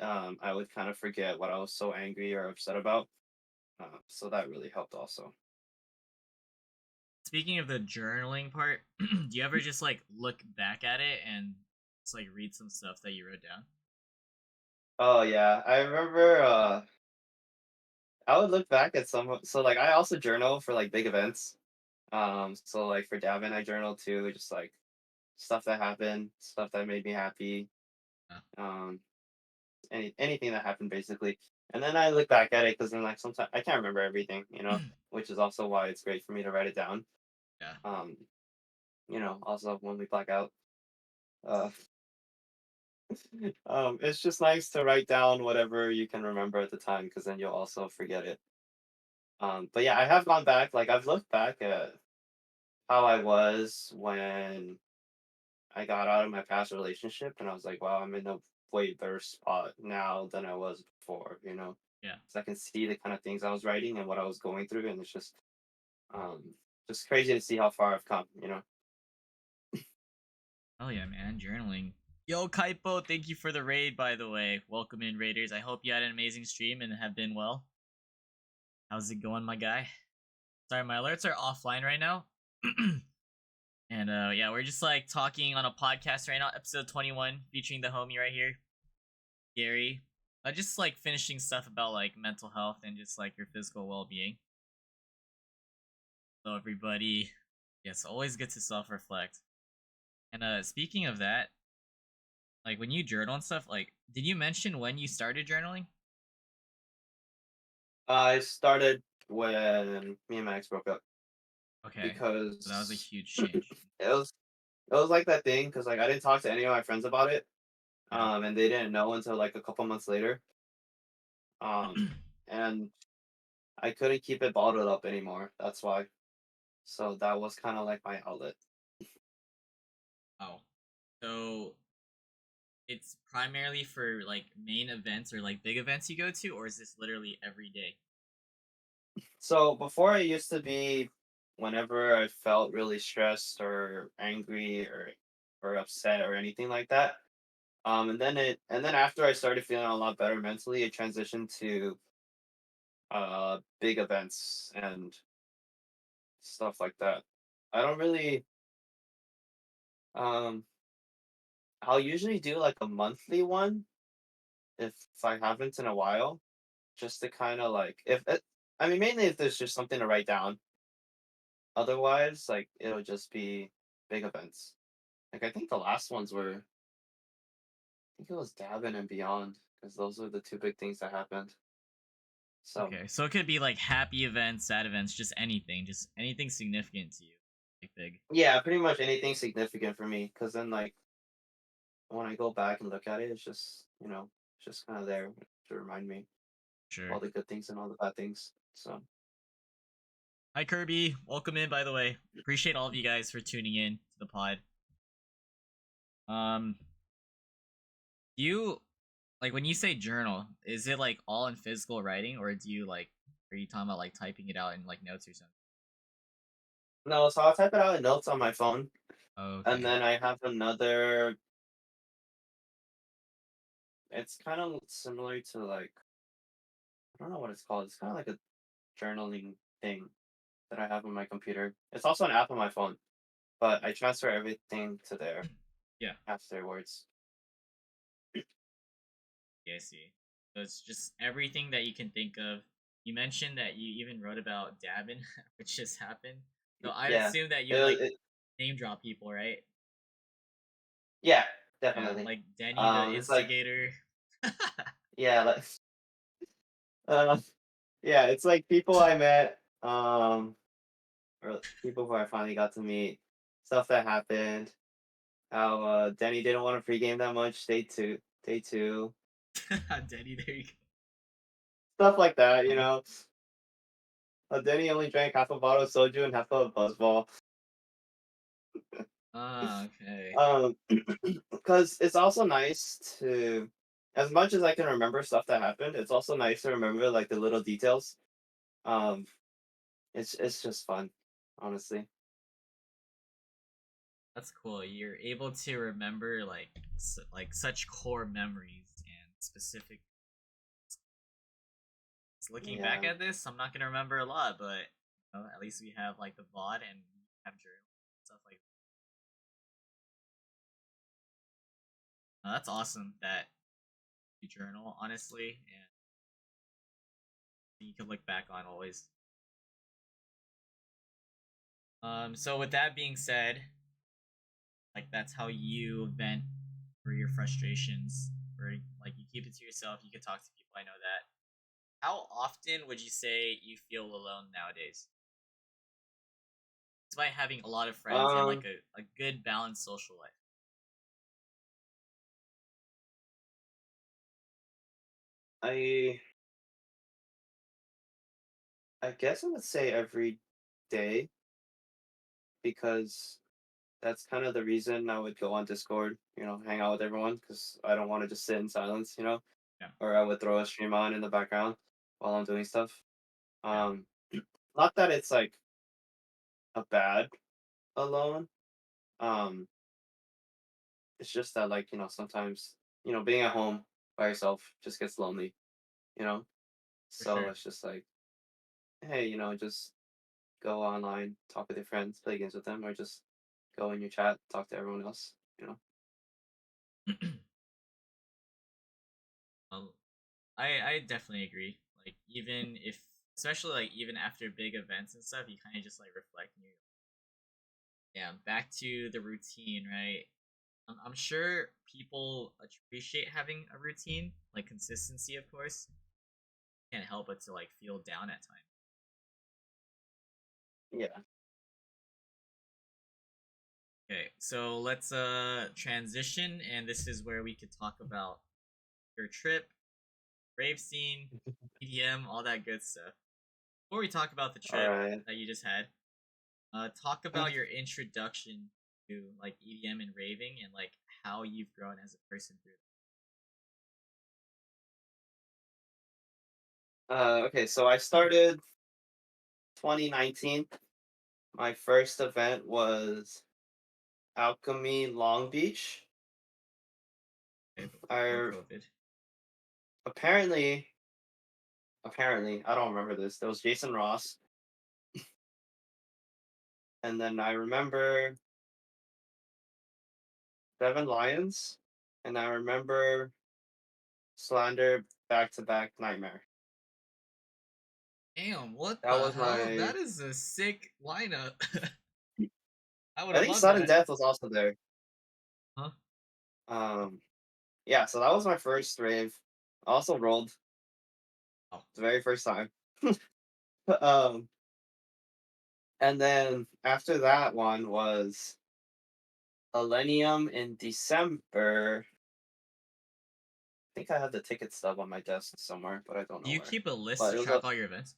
I would kind of forget what I was so angry or upset about. So that really helped also. Speaking of the journaling part, do you ever just like look back at it and just like read some stuff that you wrote down? Oh yeah, I remember. I would look back at some. So like I also journal for like big events. So like for Davin, I journal too, just like stuff that happened, stuff that made me happy. Yeah. Um, anything that happened basically. And then I look back at it because then like sometimes I can't remember everything, which is also why it's great for me to write it down. Yeah. Um, also when we black out, uh, it's just nice to write down whatever you can remember at the time because then you'll also forget it. But yeah, I have gone back, like I've looked back at how I was when I got out of my past relationship, and I was like, wow, I'm in a way better spot now than I was before, Yeah. So I can see the kind of things I was writing and what I was going through, and it's um, just crazy to see how far I've come. Oh yeah, man, journaling. Yo, Kaipo, thank you for the raid, by the way. Welcome in, Raiders. I hope you had an amazing stream and have been well. How's it going, my guy? Sorry, my alerts are offline right now. And yeah, we're just like talking on a podcast right now, episode 21, featuring the homie right here, Gary. Just like finishing stuff about like mental health and just like your physical well being. So everybody, yes, always good to self reflect. And speaking of that, like when you journal and stuff, like did you mention when you started journaling? I started when me and my ex broke up Okay, so that was a because huge change. it was like that thing because like I didn't talk to any of my friends about it, Yeah. and they didn't know until like a couple months later, and I couldn't keep it bottled up anymore. That's why. So that was kind of like my outlet. Oh, so it's primarily for like main events or like big events you go to, or is this literally every day? So before it used to be whenever I felt really stressed or angry or upset or anything like that. And then after I started feeling a lot better mentally, it transitioned to big events and stuff like that. I don't really um I'll usually do like a monthly one if I haven't in a while, just to kind of like if it, I mean mainly if there's just something to write down. Otherwise, like it'll just be big events. Like I think the last ones were, I think it was Gavin and Beyond, because those were the two big things that happened. So Okay, so it could be like happy events, sad events, just anything significant to you, like big. yeah, pretty much anything significant for me, because then like when I go back and look at it, it's just kind of there to remind me of Sure. all the good things and all the bad things. So Hi Kirby, welcome in. By the way, appreciate all of you guys for tuning in to the pod. Um, do you like when you say journal? Is it like all in physical writing, or do you like are you talking about like typing it out in like notes or something? no, so I'll type it out in notes on my phone, and Okay. then I have another. It's kind of similar to like, I don't know what it's called. It's kind of like a journaling thing that I have on my computer. It's also an app on my phone, but I transfer everything to there Yeah. afterwards. Yeah, I see. So it's just everything that you can think of. You mentioned that you even wrote about Davin, which just happened. So I'd Yeah. assume that It, you was- like it, name drop people, right? yeah, Yeah, definitely. like Denny the It's like instigator. yeah, like uh, yeah, it's like people I met, or people who I finally got to meet, stuff that happened. How Denny didn't want to pregame that much. Day two, Denny, there you go. stuff like that. Uh-huh. Denny only drank half a bottle of soju and half a buzzball. Ah, okay. Um, because it's also nice to, as much as I can remember stuff that happened, it's also nice to remember like the little details. Um, it's just fun, honestly. That's cool. You're able to remember like like such core memories and specific. Looking back Yeah, at this, I'm not gonna remember a lot, but at least we have like the VOD and we have journal stuff like. That's awesome that you journal honestly, and you can look back on always. So with that being said, like that's how you vent for your frustrations, or like you keep it to yourself. You can talk to people. I know that. How often would you say you feel alone nowadays? It's by having a lot of friends and like um, a good balanced social life. I I guess I would say every day because that's kind of the reason I would go on Discord, hang out with everyone because I don't want to just sit in silence, Yeah, or I would throw a stream on in the background while I'm doing stuff. yeah, Um, not that it's like a bad alone. Um, it's just that like, sometimes, being at home by yourself just gets lonely, you know? for So sure. it's just like, hey, just go online, talk with your friends, play games with them, or just go in your chat, talk to everyone else. Well, I definitely agree. Like even if, especially like even after big events and stuff, you kind of just like reflect and you, yeah, back to the routine, right? I'm sure people appreciate having a routine, like consistency, of course. Can't help but to like feel down at times. Yeah. Okay, so let's transition, and this is where we could talk about your trip, rave scene, EDM, all that good stuff. Before we talk about the All trip right. that you just had, talk about your introduction to like EDM and raving, and like how you've grown as a person through Okay, so I started 2019. My first event was Alchemy Long Beach. it before I COVID. apparently, I don't remember this. There was Jason Ross, and then I remember Devin Lyons, and I remember Slander Back to Back Nightmare. Damn, what That the was hell? my. That is a sick lineup. I would I have think loved Sudden that. Death was also there. Huh? Um, yeah, so that was my first rave. I also rolled Oh, the very first time. um, and then after that one was Millennium in December. I think I have the ticket stub on my desk somewhere, but I don't do know you where. keep a list But to it was track all your events?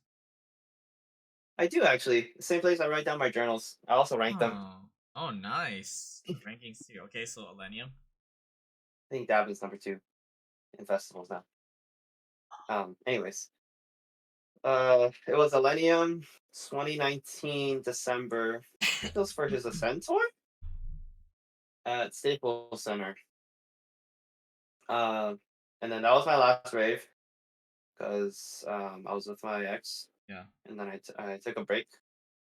I do actually. The same place I write down my journals. I also rank them. Oh, oh, nice rankings too. Okay, so Millennium. I think Davin's number two in festivals now. Anyways. It was Millennium 2019 December. I think it was for his Ascend tour at Staples Center. Uh, and then that was my last rave because I was with my ex, Yeah. and then I took a break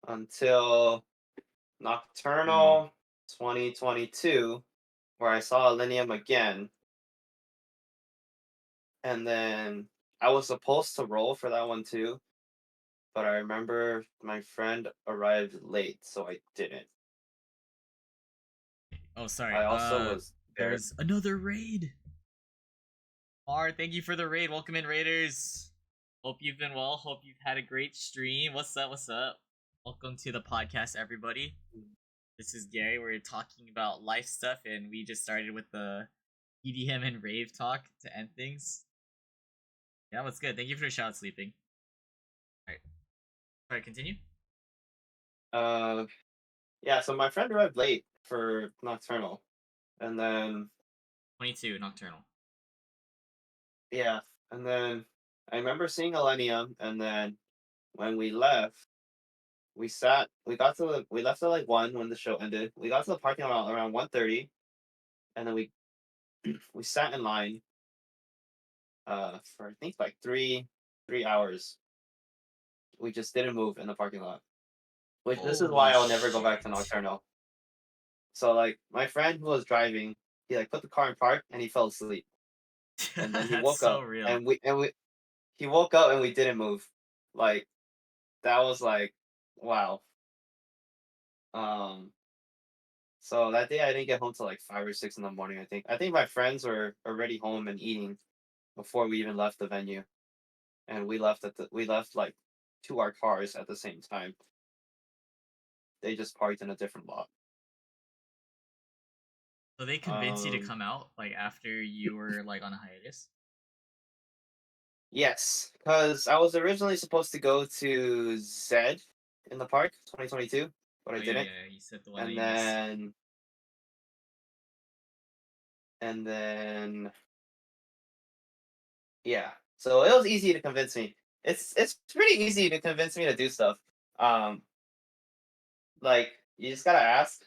until Mm. Nocturnal 2022, where I saw Millennium again, and then I was supposed to roll for that one too, but I remember my friend arrived late, so I didn't. Oh, sorry. I also was there. There's another raid. Thank you for the raid. Welcome in, raiders. Hope you've been well. Hope you've had a great stream. What's up? What's up? Welcome to the podcast, everybody. This is Gary. We're talking about life stuff, and we just started with the EDM and rave talk to end things. Yeah, what's good? Thank you for the shout, sleeping. All right. All right, continue. Uh, yeah. So my friend arrived late for nocturnal, and then 22 nocturnal. yeah, and then I remember seeing Millennium, and then when we left, we sat. We left at like 1 when the show ended. We got to the parking lot around 1:30, and then we sat in line for I think like 3 hours. We just didn't move in the parking lot. Which this is Holy why I'll never go back to shit. nocturnal. So like my friend who was driving, he like put the car in park and he fell asleep. And then he That's woke so up real. and we he woke up and we didn't move. Like that was like wow. Um so that day I didn't get home till like 5 or 6 in the morning, I think. I think my friends were already home and eating before we even left the venue. And we left like to our cars at the same time. They just parked in a different lot. So they convinced you to Um come out like after you were like on a hiatus? Yes, because I was originally supposed to go to Zed in the park 2022, but Oh I yeah, didn't. yeah. You said the one that And you missed. then and then yeah. So it was easy to convince me. It's pretty easy to convince me to do stuff. Um like you just gotta ask.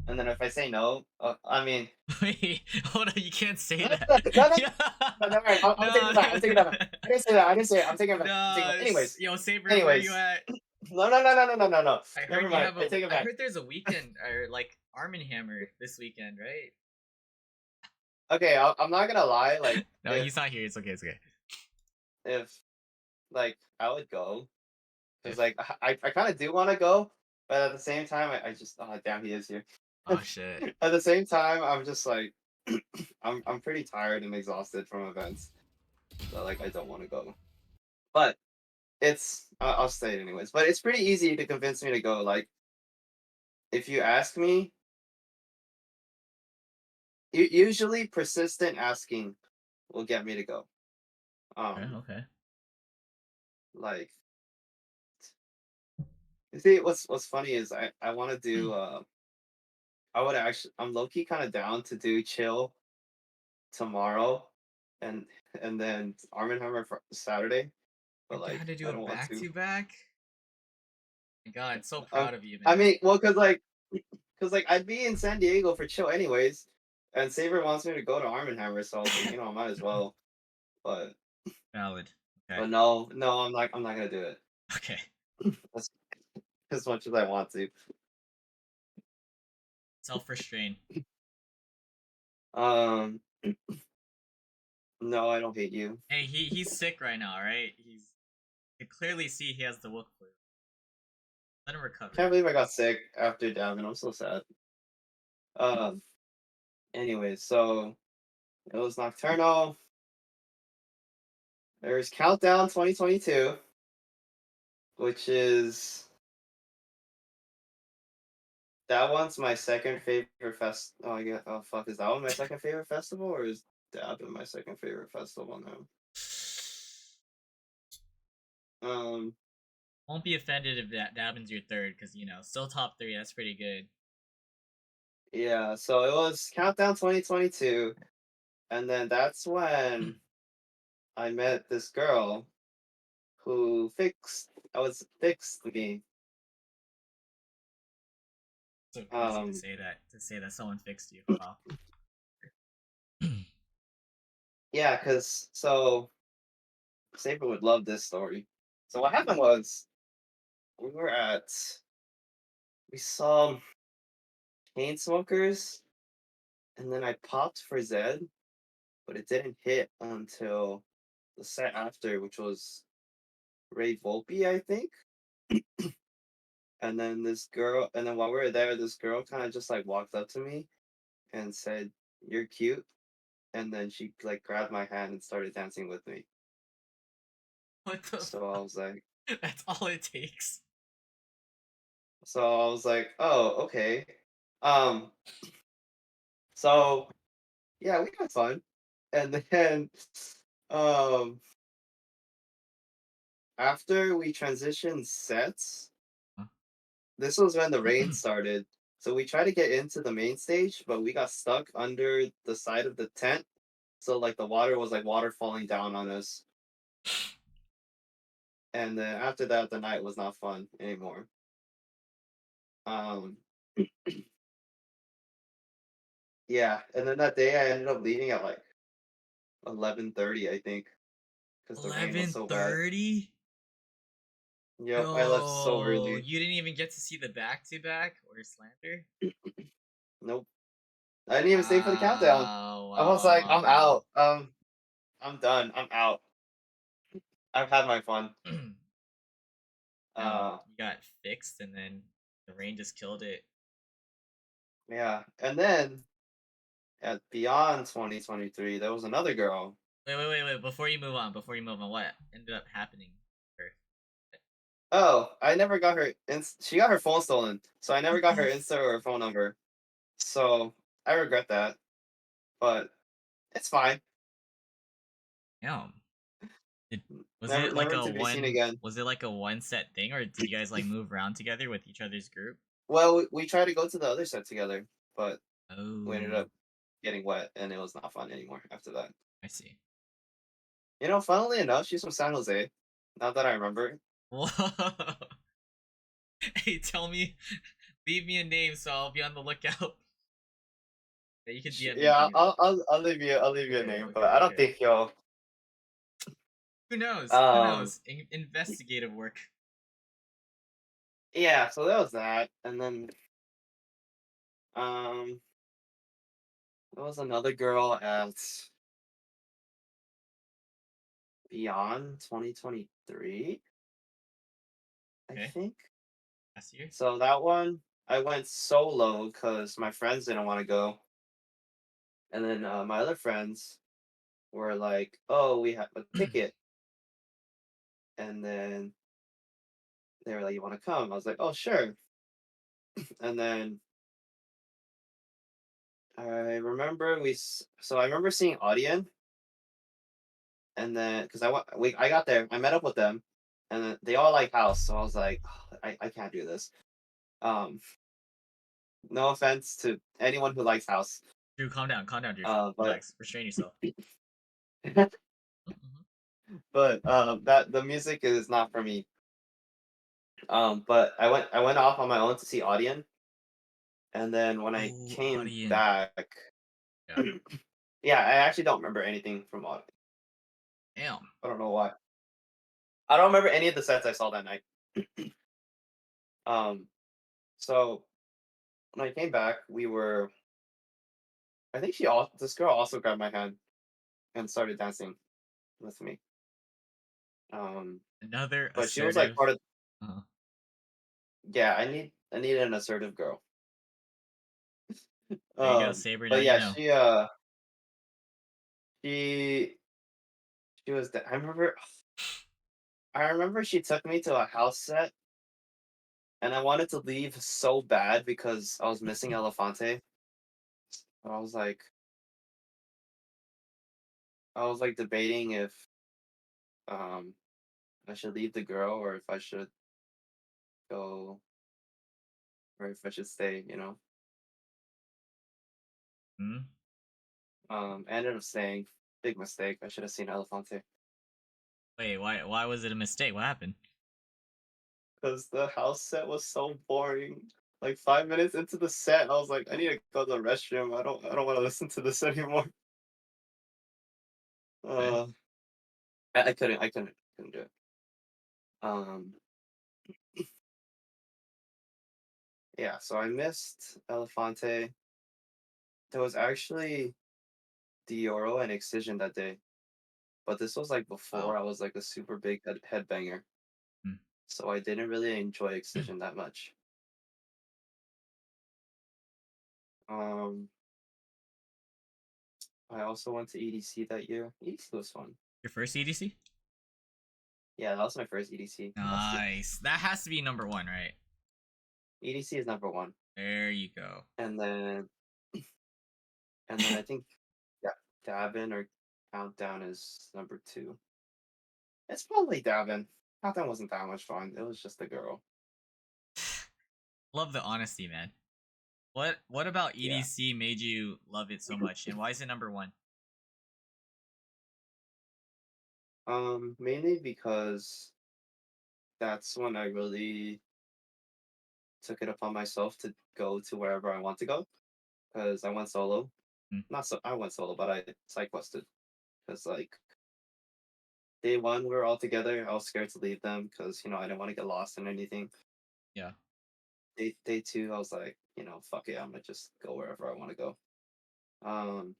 And then if I say no, I mean Wait, hold on. You can't say no that. no no no no, Yeah. no, never mind. I'm taking No, it back. I'm taking it back. I didn't say that. I didn't say it. I'm taking it back. I'm taking it no. back. Anyways. Yo, Saber, where you Anyways. at? No no no no no no no no. I heard Never you mind. have I a. take it I back. heard there's a weekend or like Arm& Hammer this weekend, right? Okay, I'm not gonna lie. Like, No, he's not here. It's okay. It's okay. if like I would go because If. like I kind of do want to go, but at the same time I just oh damn he is here. Oh shit. At the same time, I'm just like I'm pretty tired and exhausted from events, so like I don't want to go. But I'll say it anyways. But it's pretty easy to convince me to go. Like if you ask me, usually persistent asking will get me to go. Okay. Um, Okay. like you see, what's funny is I want to do I would actually I'm low key kind of down to do chill tomorrow, and then Arm& Hammer for Saturday, You're but down like to do I a don't want back to. to back? My God, so Um, proud of you, I man. mean, well, cause like I'd be in San Diego for chill anyways, and Saber wants me to go to Arm& Hammer, so I was like, I might as well. But Valid. Okay. no, no, I'm not gonna do it Okay. as, as much as I want to. Self restraint. Um, no, I don't hate you. Hey, he's sick right now, right? You can clearly see he has the look flu. Let him recover. Can't believe I got sick after Davin. I'm so sad. Um, anyways, so it was nocturnal. There's Countdown 2022, which is that one's my second favorite fest. Oh, I get. Oh fuck, is that one my second favorite festival, or is Dabin my second favorite festival now? Um, Won't be offended if that Dabin's your third, because still top three. That's pretty good. yeah. So it was Countdown 2022, and then that's when I met this girl who fixed. I was fixed me. So crazy to Um, say that. To say that someone fixed you. Wow. yeah, cause so Saber would love this story. So what happened was we were at we saw chain smokers, and then I popped for Zed, but it didn't hit until the set after, which was Ray Volpe, I think. And then this girl, and then while we were there, this girl kind of just like walked up to me and said, "You're cute." And then she like grabbed my hand and started dancing with me. What the So I fuck? was like, That's all it takes. "Oh, okay." Um, so yeah, we had fun. And then um after we transitioned sets, Huh? this was when the rain started. So we tried to get into the main stage, but we got stuck under the side of the tent. So like the water was like water falling down on us. And then after that, the night was not fun anymore. Um, yeah, and then that day I ended up leaving at like 11:30, I think, because the rain was so bad. 11:30? Yep, I left so Yo, early. you didn't even get to see the back to back or slander? Nope, I didn't even stay for the countdown. Wow, I wow, was wow, like, wow, I'm wow. out. I'm done. I'm out. I've had my fun. Uh, You got fixed and then the rain just killed it. yeah, and then at beyond 2023, there was another girl. Wait. Before you move on, what ended up happening? Or- Oh, I never got her. She got her phone stolen, so I never What got her the Insta or her phone number. So I regret that, but it's fine. damn. Did, was Never, it like never a to be seen one? again. Was it like a one set thing, or did you guys like move around together with each other's group? Well, we tried to go to the other set together, but we ended Oh, up getting wet, and it was not fun anymore after that. I see. Funnily enough, she's from San Jose. Now that I remember. Whoa. Hey, tell me, leave me a name so I'll be on the lookout. Yeah, you can DM me if Yeah, you. I'll leave you a Okay, name, but okay, I don't okay. think you'll. Who knows? Who Um, knows? Investigative work. yeah, so that was that, and then um, there was another girl at Beyond 2023, I Okay, think. last year. So that one I went solo because my friends didn't want to go, and then my other friends were like, "Oh, we have a ticket," and then they were like, "You want to come?" I was like, "Oh, sure." And then I remember seeing Audien, and then because I got there, I met up with them, and then they all like house, so I was like, "Oh, I can't do this." Um, no offense to anyone who likes house, Drew, calm down, Drew. but Relax, restrain yourself. Mhm. that the music is not for me. But I went off on my own to see Audien, and then when I Oh, came Audion. back, Yeah. yeah, I actually don't remember anything from Audien. Damn. I don't know why. I don't remember any of the sets I saw that night. Um, so when I came back, I think this girl also grabbed my hand and started dancing with me. Um, Another but she was like assertive. part of, Uh, yeah, I need an assertive girl. there you go, Saber. Now But you yeah, know. she she was. I remember she took me to a house set, and I wanted to leave so bad because I was missing Elefante. I was like, I was like debating if um I should leave the girl or if I should go or if I should stay. Hmm? I ended up staying. Big mistake. I should have seen Elefante Wait, why was it a mistake? What happened? because the house set was so boring. Like 5 minutes into the set, I was like, I need to go to the restroom. I don't want to listen to this anymore. Okay. Uh, I couldn't do it. Um, yeah, so I missed Elefante. There was actually Dioro and Excision that day, but this was like before Wow. I was like a super big headbanger. Hmm. so I didn't really enjoy Excision that much. Um, I also went to EDC that year. EDC was fun. Your first EDC? Yeah, that was my first EDC. Nice. That has to be number one, right? EDC is number one, There you go. and then I think yeah, Davin or Countdown is number two. It's probably Davin. Countdown wasn't that much fun. It was just a girl. Love the honesty, man. What about Yeah. EDC made you love it so much, and why is it number one? Mainly because that's when I really took it upon myself to go to wherever I want to go. Because I went solo. Hmm. Not so I went solo, but I side quested. Because like day one we were all together. I was scared to leave them because I didn't want to get lost in anything. Yeah. Day two, I was like, fuck it, I'm gonna just go wherever I want to go. Um,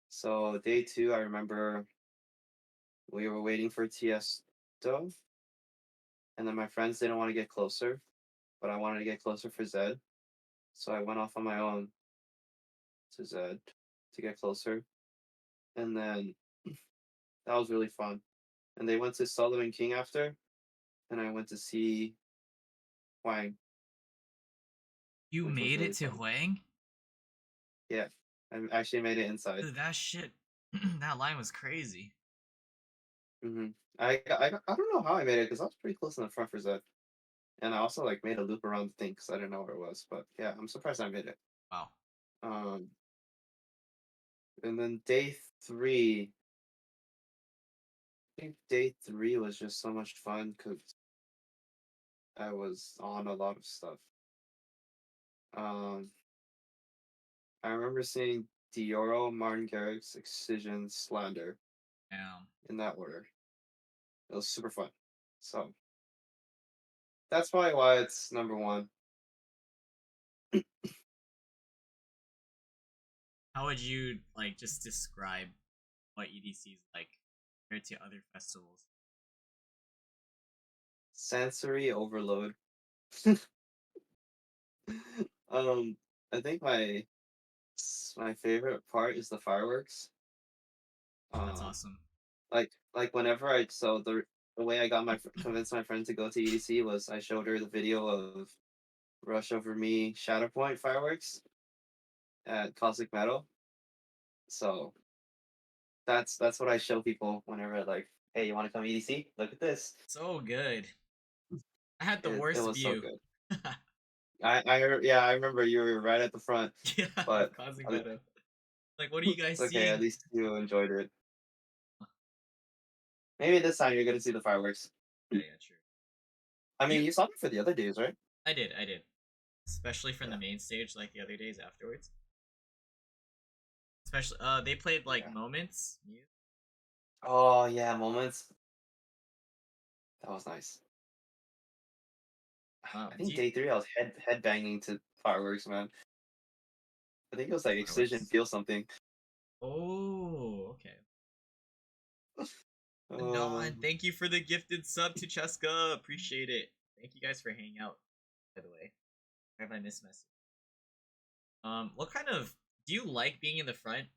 so day two, I remember we were waiting for Tiesto, and then my friends didn't want to get closer, but I wanted to get closer for Zed, so I went off on my own to Zed to get closer, and then that was really fun. And they went to Solo and King after, and I went to see Huang, You which was made it really to fun. Huang? Yeah, I actually made it inside. Dude, that shit. That line was crazy. hmm I don't know how I made it because I was pretty close in the front for Zed. And I also like made a loop around the thing because I didn't know where it was. But yeah, I'm surprised I made it. Wow. Um, and then day three, I think day three was just so much fun because I was on a lot of stuff. Um, I remember seeing Dioro, Martin Garrix, Excision, Slander Damn. in that order. It was super fun. So that's probably why it's number one. How would you like just describe what EDC is like compared to other festivals? Sensory overload. um, I think my favorite part is the fireworks. That's Um, awesome. like whenever the way I got convinced my friend to go to EDC was I showed her the video of Rush Over Me Shatterpoint fireworks at Cosmic Metal. So that's what I show people whenever like, hey, you want to come EDC? Look at this. So good. I had the It worst was so view. good. I remember you were right at the front, Yeah, but causing at better. Like, what are you it's guys okay. At seeing? least you enjoyed it. Maybe this time you're gonna see the fireworks. Yeah, yeah, true. I You, mean, you saw them for the other days, right? I did, especially from the Yeah, main stage, like the other days afterwards. Especially, they played like yeah. moments. Oh yeah, moments. That was nice. I Do think you, day three I was headbanging to fireworks, man. I think it was like Excision fireworks? Feel Something. Oh, okay. Anon, Um, thank you for the gifted sub to Cheska. Appreciate it. Thank you guys for hanging out. By the way, have I missed message? What kind of do you like being in the front?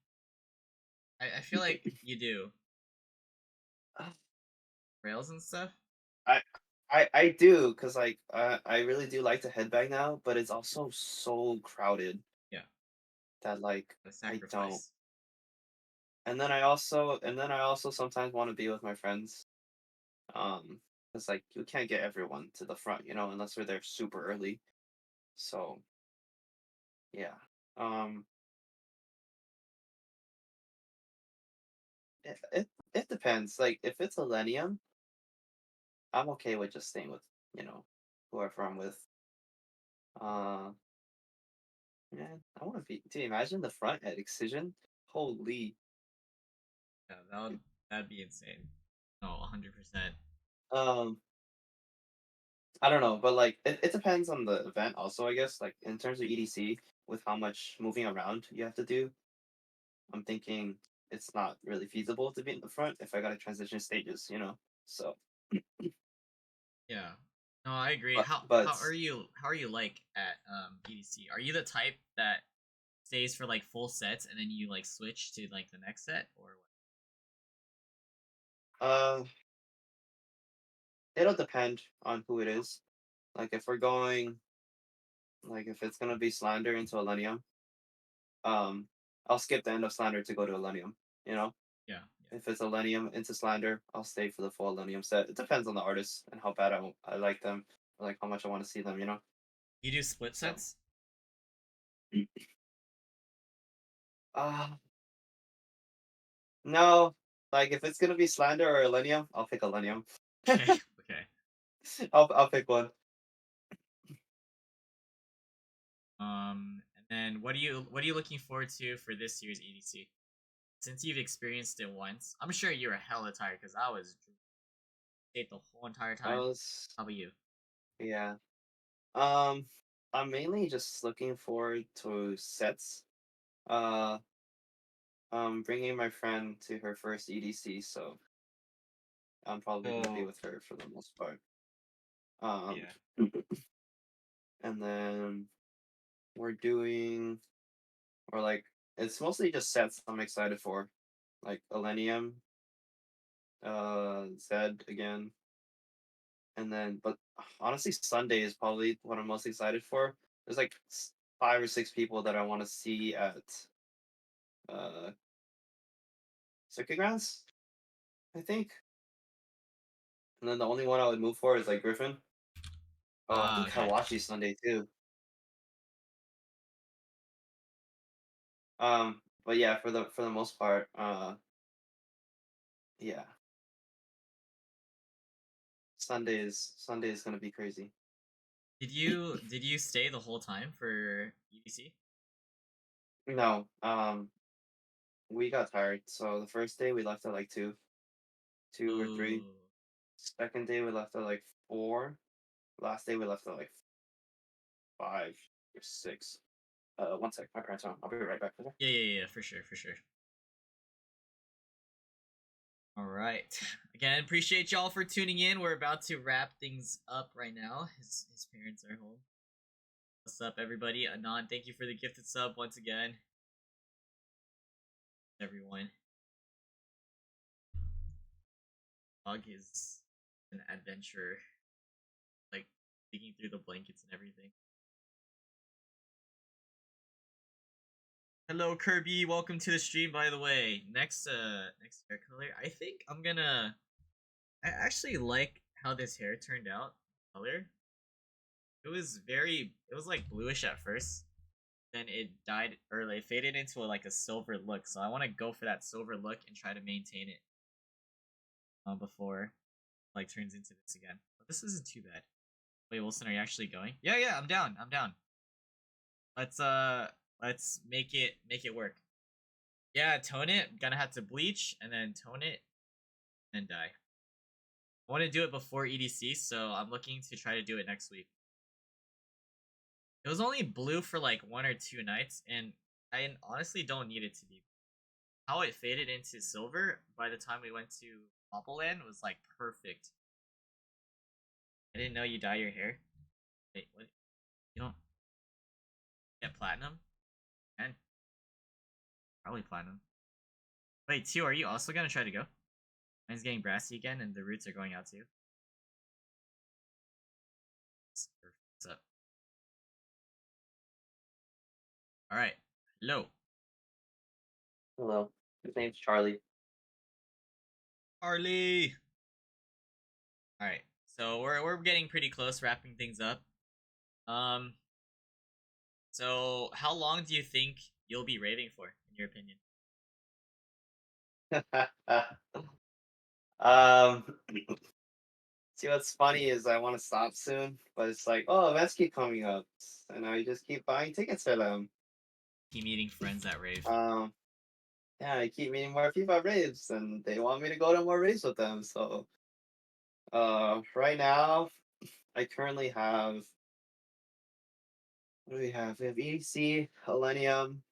I feel like you do rails and stuff. I I do because like I really do like to headbang now, but it's also so crowded Yeah, that like the I don't. sacrifice. And then I also sometimes want to be with my friends. It's like you can't get everyone to the front, unless they're there super early. So yeah. Um, it depends. Like if it's Millennium, I'm okay with just staying with you know whoever I'm with. Uh, man, I want to be. Do you imagine the front at Excision? Holy. Yeah, that'd be insane. No, 100%. Um, I don't know, but like it depends on the event. Also, I guess like in terms of EDC, with how much moving around you have to do, I'm thinking it's not really feasible to be in the front if I gotta transition stages. So Yeah. No, I agree. But How but how are you like at EDC? Are you the type that stays for like full sets and then you like switch to like the next set or what? uh, it'll depend on who it is. Like if we're going, like if it's gonna be Slander into Millennium, um, I'll skip the end of Slander to go to Millennium. You know, Yeah, yeah. if it's Millennium into Slander, I'll stay for the full Millennium set. It depends on the artist and how bad I like them, or like how much I want to see them. You know, You do split so. sets? Uh no. Like if it's gonna be Slander or Millennium, I'll pick Millennium. Okay, okay. I'll pick one. And then what are you looking forward to for this year's EDC? Since you've experienced it once, I'm sure you were hella tired because I was ate the whole entire I time. was How about you? yeah. Um, I'm mainly just looking forward to sets. Uh, I'm bringing my friend to her first EDC, so I'm probably gonna be Oh, with her for the most part. Um, yeah. and then we're doing, or like, it's mostly just sets I'm excited for, like Millennium, Zed again, and then, but honestly, Sunday is probably what I'm most excited for. There's like 5 or 6 people that I want to see at uh circuit grounds, I think. And then the only one I would move for is like Griffin. Oh, I Ah, think okay. Kawachi Sunday too. But yeah, for the most part, yeah, Sunday is gonna be crazy. Did you stay the whole time for EDC? No, we got tired. So the first day we left at like 2 or 3. Ooh. Second day we left at like 4. Last day we left at like 5 or 6. One sec, my parents are on. I'll be right back. Okay? Yeah, yeah, yeah, for sure, for sure. All right. Again, appreciate y'all for tuning in. We're about to wrap things up right now. His parents are home. What's up, everybody? Anon, thank you for the gifted sub once again. Everyone. Dog is an adventurer, like digging through the blankets and everything. Hello, Kirby. Welcome to the stream. By the way, next hair color. I think I'm gonna. I actually like how this hair turned out. Color. It was very. It was like bluish at first. Then it dyed or like faded into like a silver look. So I want to go for that silver look and try to maintain it before like turns into this again. But this isn't too bad. Wait, Wilson, are you actually going? Yeah, yeah, I'm down. I'm down. Let's let's make it work. Yeah, tone it. Gonna have to bleach and then tone it and dye. I want to do it before EDC, so I'm looking to try to do it next week. It was only blue for like 1 or 2 nights, and I honestly don't need it to be. How it faded into silver by the time we went to Land was like perfect. I didn't know you dye your hair. Wait, what? You don't get platinum? And probably platinum. Wait, two, are you also gonna try to go? Mine's getting brassy again, and the roots are going out too. What's up? All right. Hello, Hello, his name's Charlie. Harley. All right. So we're getting pretty close, wrapping things up. Um. So how long do you think you'll be raving for, in your opinion? um, See what's funny is I want to stop soon, but it's like, oh, events keep coming up, and I just keep buying tickets for them. Keep meeting friends that rave. Um, yeah, I keep meeting more people at raves, and they want me to go to more raves with them. So, right now, I currently have what do we have? We have EDC, Millennium,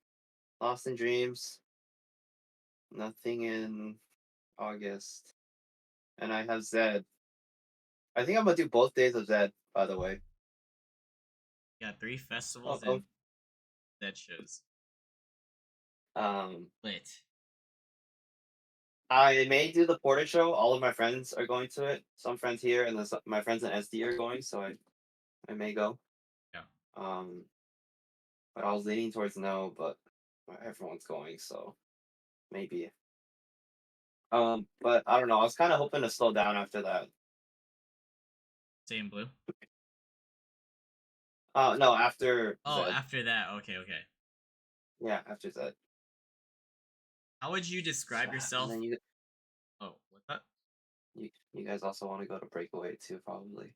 Lost in Dreams, nothing in August, and I have Zed. I think I'm gonna do both days of Zed, by the way. Yeah, 3 festivals Welcome. and that shows. Um, Lit. I may do the Porter show. All of my friends are going to it. Some friends here, and then my friends in SD are going, so I may go. Yeah. Um, but I was leaning towards no, but everyone's going, so maybe. But I don't know. I was kind of hoping to slow down after that. Same blue. No, after Oh, Zed. after that, okay, okay. Yeah, after Zed. How would you describe And yourself? then Oh, what's that? you guys also want to go to Breakaway too, probably.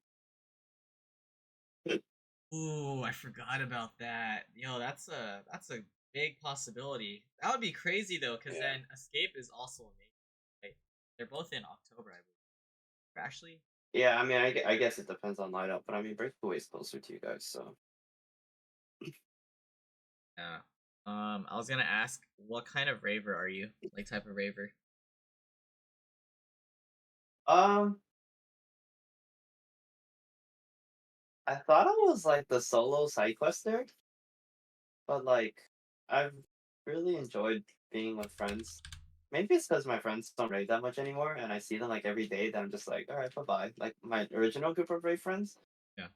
Ooh, I forgot about that. Yo, that's a big possibility. That would be crazy though, because Yeah. then Escape is also amazing. Right? They're both in October, I believe. Or actually, Yeah, I mean, I guess it depends on lineup, but I mean, Breakaway is closer to you guys, so. yeah. I was gonna ask, what kind of raver are you? Like type of raver? Um, I thought I was like the solo side quester, but like I've really enjoyed being with friends. Maybe it's because my friends don't rave that much anymore, and I see them like every day. That I'm just like, all right, bye bye. Like my original group of rave friends, Yeah.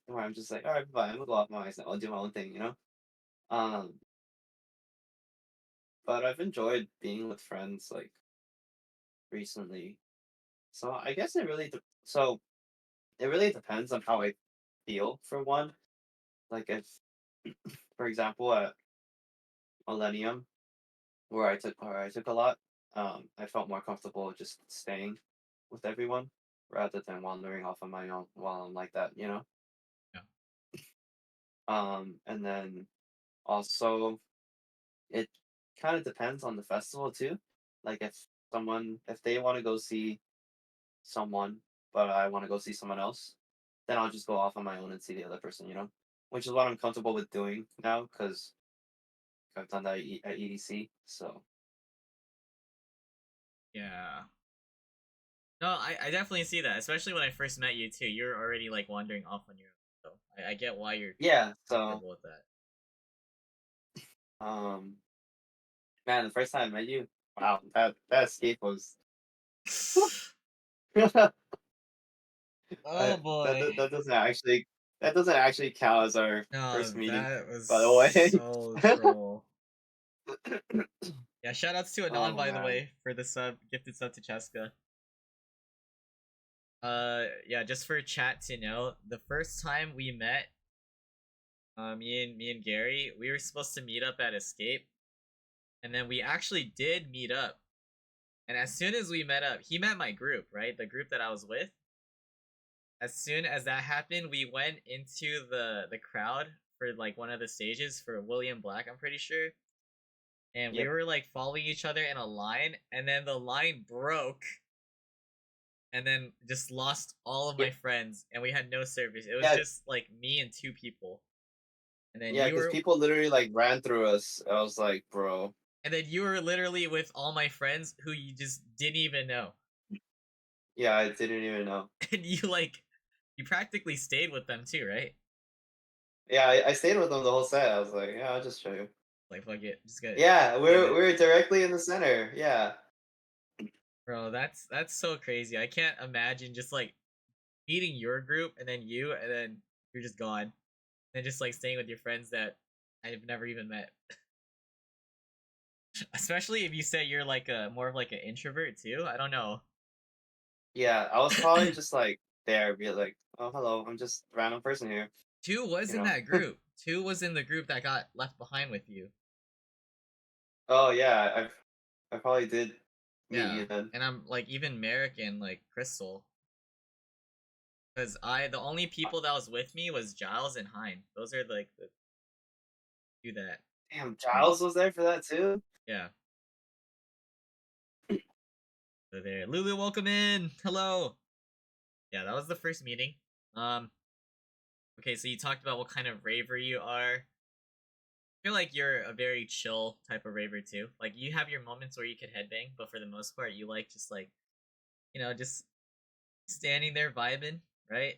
where I'm just like, all right, bye bye. I'm gonna go off my ice now. I'll do my own thing, you know. Um, but I've enjoyed being with friends like recently. So I guess so it really depends on how I feel for one. Like if, for example, at Millennium, where I took a lot, I felt more comfortable just staying with everyone rather than wandering off on my own while I'm like that, you know. Yeah. And then also it kind of depends on the festival too. Like if they want to go see someone, but I want to go see someone else, then I'll just go off on my own and see the other person, you know, which is what I'm comfortable with doing now because I've done that at EDC. So Yeah. No, I definitely see that, especially when I first met you too. You're already like wandering off on your own, so I get why you're yeah, so comfortable with that. um, man, the first time I met you, wow, that escape was that, Oh that boy. that doesn't actually count as our No, first meeting, that was by the way. so troll. Yeah, shoutouts to Anon Oh by the man, way for the gifted sub to Cheska. Yeah, just for chat to know, the first time we met, me and Gary, we were supposed to meet up at Escape, and then we actually did meet up. And as soon as we met up, he met my group, right? The group that I was with. As soon as that happened, we went into the crowd for like one of the stages for William Black, I'm pretty sure. And we yep, were like following each other in a line, and then the line broke, and then just lost all of yeah, my friends, and we had no service. It was yeah, just like me and two people. And then yeah, you because were people literally like ran through us. I was like, bro, and then you were literally with all my friends who you just didn't even know. yeah, I didn't even know. And you practically stayed with them too, right? Yeah, I stayed with them the whole set. I was like, yeah, I'll just show you. Like fuck it, just get Yeah, get we're it. we're directly in the center. Yeah, Bro, that's so crazy. I can't imagine just like meeting your group and then you and then you're just gone. And just like staying with your friends that I've never even met. Especially if you say you're like a more of like an introvert too. I don't know. yeah, I was probably just like there, be like, oh hello, I'm just a random person here, Two was you in know. that group. Two was in the group that got left behind with you. Oh yeah, I probably did meet Yeah. you then. And I'm like even Merrick and like Crystal. Because the only people that was with me was Giles and Hein. Those are like the two that Damn, met. Giles was there for that too. Yeah. So there. Lulu, welcome in. Hello. Yeah, that was the first meeting. Um, okay, so you talked about what kind of raver you are. I feel like you're a very chill type of raver too. Like you have your moments where you could headbang, but for the most part, you like just like, just standing there vibing, right?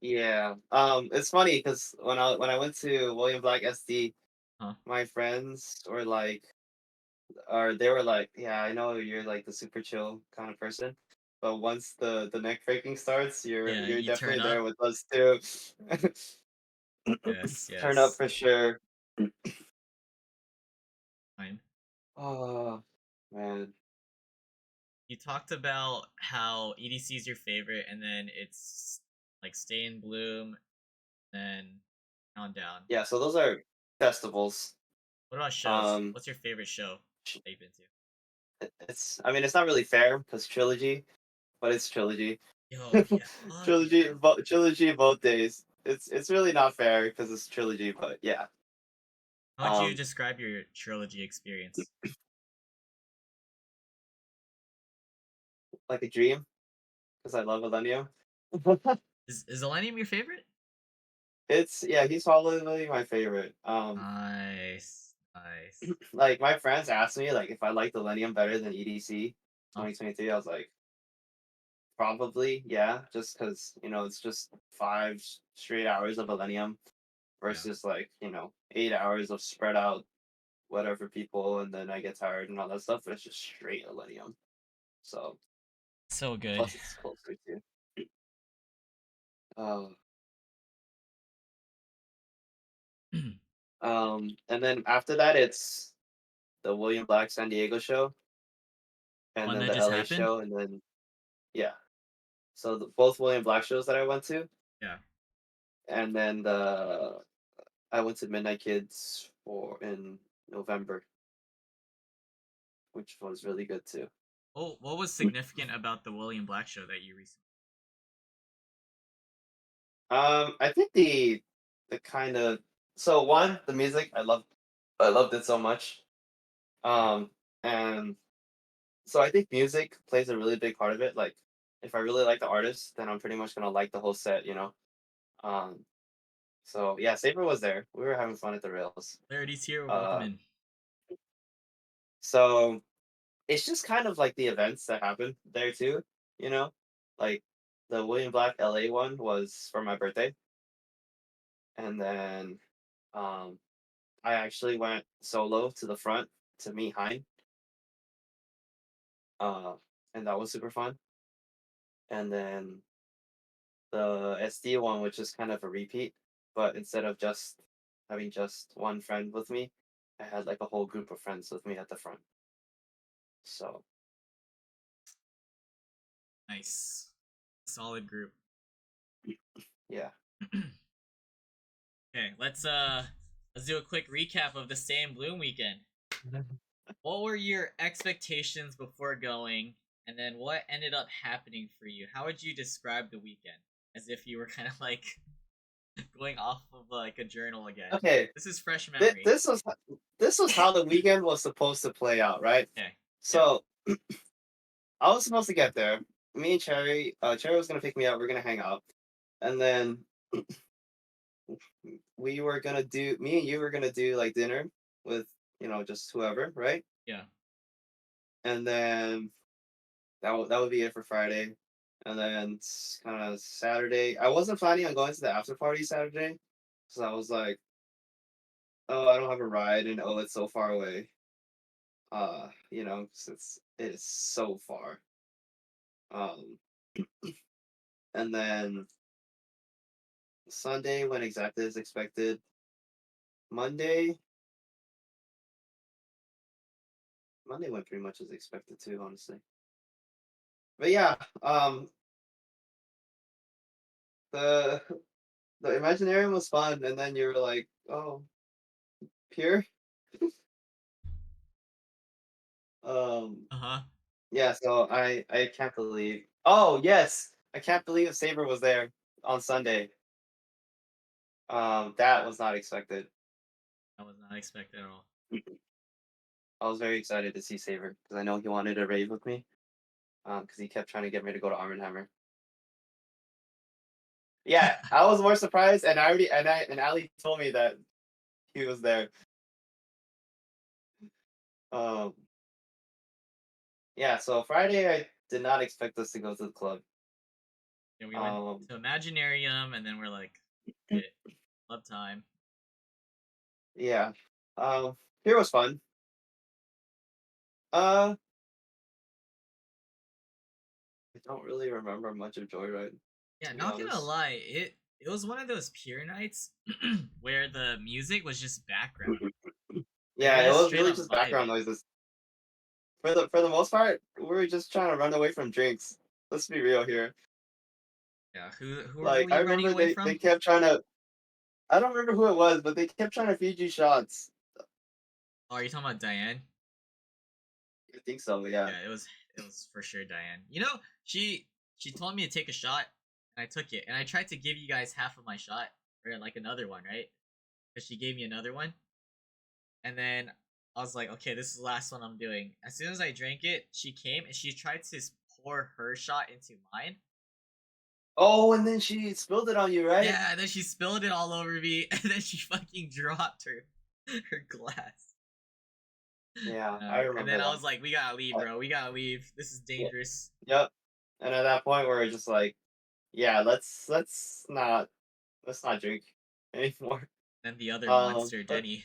Yeah. It's funny because when I went to William Black SD, Huh? my friends were like, or they were like, "Yeah, I know you're like the super chill kind of person, but once the neck breaking starts, you're Yeah, you're you turn definitely up. there with us too." Yes, Turn up yes. for sure. Fine. Oh man. You talked about how EDC is your favorite, and then it's like Stay in Bloom, then Countdown. Yeah, so those are festivals. What about shows? Um, What's your favorite show sh- that you've been to? it's I mean it's not really fair because trilogy, but it's trilogy. Yo, yeah. Oh, yeah. Trilogy both days. It's really not fair because it's trilogy, but yeah. How would you Um, describe your trilogy experience? like a dream because I love Millennium. Is Millennium your favorite? It's yeah, he's probably my favorite. Nice, nice. Like my friends asked me like if I like Millennium better than EDC Huh? 2023. I was like, probably yeah, just because it's just 5 straight hours of Millennium Yeah. versus like 8 hours of spread out whatever people, and then I get tired and all that stuff. But it's just straight Millennium. So So good. plus it's closer too. Uh, and then after that it's the William Black San Diego show, and One then that the just LA happened? show, and then yeah. So both William Black shows that I went to, Yeah. and then I went to Midnight Kids for in November, which was really good too. Oh, what was significant about the William Black show that you recently? I think the kind of so one the music I loved it so much. Um, and so I think music plays a really big part of it. Like if I really like the artist, then I'm pretty much gonna like the whole set. Um, so yeah, Saber was there. We were having fun at the rails. Clarity's here. Welcome Uh, in. so it's just kind of like the events that happen there too. You know, like the William Black LA one was for my birthday, and then um I actually went solo to the front to meet Hein, uh, and that was super fun. And then the SD one, which is kind of a repeat, but instead of just having just one friend with me, I had like a whole group of friends with me at the front. So Nice. Solid group. yeah. Okay, let's do a quick recap of the Stay in Bloom weekend. What were your expectations before going, and then what ended up happening for you? How would you describe the weekend? As if you were kind of like going off of like a journal again. Okay, This is fresh th- memory. this was this was how the weekend was supposed to play out, right? Okay. Yeah. So I was supposed to get there. Me and Cherry was gonna pick me up. We're gonna hang out, and then me and you were gonna do like dinner with just whoever, right? Yeah. And then that would be it for Friday. And then kind of Saturday, I wasn't planning on going to the after party Saturday, so I was like, oh, I don't have a ride, and oh, it's so far away. 'Cause it is so far. Um, and then Sunday went exactly as expected. Monday, Monday went pretty much as expected too, honestly. But yeah, the the Imaginarium was fun, and then you were like, oh, here. Um, Uh huh. yeah, so I can't believe. Oh yes, I can't believe Saber was there on Sunday. That was not expected. That was not expected at all. I was very excited to see Saber because I know he wanted to rave with me. Because he kept trying to get me to go to Arm& and Hammer. Yeah, I was more surprised, and Ali told me that he was there. Um, yeah, so Friday I did not expect us to go to the club. Yeah, we went Um, to Imaginarium, and then we're like, it club time. yeah. Here was fun. Uh, I don't really remember much of Joyride, Yeah, to be not gonna honest. lie, it was one of those pure nights where the music was just background. Like we're Yeah, it just was straight really up just background vibing. noises. For the most part, we were just trying to run away from drinks. Let's be real here. Yeah, who were Like I we running remember away they from? kept trying to. I don't remember who it was, but they kept trying to feed you shots. Oh, are you talking about Diane? I think so. Yeah. Yeah, it was for sure Diane. You know, she told me to take a shot, and I took it, and I tried to give you guys half of my shot, or like another one, right? Because she gave me another one, and then I was like, okay, this is the last one I'm doing. As soon as I drank it, she came and she tried to pour her shot into mine. Oh, and then she spilled it on you, right? Yeah, and then she spilled it all over me, and then she fucking dropped her glass. Yeah, I And remember then I that. was like, we gotta leave, Uh, bro. We gotta leave. This is yeah. dangerous. Yep. And at that point, we were just like, yeah, let's not drink anymore. Then the other monster, But Denny.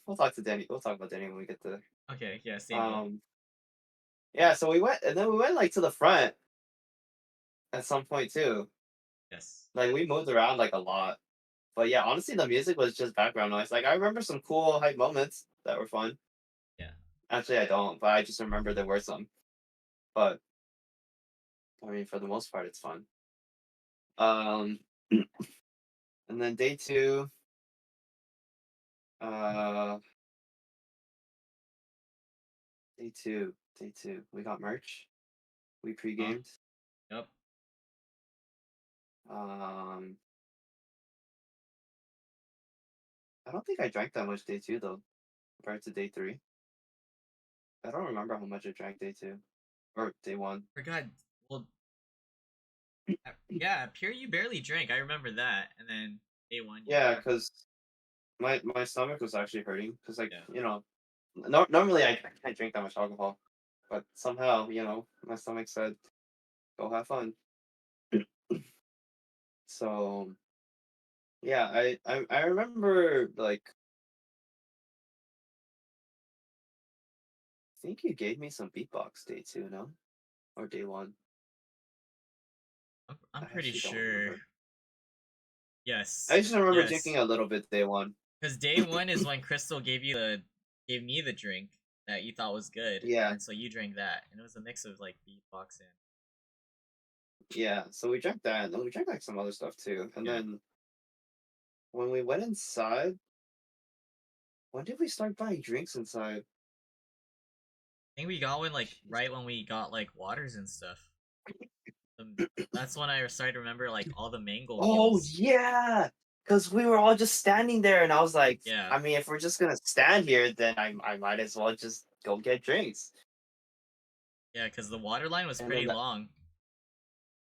we'll talk to Danny. We'll talk about Danny when we get there. Okay, yeah, same here. Um, yeah. So we went, and then we went like to the front at some point too. Yes. Like we moved around like a lot. But yeah, honestly, the music was just background noise. Like I remember some cool hype moments that were fun. Yeah. Actually, I don't, but I just remember there were some. But I mean, for the most part, it's fun. Um, and then day two, uh, day two, we got merch. We Huh? pre-gamed. Yep. Um, I don't think I drank that much day two though, compared to day three. I don't remember how much I drank day two or day one. Forgot. Well, yeah, Pure, you barely drank. I remember that. And then day one, you Yeah, drank. because my stomach was actually hurting. Because like Yeah. normally I can't drink that much alcohol, but somehow my stomach said go have fun. So yeah, I remember like I think you gave me some beatbox day two, no? Or day one. I'm I pretty actually don't sure. remember. I Yes. just remember drinking Yes. a little bit day one. Because day one is when Crystal gave me the drink that you thought was good, and Yeah, then so you drank that, and it was a mix of like beatbox and yeah. So we drank that, and then we drank like some other stuff too. And yeah. then when we went inside, when did we start buying drinks inside? I think we got one like Jeez. right when we got like waters and stuff. Um, that's when I started to remember like all the mango Oh meals. yeah, because we were all just standing there, and I was like, Yeah. I mean, if we're just gonna stand here, then I might as well just go get drinks. Yeah, because the water line was And pretty then long.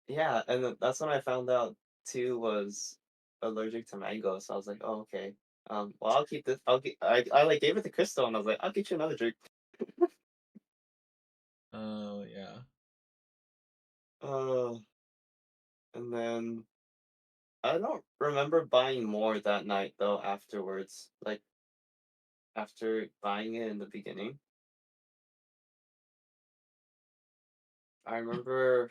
yeah, and then that's when I found out two was allergic to mango. So I was like, oh okay. Well, I'll keep this. I like gave it to Crystal, and I was like, I'll get you another drink. Oh yeah. Uh, and then I don't remember buying more that night though. Afterwards, like after buying it in the beginning, I remember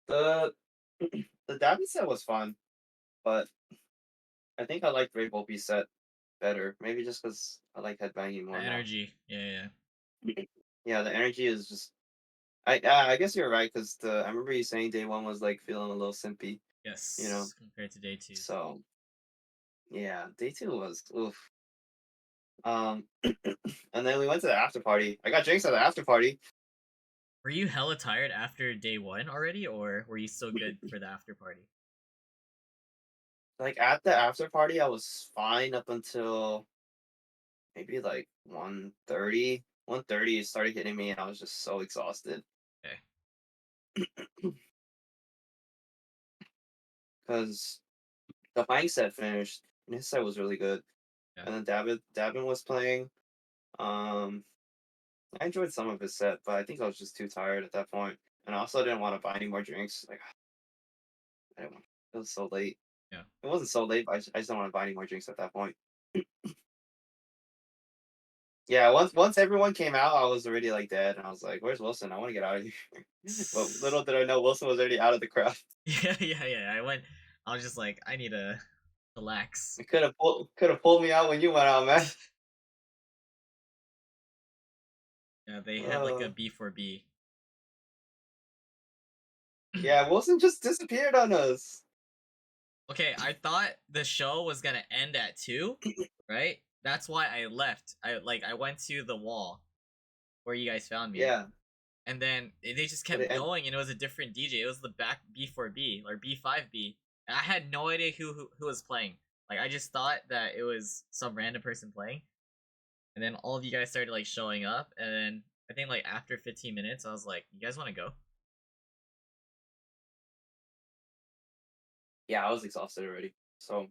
the the Dabby set was fun, but I think I like Ray Volpe's set better. Maybe just because I like headbanging The more now. energy. Yeah, yeah. Yeah, the energy is just. I guess you're right because I remember you saying day one was like feeling a little simpy, you know. Yes, compared to day two. So yeah, day two was oof. Um, and then we went to the after party. I got drinks at the after party. Were you hella tired after day one already, or were you still good for the after party? Like at the after party, I was fine up until maybe like 1:30. 1:30 it started hitting me, and I was just so exhausted Okay. because the playing set finished, and his set was really good. Yeah. And then Davin was playing. Um, I enjoyed some of his set, but I think I was just too tired at that point, and I also didn't want to buy any more drinks. Like I didn't want. It was so late. Yeah. It wasn't so late, but I just don't want to buy any more drinks at that point. Yeah, once everyone came out, I was already like dead, and I was like, "Where's Wilson? I want to get out of here." But little did I know, Wilson was already out of the crowd. Yeah, yeah, yeah. I was just like, I need to relax. It could have pulled me out when you went out, man. Yeah, they had like a Uh, B4B. yeah, Wilson just disappeared on us. Okay, I thought the show was gonna end at 2, right? That's why I left. I went to the wall where you guys found me. Yeah, And then they just but it kept ended. going, and it was a different DJ. It was the back B4B or B5B. And I had no idea who was playing. Like I just thought that it was some random person playing. And then all of you guys started like showing up, and then I think like after 15 minutes, I was like, "You guys want to go?" Yeah, I was exhausted already. So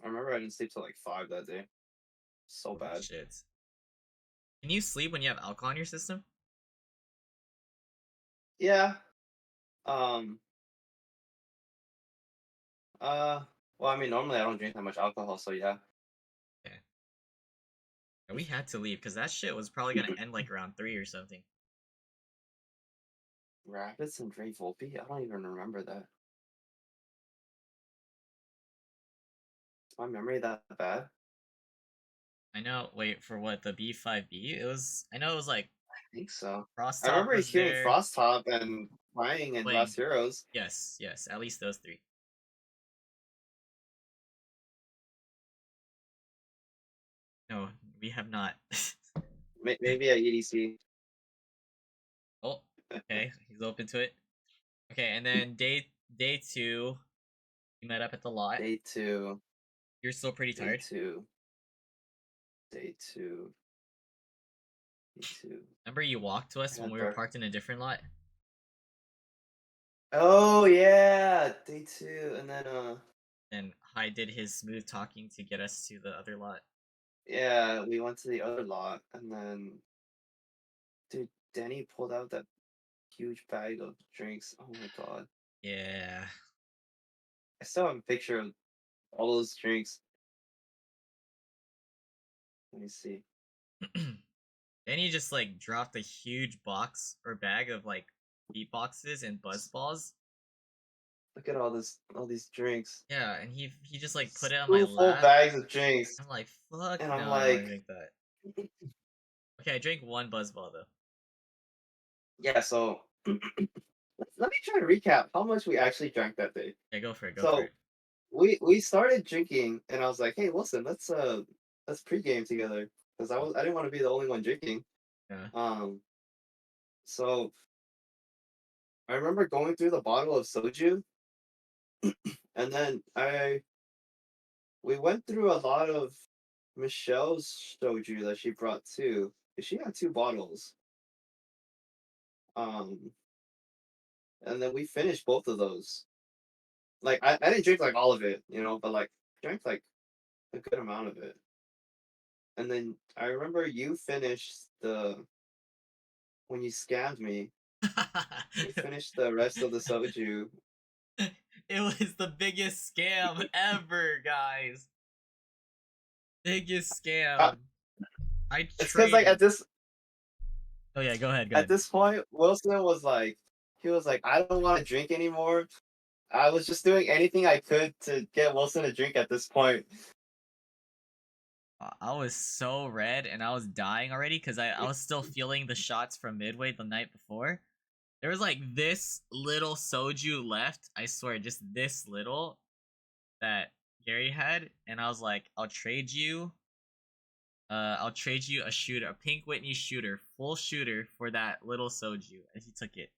I remember I didn't sleep till like 5 that day. So Holy bad. shit! Can you sleep when you have alcohol in your system? Yeah. Um. Uh. Well, I mean, normally I don't drink that much alcohol, so yeah. Yeah. And we had to leave because that shit was probably gonna end like around 3 or something. Rabbits and Dre Volpe? I don't even remember that. Is my memory that bad? I know. Wait for what the B5B? It was. I know it was like I think so. Frost I Top remember was hearing there Frost Top and playing in playing. Last Heroes. Yes, yes. At least those 3. No, we have not. Maybe at EDC. Oh, okay. He's open to it. Okay, and then day 2, we met up at the lot. Day two. You're still pretty Day tired. two. Day two. Day two. Remember you walked to I us when had we were breakfast. parked in a different lot? Oh yeah, day two, and then And Hy did his smooth talking to get us to the other lot. yeah, we went to the other lot, and then dude, Denny pulled out that huge bag of drinks. Oh my god, Yeah. I still have a picture of all those drinks. Let me see. Then he just like dropped a huge box or bag of like beatboxes and buzz balls. Look at all these drinks. Yeah, and he just like put it on my Two full lap. bags of drinks, I'm like, fuck and I'm no, I don't want to like, drink that. Okay, I drank one buzz ball though. yeah. So let me try to recap how much we actually drank that day. Yeah, go for it, go for So it. we started drinking, and I was like, "Hey, listen, let's pregame together," because I didn't want to be the only one drinking. Yeah. Um, so I remember going through the bottle of soju, and then I we went through a lot of Michelle's soju that she brought too. She had 2 bottles. Um, and then we finished both of those. Like I didn't drink like all of it, but like drank like a good amount of it. And then I remember you finished the when you scammed me. You finished the rest of the soju. It was the biggest scam ever, guys. Biggest Uh, scam. I it's because like traded. Oh yeah, go at ahead. this point, Wilson was like, he was like, I don't want to drink anymore. I was just doing anything I could to get Wilson to drink at this point. I was so red and I was dying already because I was still feeling the shots from Midway the night before. There was like this little soju left. I swear, just this little that Gary had, and I was like, I'll trade you a shooter, a Pink Whitney shooter, full shooter for that little soju. And he took it.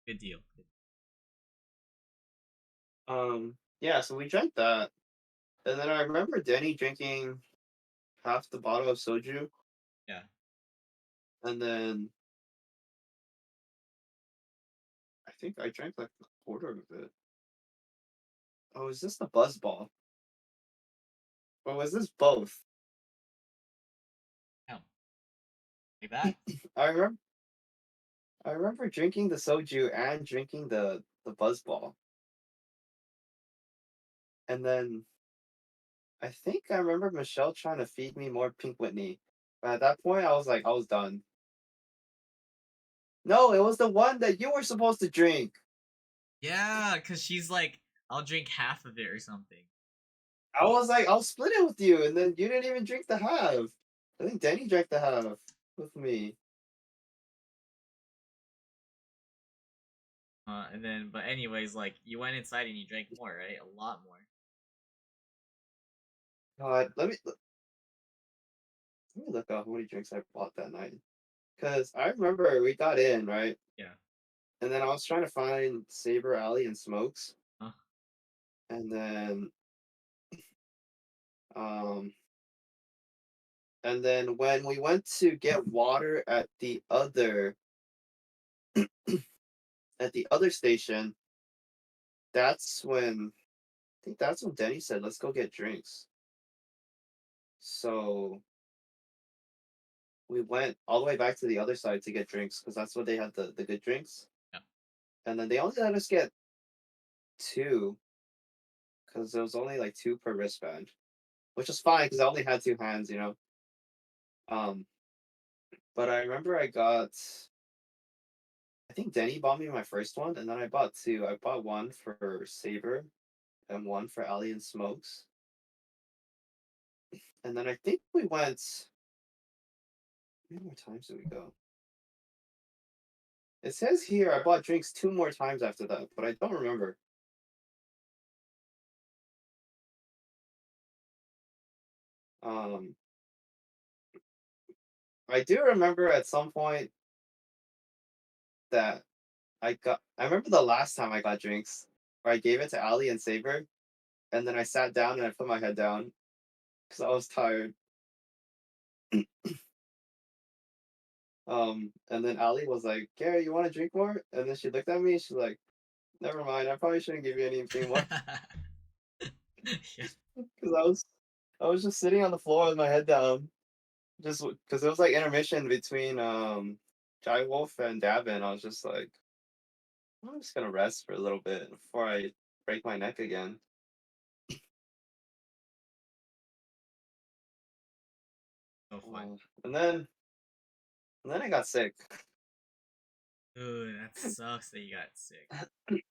Good deal. Yeah, so we drank that, and then I remember Denny drinking half the bottle of soju, Yeah. and then I think I drank like a quarter of it. Oh, is this the buzz ball? Or was this both? Like that. I remember I remember drinking the soju and drinking the buzzball. And then I think I remember Michelle trying to feed me more Pink Whitney. But at that point I was like I was done. No, it was the one that you were supposed to drink. Yeah, cause she's like, I'll drink half of it or something. I was like, I'll split it with you, and then you didn't even drink the half. I think Danny drank the half with me. And then, but anyways, like you went inside and you drank more, right? A lot more. God, let me look up how many drinks I bought that night. Cause I remember we got in, right? Yeah. And then I was trying to find Saber Alley and Smokes. Huh? And then um when we went to get water at the other station, that's when I think that's when Denny said, "Let's go get drinks." So we went all the way back to the other side to get drinks because that's where they had the good drinks. Yeah. And then they only let us get two because there was only like two per wristband, which was fine because I only had two hands, you know. Um, but I remember I think Denny bought me my first one, and then I bought two. I bought one for Saber and one for Ali and Smokes. And then I think we went. How many more times did we go? It says here I bought drinks two more times after that, but I don't remember. Um, I do remember at some point that I remember the last time I got drinks where I gave it to Ali and Saber, and then I sat down and I put my head down because I was tired. And then Ali was like, "Gary, you want to drink more?" And then she looked at me. She's like, "Never mind. I probably shouldn't give you anything more Yeah. because I was just sitting on the floor with my head down, just because it was like intermission between Jai Wolf and Davin. I was just like, I'm just gonna rest for a little bit before I break my neck again. So fun. And then I got sick. Ooh, that sucks that you got sick.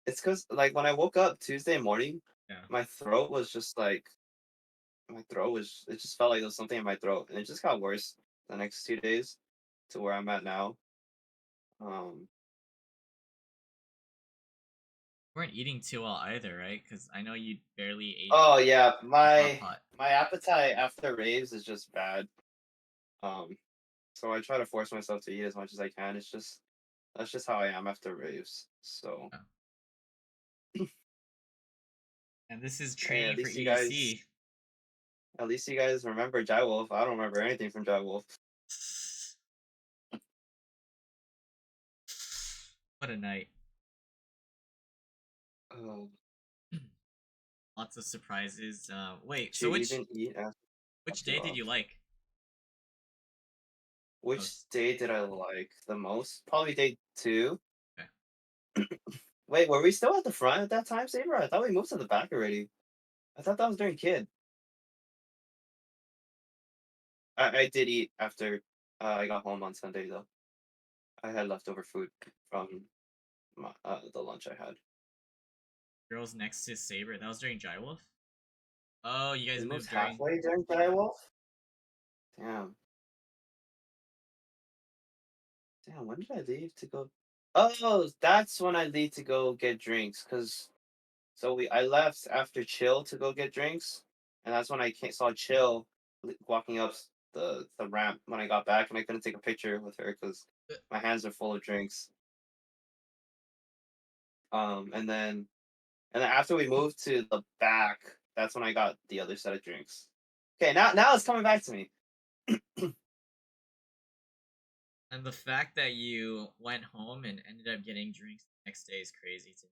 It's because like when I woke up Tuesday morning, Yeah. my throat was just like my throat was it just felt like there was something in my throat, and it just got worse the next 2 days to where I'm at now. Um, You weren't eating too well either, right? Because I know you barely ate oh yeah, a hot pot. my appetite after raves is just bad. Um, so I try to force myself to eat as much as I can. It's just that's just how I am after raves. So Yeah. And this is hey, training for EDC. at least you guys remember Jai Wolf. I don't remember anything from Jai Wolf. What a night. Oh, Lots of surprises. Wait, did so you even eat which after day did off? you like Which most? day did I like the most? Probably day two. Okay. Wait, were we still at the front at that time, Saber? I thought we moved to the back already. I thought that was during kid. I did eat after I got home on Sunday though. I had leftover food from the lunch I had. Girls next to Saber. That was during Jai Wolf. Oh, you guys We moved moved during. halfway during Jai Wolf? Damn. Damn, when did I leave to go? Oh, that's when I leave to go get drinks. Cause I left after Chill to go get drinks, and that's when saw Chill walking up the ramp when I got back, and I couldn't take a picture with her because my hands are full of drinks. And then after we moved to the back, that's when I got the other set of drinks. Okay, now it's coming back to me. And the fact that you went home and ended up getting drinks the next day is crazy too.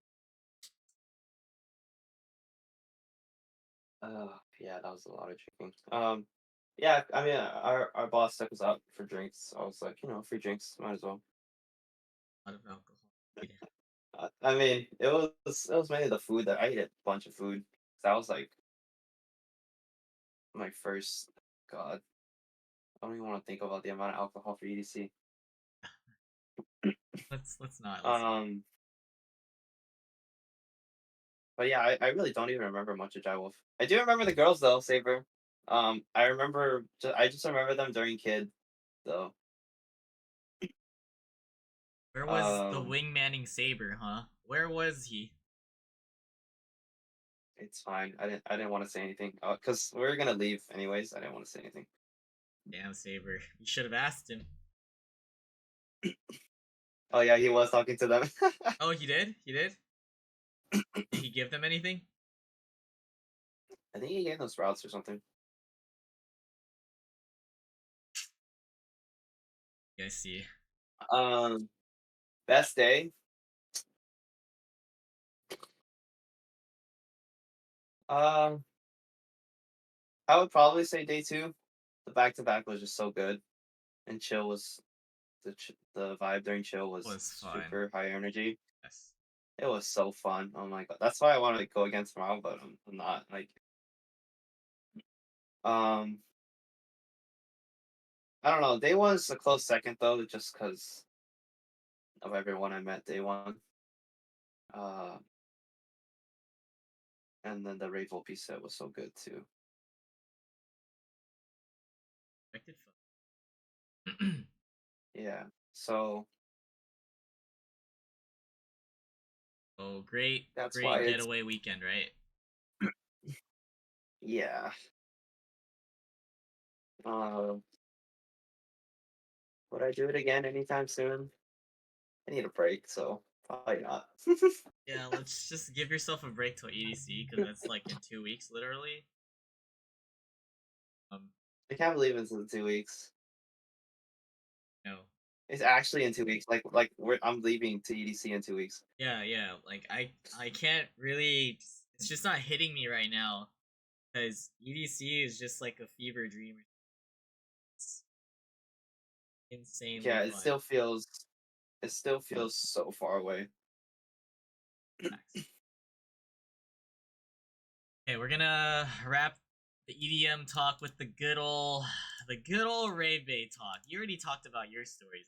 Yeah, that was a lot of drinking. Yeah, I mean, our boss took us out for drinks. I was like, free drinks, might as well. A lot of alcohol. Yeah. I mean, it was mainly the food that I ate a bunch of food. That was like my first. God, I don't even want to think about the amount of alcohol for EDC. Let's not. Let's not. Um, but yeah, I really don't even remember much of Jai Wolf. I do remember the girls though, Saber. I remember. I just remember them during Kid though. Where was the Um, wingmanning saber, huh? Where was he? it's fine. I didn't want to say anything. Cause we were gonna leave anyways. I didn't want to say anything. Damn saber. You should have asked him. Oh yeah, he was talking to them. Oh, he did. He did. Did he give them anything? I think he gave them sprouts or something. Yeah, I see. Um, best day. Um, I would probably say day two. The back to back was just so good, and chill was the vibe during chill was Was fun. super high energy. Yes. It was so fun. Oh my god, that's why I want to go again tomorrow, but I'm not. Like, um, I don't know. Day one's a close second though, just because of everyone I met day one. Uh, and then the Ray Volpe set was so good too. Expected fun. Yeah. So Oh, great, that's why great it's getaway weekend, right? yeah. Uh, would I do it again anytime soon? I need a break, so probably not. Yeah, let's just give yourself a break till EDC because that's like in 2 weeks, literally. Um, I can't believe it's in 2 weeks. no. It's actually in 2 weeks. I'm leaving to EDC in 2 weeks. Yeah, yeah. Like I can't really. It's just not hitting me right now because EDC is just like a fever dream. It's insanely Yeah, fun. it still feels so far away. Facts. Okay, we're gonna wrap the EDM talk with the good old rave bay talk. You already talked about your stories.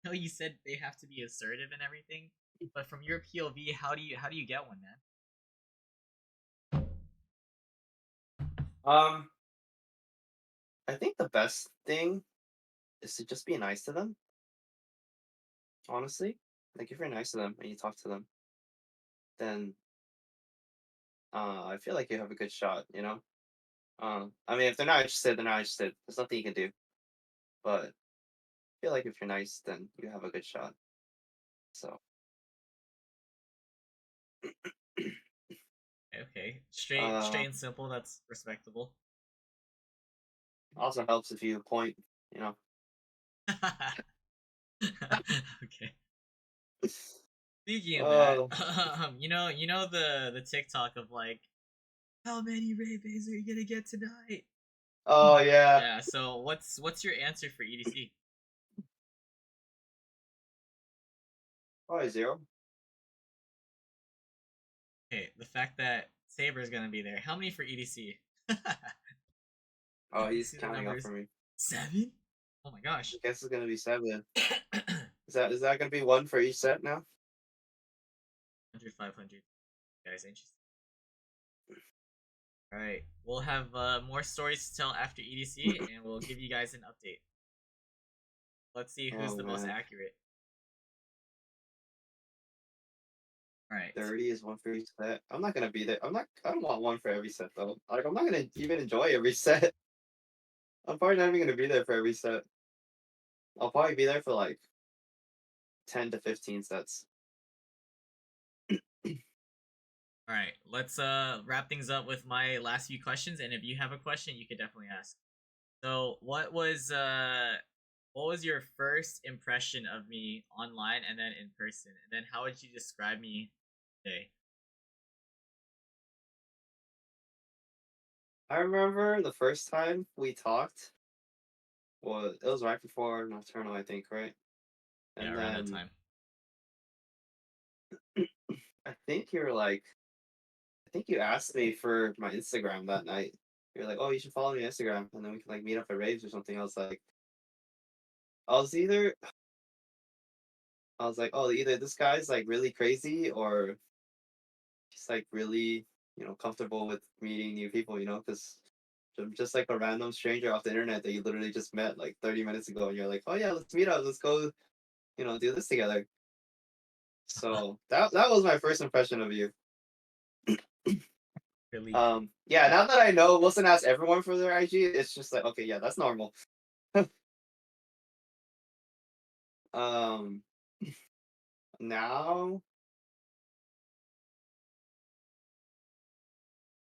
I know you said they have to be assertive and everything, but from your POV, how do you get one, man? Um, I think the best thing is to just be nice to them. Honestly, like if you're nice to them and you talk to them, then I feel like you have a good shot. I mean, if they're not interested, they're not interested. There's nothing you can do. But I feel like if you're nice, then you have a good shot. So Okay, straight uh, and simple. That's respectable. also helps if you point. You know. Okay. Speaking of that, Oh, you know the TikTok of like, how many raves are you gonna get tonight? oh yeah. Yeah. So what's your answer for EDC? Probably zero. Okay, the fact that Saber's gonna be there. How many for EDC? Oh, You he's see the counting up numbers? for me. 7? Oh my I gosh. guess it's gonna be 7. Is that gonna be one for each set now? 100, 500. Guys, interesting. All right, we'll have more stories to tell after EDC, and we'll give you guys an update. Let's see who's Oh the most man, accurate. All right. 30 is one for each set. I'm not gonna be there. I don't want one for every set though. Like I'm not gonna even enjoy every set. I'm probably not even gonna be there for every set. I'll probably be there for like 10 to 15 sets. All right. Let's wrap things up with my last few questions, and if you have a question, you could definitely ask. So, what was your first impression of me online and then in person? And then how would you describe me today? I remember the first time we talked was it was right before Nocturnal, I think, right? Yeah, And around that then time. I think you're like, I think you asked me for my Instagram that night. You're like, "Oh, you should follow me on Instagram, and then we can like meet up at raves or something." I was like, I was either, I was like, "Oh, either this guy's like really crazy, or he's like really, comfortable with meeting new people, because I'm just like a random stranger off the internet that you literally just met like 30 minutes ago, and you're like, oh yeah, let's meet up, let's go, do this together." So that was my first impression of you. Really? Yeah, now that I know Wilson asks everyone for their IG, it's just like, okay, yeah, that's normal. Um, Now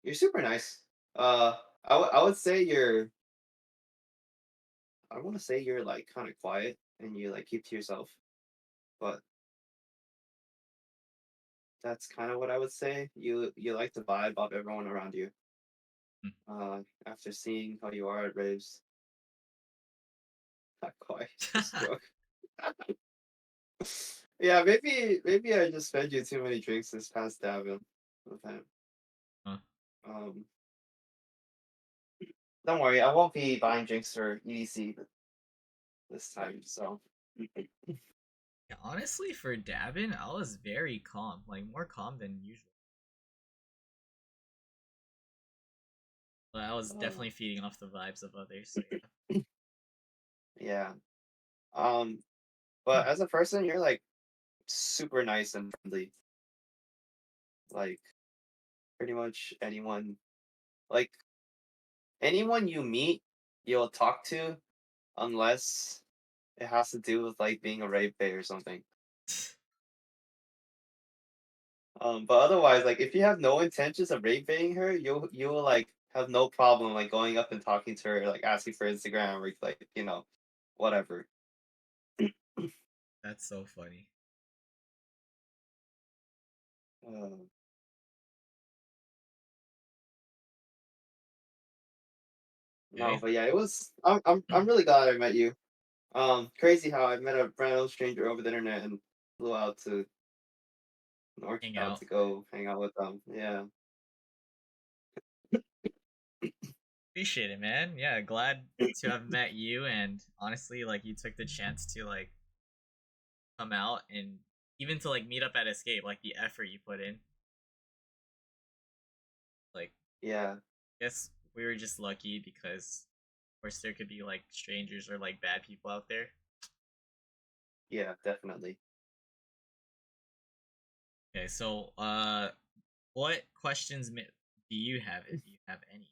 you're super nice. I would say I want to say you're like kind of quiet and you like keep to yourself, but that's kind of what I would say. You like to vibe off everyone around you. Mm. After seeing how you are at raves, not quite just joke. Yeah, maybe I just fed you too many drinks this past Davin with him. Huh. Um, don't worry, I won't be buying drinks for EDC this time. So Yeah, honestly, for dabbing, I was very calm, like more calm than usual. But I was uh, definitely feeding off the vibes of others. So yeah. Um, yeah. but as a person, you're like super nice and friendly. Like pretty much like anyone you meet, you'll talk to, unless it has to do with like being a rape bait or something. But otherwise, like if you have no intentions of rape baiting her, you'll like have no problem like going up and talking to her, like asking for Instagram or like whatever. That's so funny. Uh, no, Okay. but yeah, it was. I'm really glad I met you. Crazy how I met a random stranger over the internet and flew out to Hang NorCal out. to go hang out with them. Yeah, Appreciate it, man. Yeah, glad to have met you, and honestly, like you took the chance to like come out and even to like meet up at Escape, like the effort you put in. Like, yeah, guess we were just lucky because, of course, there could be like strangers or like bad people out there. yeah, definitely. Okay, so what questions do you have if you have any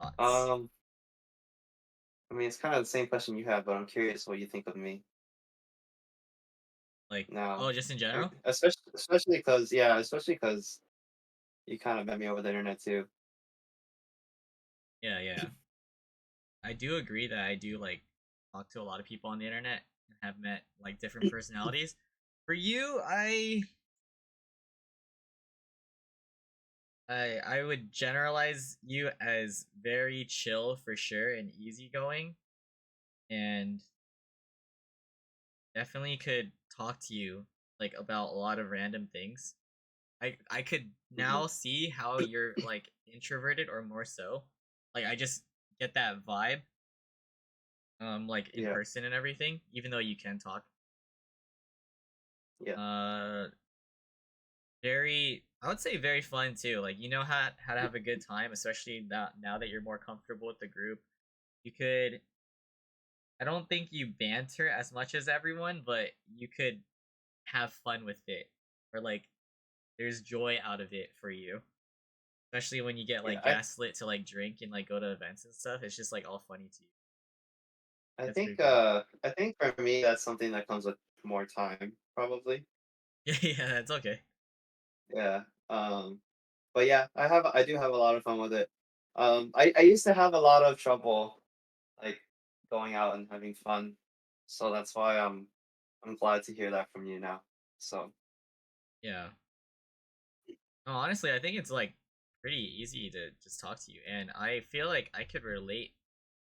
thoughts? Um, I mean, it's kind of the same question you have, but I'm curious what you think of me Like, now, oh, just in general? especially because yeah, especially because you kind of met me over the internet too. Yeah, yeah. I do agree that I do like talk to a lot of people on the internet and have met like different personalities. For you, I would generalize you as very chill for sure and easygoing, and definitely could talk to you like about a lot of random things. I could Hmm. now see how you're like introverted or more so. Like I just get that vibe like in Yeah, person and everything, even though you can talk. yeah, Uh very, I would say very fun too. Like you know how to have a good time, especially now that you're more comfortable with the group. You could, I don't think you banter as much as everyone, but you could have fun with it. Or like there's joy out of it for you. Especially when you get yeah. like gaslit to like drink and like go to events and stuff. It's just like all funny to you. That's pretty cool. I think for me that's something that comes with more time, probably. Yeah, yeah, that's okay. Yeah. But yeah, I do have a lot of fun with it. I used to have a lot of trouble like going out and having fun, so that's why I'm glad to hear that from you now. So Yeah. No, honestly, I think it's like pretty easy to just talk to you, and I feel like I could relate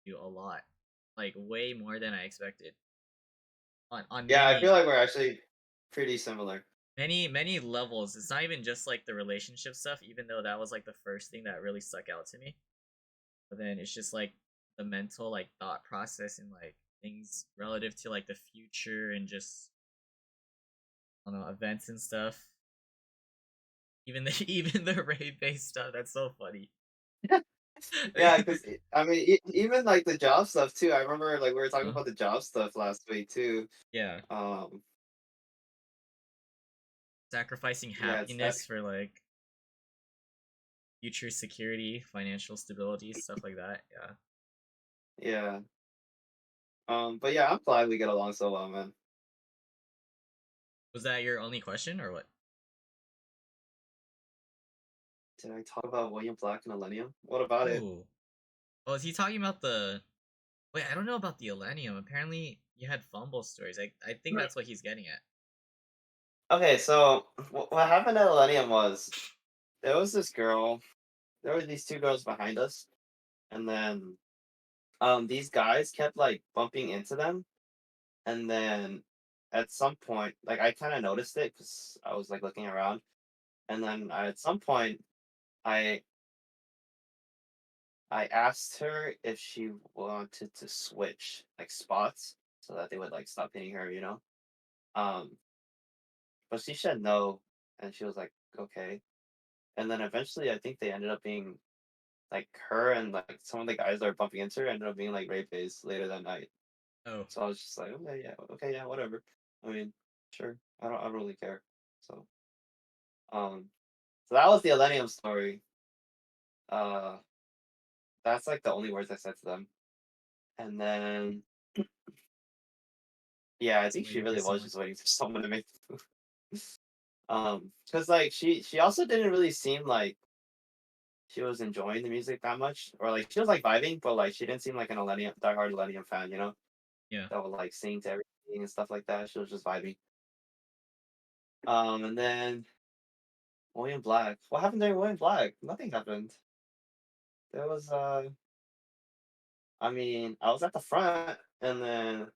to you a lot, like way more than I expected on Yeah, I feel many like we're actually pretty similar. many levels. It's not even just like the relationship stuff, even though that was like the first thing that really stuck out to me. But then it's just like the mental like thought process and like things relative to like the future and just I don't know events and stuff. Even the even the raid based stuff. That's so funny. Yeah, because I mean, even like the job stuff too. I remember like we were talking Uh, about the job stuff last week too. yeah, Um, sacrificing yeah, it's that. happiness for like future security, financial stability, stuff like that. Yeah. Yeah. But yeah, I'm glad we get along so well, man. Was that your only question or what? Did I talk about William Black and Millennium? What about it? Ooh. Oh, is he talking about the? Wait, I don't know about the Elenium. Apparently, you had fumble stories. I think that's what he's getting at. Okay, so what happened at Millennium was there was this girl. There were these two girls behind us, and then these guys kept like bumping into them, and then at some point, like I kind of noticed it because I was like looking around, and then at some point, I I asked her if she wanted to switch like spots so that they would like stop hitting her, you know. Um, but she said no, and she was like, okay. And then eventually, I think they ended up being like her and like some of the guys that were bumping into her ended up being like rape base later that night. Oh, So I was just like, okay, yeah, whatever. I mean, sure, I don't really care. So, um, so that was the Elenium story. Uh, that's like the only words I said to them. And then, yeah, I just think she waiting for really was someone. just waiting for someone to make the move. Because like she also didn't really seem like she was enjoying the music that much, or like she was like vibing, but like she didn't seem like an Elenium diehard Elenium fan, you know, Yeah. that would like sing to everything and stuff like that. She was just vibing. And then William Black. What happened during William Black? Nothing happened. There was I mean, I was at the front, and then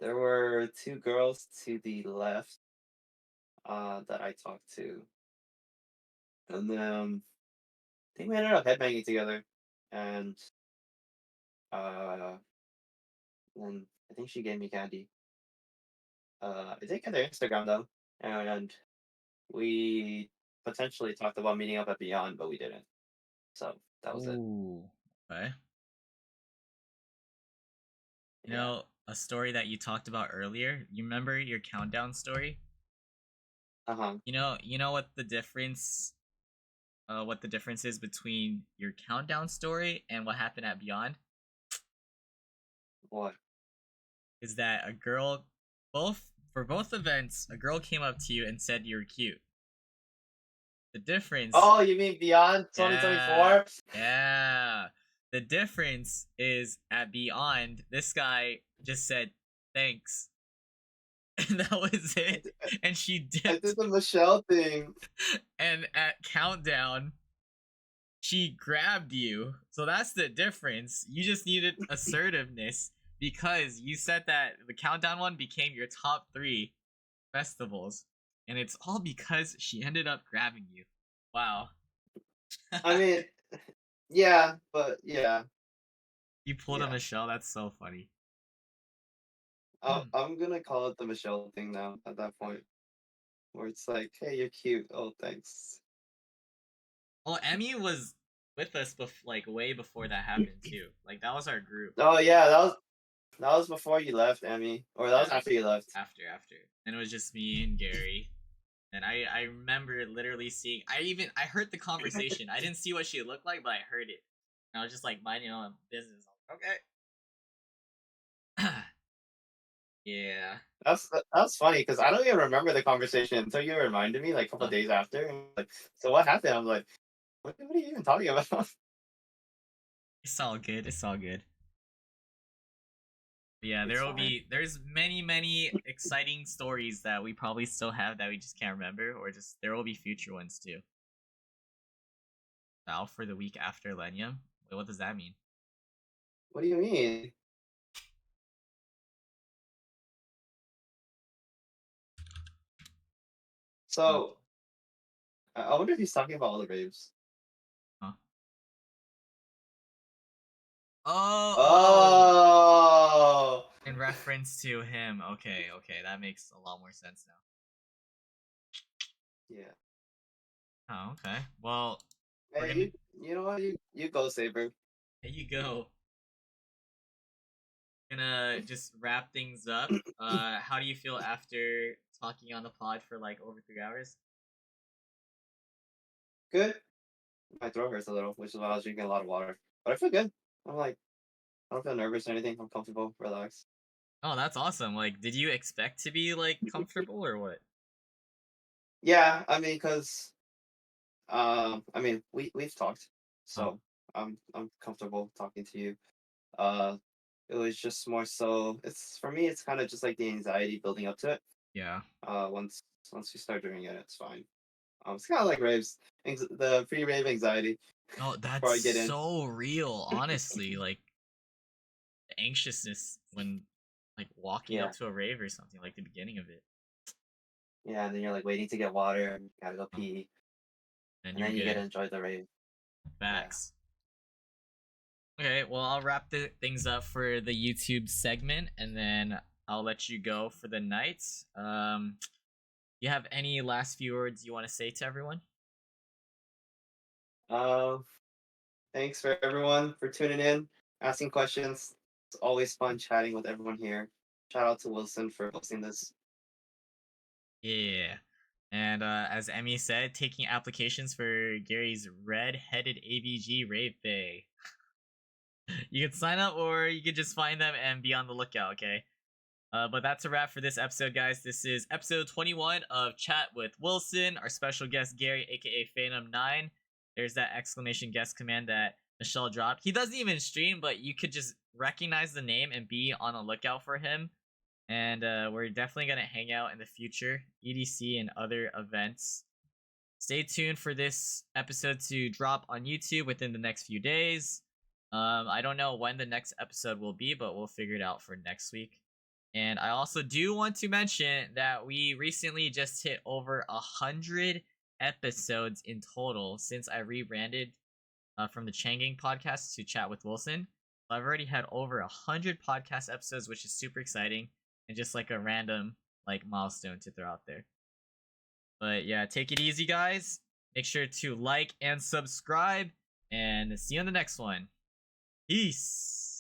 there were two girls to the left that I talked to, and then I think we ended up headbanging together, and uh, then I think she gave me candy. I did get their Instagram though, and we potentially talked about meeting up at Beyond, but we didn't. So that was it. Ooh. Okay. You Yeah. know, a story that you talked about earlier. You remember your countdown story? Uh-huh. You know what the difference is between your countdown story and what happened at Beyond What? is that a girl both for both events, a girl came up to you and said you're cute. The difference, Oh, you mean Beyond yeah, 2024? yeah. The difference is at Beyond, this guy just said thanks, and that was I it. did, And she I dipped. did the Michelle thing. And at Countdown, she grabbed you. So that's the difference. You just needed assertiveness because you said that the Countdown one became your top 3 festivals. And it's all because she ended up grabbing you. Wow. I mean, yeah, but yeah, You pulled a yeah. Michelle. That's so funny. I'm gonna call it the Michelle thing now at that point, where it's like, hey, you're cute. Oh, thanks. Well, Emmy was with us like way before that happened too. Like that was our group. Oh yeah, that was before you left, Emmy, or that was Yeah. after you left. After. And it was just me and Gary. And I remember literally seeing I heard the conversation. I didn't see what she looked like, but I heard it. And I was just like minding my own business. I was like, okay. Yeah. That's funny because I don't even remember the conversation until you reminded me like a couple Uh, days after. And like, so what happened? I'm like, what are you even talking about? it's all good. It's all good. But yeah, It's fine. there's many exciting stories that we probably still have that we just can't remember, or just there will be future ones too. Bow for the week after Lenium? Wait, what does that mean? What do you mean? Huh? So I wonder if he's talking about all the raves. Huh? Oh, Oh, in reference to him. Okay, okay, that makes a lot more sense now. yeah. Oh, okay. Well, we're Hey, gonna. you know what? You go, Saber. There you go. Gonna just wrap things up. How do you feel after talking on the pod for like over 3 hours? Good. My throat hurts a little, which is why I was drinking a lot of water. But I feel good. I'm like, I don't feel nervous or anything. I'm comfortable, relaxed. Oh, that's awesome. Like, did you expect to be like comfortable or what? Yeah, I mean, cause I mean, we've talked, Oh, so I'm comfortable talking to you. Uh, it was just more so. It's for me. It's kind of just like the anxiety building up to it. yeah. Once you start doing it, it's fine. It's kind of like raves, the pre-rave anxiety Oh, that's before I get in. so real, honestly. Like the anxiousness when like walking up Yeah, to a rave or something, like the beginning of it. yeah, and then you're like waiting to get water, and you gotta go Oh, pee, then and you're then you get to good. enjoy the rave. Yeah. Facts. Okay, well, I'll wrap the things up for the YouTube segment, and then I'll let you go for the night. You have any last few words you want to say to everyone? Um, Thanks for everyone for tuning in, asking questions. It's always fun chatting with everyone here. Shout out to Wilson for hosting this. Yeah. And as Emmy said, taking applications for Gary's red-headed AVG Rave Bay. You can sign up or you can just find them and be on the lookout, okay? But that's a wrap for this episode, guys. This is episode 21 of Chat with Wilson, our special guest Gary, aka feinum9. There's that exclamation guest command that Michelle dropped. He doesn't even stream, but you could just recognize the name and be on the lookout for him. And we're definitely gonna hang out in the future, EDC and other events. Stay tuned for this episode to drop on YouTube within the next few days. I don't know when the next episode will be, but we'll figure it out for next week. And I also do want to mention that we recently just hit over 100 episodes in total since I rebranded from the Changing podcast to Chat with Wilson. So I've already had over 100 podcast episodes, which is super exciting and just like a random like milestone to throw out there. But yeah, take it easy, guys. Make sure to like and subscribe, and see you on the next one. Peace.